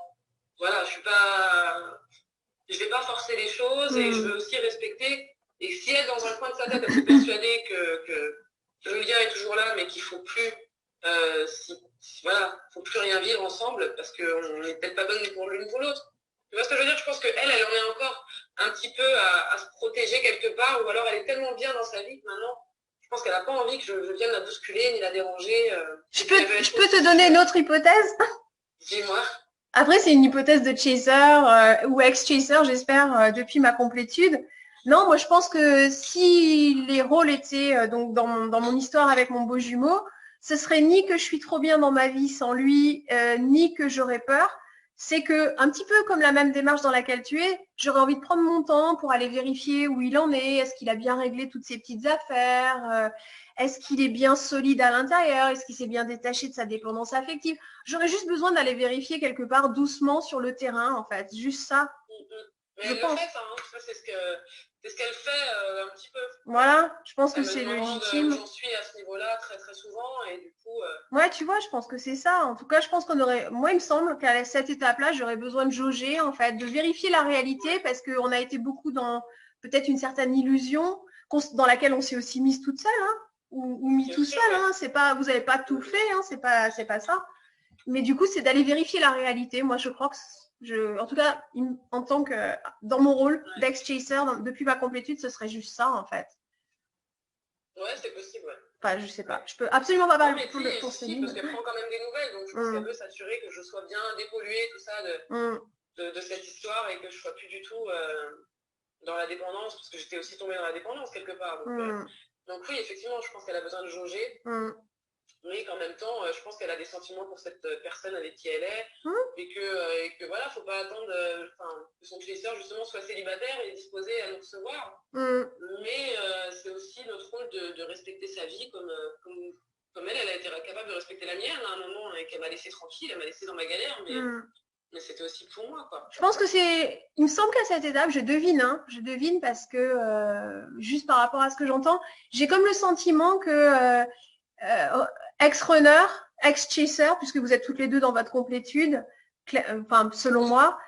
B: Voilà, je vais pas forcer les choses et je veux aussi respecter. Et si elle, dans un coin de sa tête, elle est persuadée que le lien est toujours là, mais qu'il faut plus, faut plus rien vivre ensemble parce qu'on n'est peut-être pas bonne pour l'une pour l'autre. Tu vois ce que je veux dire? Je pense qu'elle en est encore un petit peu à se protéger quelque part, ou alors elle est tellement bien dans sa vie que maintenant, je pense qu'elle n'a pas envie que je vienne la bousculer ni la déranger.
C: Je peux te donner une autre hypothèse?
B: Dis-moi.
C: Après, c'est une hypothèse de chaser ou ex-chaser, j'espère, depuis ma complétude. Non, moi, je pense que si les rôles étaient donc dans mon histoire avec mon beau jumeau, ce serait ni que je suis trop bien dans ma vie sans lui, ni que j'aurais peur. C'est que, un petit peu comme la même démarche dans laquelle tu es, j'aurais envie de prendre mon temps pour aller vérifier où il en est, est-ce qu'il a bien réglé toutes ses petites affaires, est-ce qu'il est bien solide à l'intérieur, est-ce qu'il s'est bien détaché de sa dépendance affective. J'aurais juste besoin d'aller vérifier quelque part doucement sur le terrain, en fait. Juste ça.
B: Mais elle le fait, ça, hein. Ça, c'est ce qu'elle fait un petit peu.
C: Voilà, je pense que
B: Elle me
C: c'est
B: demande
C: légitime.
B: où j'en suis à ce niveau-là très très souvent et du coup.
C: Ouais, tu vois, je pense que c'est ça. En tout cas, je pense qu'on aurait. Moi, il me semble qu'à cette étape-là, j'aurais besoin de jauger, en fait, de vérifier la réalité, parce qu'on a été beaucoup dans peut-être une certaine illusion dans laquelle on s'est aussi mise toute seule, hein, ou mis tout seul. Hein. C'est pas, vous n'avez pas tout fait, hein, c'est pas ça. Mais du coup, c'est d'aller vérifier la réalité. Moi, je crois que en tout cas, en tant que dans mon rôle d'ex-chaser, depuis ma complétude, ce serait juste ça, en fait.
B: Ouais, c'est possible, ouais.
C: Enfin, je sais pas. Je peux absolument pas parler
B: pour Céline. Parce qu'elle prend quand même des nouvelles, donc je pense qu'elle veut s'assurer que je sois bien dépolluée, tout ça, de cette histoire et que je sois plus du tout dans la dépendance, parce que j'étais aussi tombée dans la dépendance quelque part. Donc oui, effectivement, je pense qu'elle a besoin de jauger. Mais qu'en même temps, je pense qu'elle a des sentiments pour cette personne avec qui elle est, et que voilà, faut pas attendre que son chaser justement soit célibataire et disposé à nous recevoir. Mais c'est aussi notre rôle de respecter sa vie comme elle a été capable de respecter la mienne à un moment et qu'elle m'a laissé tranquille, elle m'a laissé dans ma galère, mais c'était aussi pour moi, quoi.
C: Je pense que il me semble qu'à cette étape, je devine parce que juste par rapport à ce que j'entends, j'ai comme le sentiment que ex-runner, ex-chaser, puisque vous êtes toutes les deux dans votre complétude, enfin selon moi,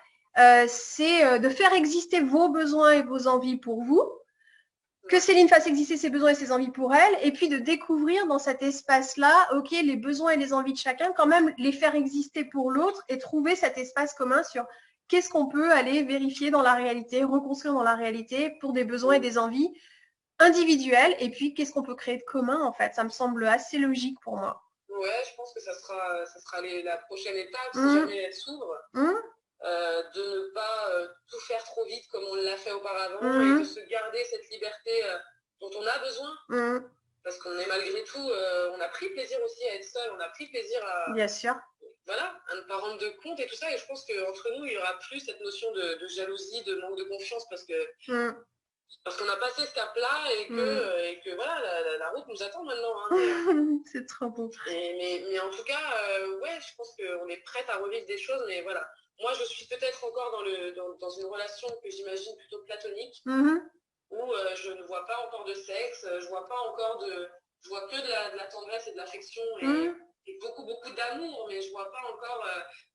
C: c'est de faire exister vos besoins et vos envies pour vous, que Céline fasse exister ses besoins et ses envies pour elle, et puis de découvrir dans cet espace-là, ok, les besoins et les envies de chacun, quand même les faire exister pour l'autre et trouver cet espace commun sur qu'est-ce qu'on peut aller vérifier dans la réalité, reconstruire dans la réalité pour des besoins et des envies individuelles, et puis qu'est-ce qu'on peut créer de commun, en fait. Ça me semble assez logique pour moi.
B: Ouais, je pense que ça sera la prochaine étape, si jamais elle s'ouvre. De ne pas tout faire trop vite comme on l'a fait auparavant et de se garder cette liberté dont on a besoin. Parce qu'on est malgré tout, on a pris plaisir aussi à être seul, on a pris plaisir à,
C: bien sûr,
B: voilà, à ne pas rendre de compte et tout ça. Et je pense qu'entre nous, il n'y aura plus cette notion de jalousie, de manque de confiance parce qu'on a passé ce cap-là et que voilà, la route nous attend maintenant. Hein,
C: c'est trop beau.
B: Mais en tout cas, ouais, je pense qu'on est prête à revivre des choses, mais voilà. Moi, je suis peut-être encore dans une relation que j'imagine plutôt platonique, où je ne vois pas encore de sexe, je vois que de la tendresse et de l'affection et beaucoup, beaucoup d'amour, mais je vois pas encore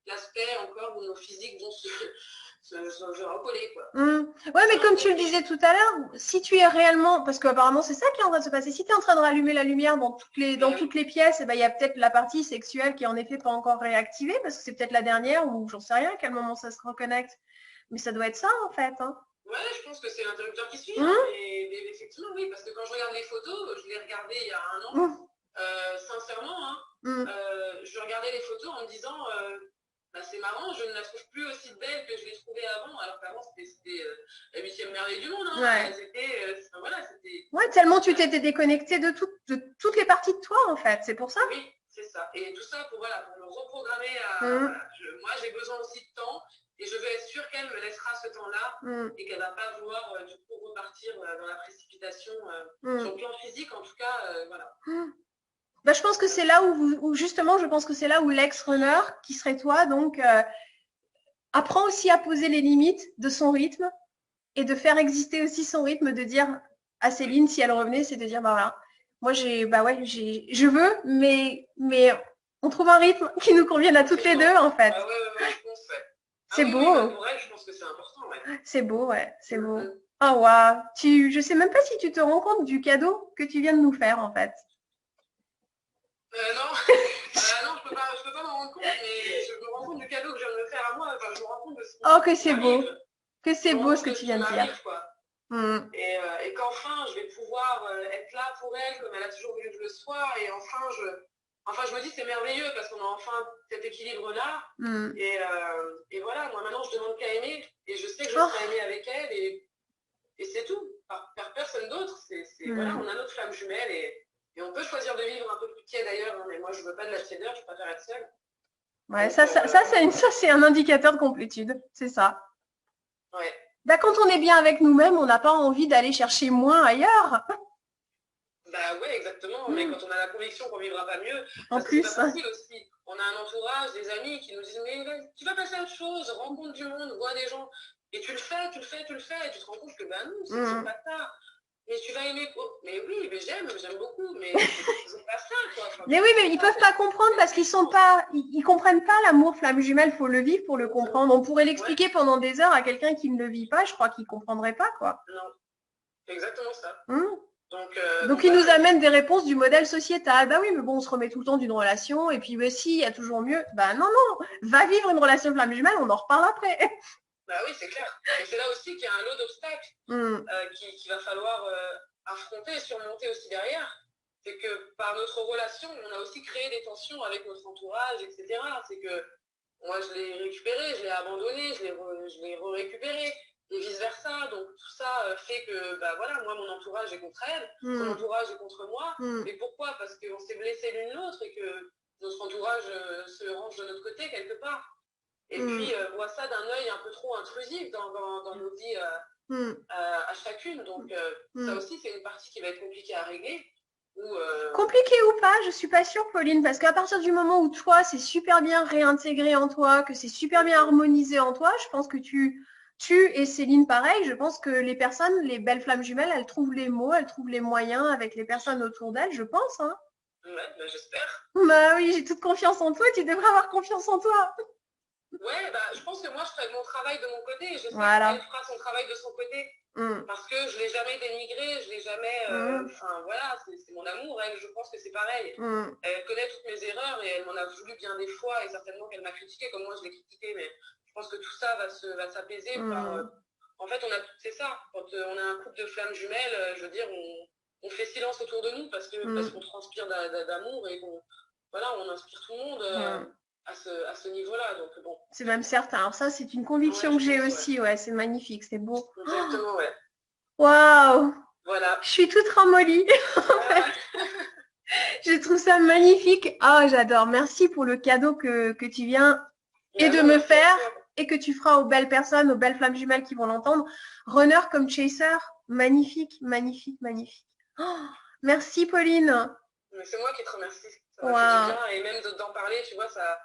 B: l'aspect encore où nos physiques vont se recoller, quoi.
C: Ouais, mais comme tu le disais tout à l'heure, si tu es réellement, parce qu'apparemment c'est ça qui est en train de se passer, si tu es en train de rallumer la lumière dans toutes les pièces, et ben, il y a peut-être la partie sexuelle qui est en effet pas encore réactivée, parce que c'est peut-être la dernière, ou j'en sais rien à quel moment ça se reconnecte. Mais ça doit être ça, en fait. Hein.
B: Ouais, je pense que c'est l'interrupteur qui suit. Mais effectivement, oui, parce que quand je regarde les photos, je les regardais il y a un an, sincèrement, je regardais les photos en me disant, c'est marrant, je ne la trouve plus aussi belle que je l'ai trouvée avant, alors qu'avant c'était la 8e merveille du monde. Hein.
C: Ouais, tellement tu t'étais déconnecté de toutes les parties de toi, en fait, c'est pour ça.
B: Oui, c'est ça. Et tout ça pour me reprogrammer moi, j'ai besoin aussi de temps. Et je veux être sûre qu'elle me laissera ce temps-là et qu'elle ne va pas vouloir du coup repartir dans la précipitation sur le plan physique, en tout cas, voilà.
C: Bah, je pense que c'est là où justement, je pense que c'est là où l'ex-runner, qui serait toi, donc, apprend aussi à poser les limites de son rythme et de faire exister aussi son rythme, de dire à Céline, si elle revenait, c'est de dire, bah voilà, moi je veux, mais on trouve un rythme qui nous convienne à toutes les deux, en fait.
B: Ah ouais, je pense, ouais.
C: C'est beau.
B: Oui, pour elle, je pense que c'est important, ouais.
C: C'est beau, ouais, c'est beau. Oh, waouh. Je sais même pas si tu te rends compte du cadeau que tu viens de nous faire, en fait.
B: Non, je peux pas m'en rendre compte, mais je me rends compte du cadeau que je viens de me faire à moi. Enfin, je me rends compte de ce
C: Oh, que c'est beau. Que c'est beau ce que tu viens de dire.
B: Et qu'enfin, je vais pouvoir être là pour elle, comme elle a toujours voulu que je le sois. Et enfin, enfin, je me dis c'est merveilleux parce qu'on a enfin cet équilibre-là. Et voilà, moi maintenant, je demande qu'à aimer. Et je sais que je serai aimée avec elle. Et c'est tout. Par personne d'autre. Voilà, on a notre flamme jumelle. Et on peut choisir de vivre un peu plus tiède d'ailleurs. Hein, mais moi, je veux pas de la tiédeur. Je préfère être seule.
C: Ouais, donc, ça, c'est un indicateur de complétude. C'est ça.
B: Ouais.
C: Bah, quand on est bien avec nous-mêmes, on n'a pas envie d'aller chercher moins ailleurs.
B: Bah ouais, exactement. Mais quand on a la conviction qu'on vivra pas mieux,
C: en
B: parce
C: plus,
B: que c'est pas facile aussi. On a un entourage, des amis qui nous disent mais tu vas passer à autre chose, rencontre du monde, vois des gens. Et tu le fais, et tu te rends compte que bah non, c'est pas ça. Mais tu vas aimer quoi? Mais oui, mais j'aime beaucoup, mais c'est pas ça quoi. Enfin,
C: mais oui, mais ils peuvent pas comprendre parce qu'ils sont pas, ils comprennent pas l'amour flamme jumelle. Faut le vivre pour le comprendre. On pourrait l'expliquer pendant des heures à quelqu'un qui ne le vit pas. Je crois qu'il comprendrait pas quoi.
B: Non, c'est exactement ça.
C: Donc il nous amène des réponses du modèle sociétal. Bah oui, mais bon, on se remet tout le temps d'une relation et puis si, il y a toujours mieux. Bah non, va vivre une relation flamme jumelle, on en reparle après.
B: Bah oui, c'est clair. Et c'est là aussi qu'il y a un lot d'obstacles qu'il va falloir affronter et surmonter aussi derrière. C'est que par notre relation, on a aussi créé des tensions avec notre entourage, etc. C'est que moi, je l'ai récupéré, je l'ai abandonné, je l'ai récupéré et vice-versa. Donc tout ça fait que, bah voilà, moi, mon entourage est contre elle, son entourage est contre moi. Et pourquoi? Parce qu'on s'est blessé l'une l'autre et que notre entourage se range de notre côté quelque part. Et puis, voit ça d'un œil un peu trop intrusif dans nos vies à chacune. Donc, ça aussi, c'est une partie qui va être compliquée à régler.
C: Compliqué ou pas, je suis pas sûre, Pauline, parce qu'à partir du moment où toi, c'est super bien réintégré en toi, que c'est super bien harmonisé en toi, je pense que tu et Céline, pareil, je pense que les personnes, les belles flammes jumelles, elles trouvent les mots, elles trouvent les moyens avec les personnes autour d'elles, je pense. Hein.
B: Ouais, bah, j'espère.
C: Bah oui, j'ai toute confiance en toi, tu devrais avoir confiance en toi.
B: Ouais, bah, je pense que moi, je ferai mon travail de mon côté et je sais
C: voilà.
B: qu'elle fera son travail de son côté. Parce que je ne l'ai jamais dénigrée, je ne l'ai jamais... Enfin, voilà, c'est mon amour. Elle, je pense que c'est pareil. Elle connaît toutes mes erreurs et elle m'en a voulu bien des fois et certainement qu'elle m'a critiqué comme moi je l'ai critiqué. Mais je pense que tout ça va s'apaiser par... En fait, c'est ça. Quand on a un couple de flammes jumelles, je veux dire, on fait silence autour de nous parce qu'on transpire d'amour et qu'on on inspire tout le monde. À ce niveau-là, donc bon.
C: C'est même certain. Alors ça, c'est une conviction que j'ai aussi. Ouais, c'est magnifique, c'est beau.
B: Exactement, ouais.
C: Waouh.
B: Voilà.
C: Je suis toute ramollie. Je trouve ça magnifique. Ah, j'adore. Merci pour le cadeau que tu viens de me faire et que tu feras aux belles personnes, aux belles flammes jumelles qui vont l'entendre. Runner comme chaser, magnifique, magnifique, magnifique. Oh, merci, Pauline.
B: C'est moi qui te remercie. Ça m'a fait du bien et même d'en parler, tu vois, ça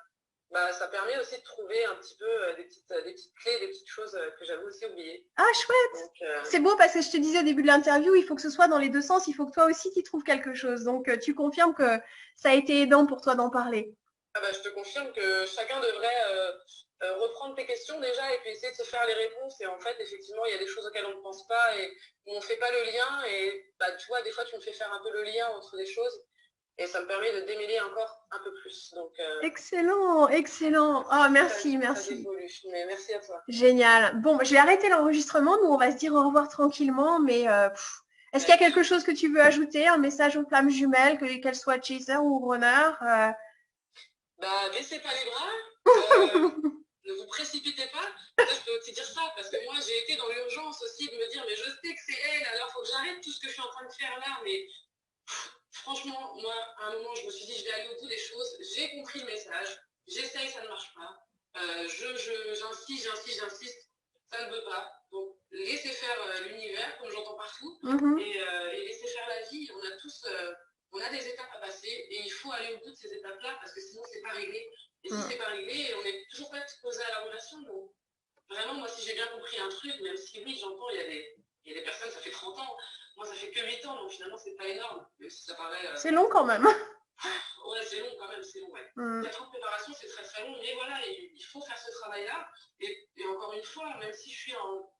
B: permet aussi de trouver un petit peu des petites clés, des petites choses que j'avais aussi oubliées.
C: Ah, chouette. C'est beau parce que je te disais au début de l'interview, il faut que ce soit dans les deux sens, il faut que toi aussi tu trouves quelque chose. Donc, tu confirmes que ça a été aidant pour toi d'en parler.
B: Ah bah, je te confirme que chacun devrait reprendre tes questions déjà et puis essayer de se faire les réponses. Et en fait, effectivement, il y a des choses auxquelles on ne pense pas et où on ne fait pas le lien. Et bah, tu vois, des fois, tu me fais faire un peu le lien entre des choses. Et ça me permet de démêler encore un peu plus. Donc,
C: excellent, excellent. Oh, merci, merci.
B: Mais merci à toi.
C: Génial. Bon, je vais arrêter l'enregistrement. Nous, on va se dire au revoir tranquillement. Mais est-ce qu'il y a quelque chose que tu veux ajouter? Un message aux flammes jumelles, qu'elles soient chaser ou runner
B: Bah, baissez pas les bras. Ne vous précipitez pas. Je peux aussi dire ça parce que moi, j'ai été dans l'urgence aussi de me dire, mais je sais que c'est elle, alors il faut que j'arrête tout ce que je suis en train de faire là. Mais franchement, moi, à un moment, je me suis dit, je vais aller au bout des choses. J'ai compris le message. J'essaye, ça ne marche pas. J'insiste. Ça ne veut pas. Donc, laissez faire l'univers, comme j'entends partout, et laissez faire la vie. On a tous, on a des étapes à passer, et il faut aller au bout de ces étapes-là, parce que sinon, c'est pas réglé. Et si c'est pas réglé, on n'est toujours pas exposé à la relation. Donc, vraiment, moi, si j'ai bien compris un truc, même si oui, j'entends, il y a des personnes, ça fait 30 ans. Moi, ça fait que 8 ans, donc finalement, c'est pas énorme. Même si ça paraît.
C: C'est long quand même.
B: Ouais, c'est long quand même, c'est long, ouais. 4 ans de préparation, c'est très très long, mais voilà, il faut faire ce travail-là. Et encore une fois, même si je suis en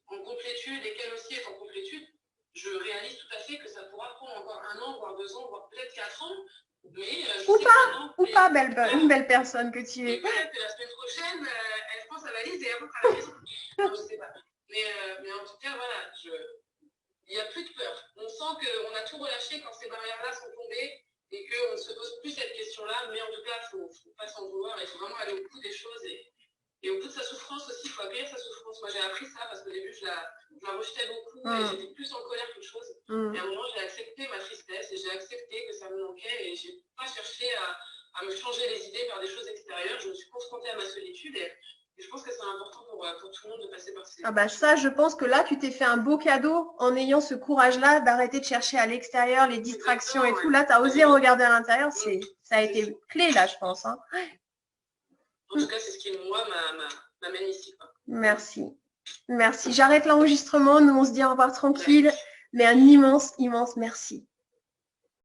B: complétude et qu'elle aussi est en complétude, je réalise tout à fait que ça pourra prendre encore 1 an, voire 2 ans, voire peut-être 4 ans. Mais
C: ou pas, belle personne que tu es.
B: Et peut-être que la semaine prochaine, elle prend sa valise et elle rentre à la maison. Non, je sais pas. Mais en tout cas, voilà, il n'y a plus de peur. On sent qu'on a tout relâché quand ces barrières-là sont tombées et qu'on ne se pose plus cette question-là, mais en tout cas, il ne faut pas s'en vouloir, il faut vraiment aller au bout des choses et au bout de sa souffrance aussi, il faut accueillir sa souffrance. Moi, j'ai appris ça parce qu'au début, je la rejetais beaucoup et j'étais plus en colère qu'autre chose. Et à un moment, j'ai accepté ma tristesse et j'ai accepté que ça me manquait et je n'ai pas cherché à me changer les idées par des choses extérieures. Je me suis confrontée à ma solitude et je pense que c'est important pour tout le monde de passer par ces...
C: Ah bah ça, je pense que là, tu t'es fait un beau cadeau en ayant ce courage-là d'arrêter de chercher à l'extérieur les distractions et tout. Là, tu as osé regarder à l'intérieur. Ça a été clé, là, je pense. Hein.
B: En tout cas, c'est ce qui, moi, m'amène ici. Quoi.
C: Merci. Merci. J'arrête l'enregistrement. Nous, on se dit au revoir tranquille. Mais un immense, immense merci.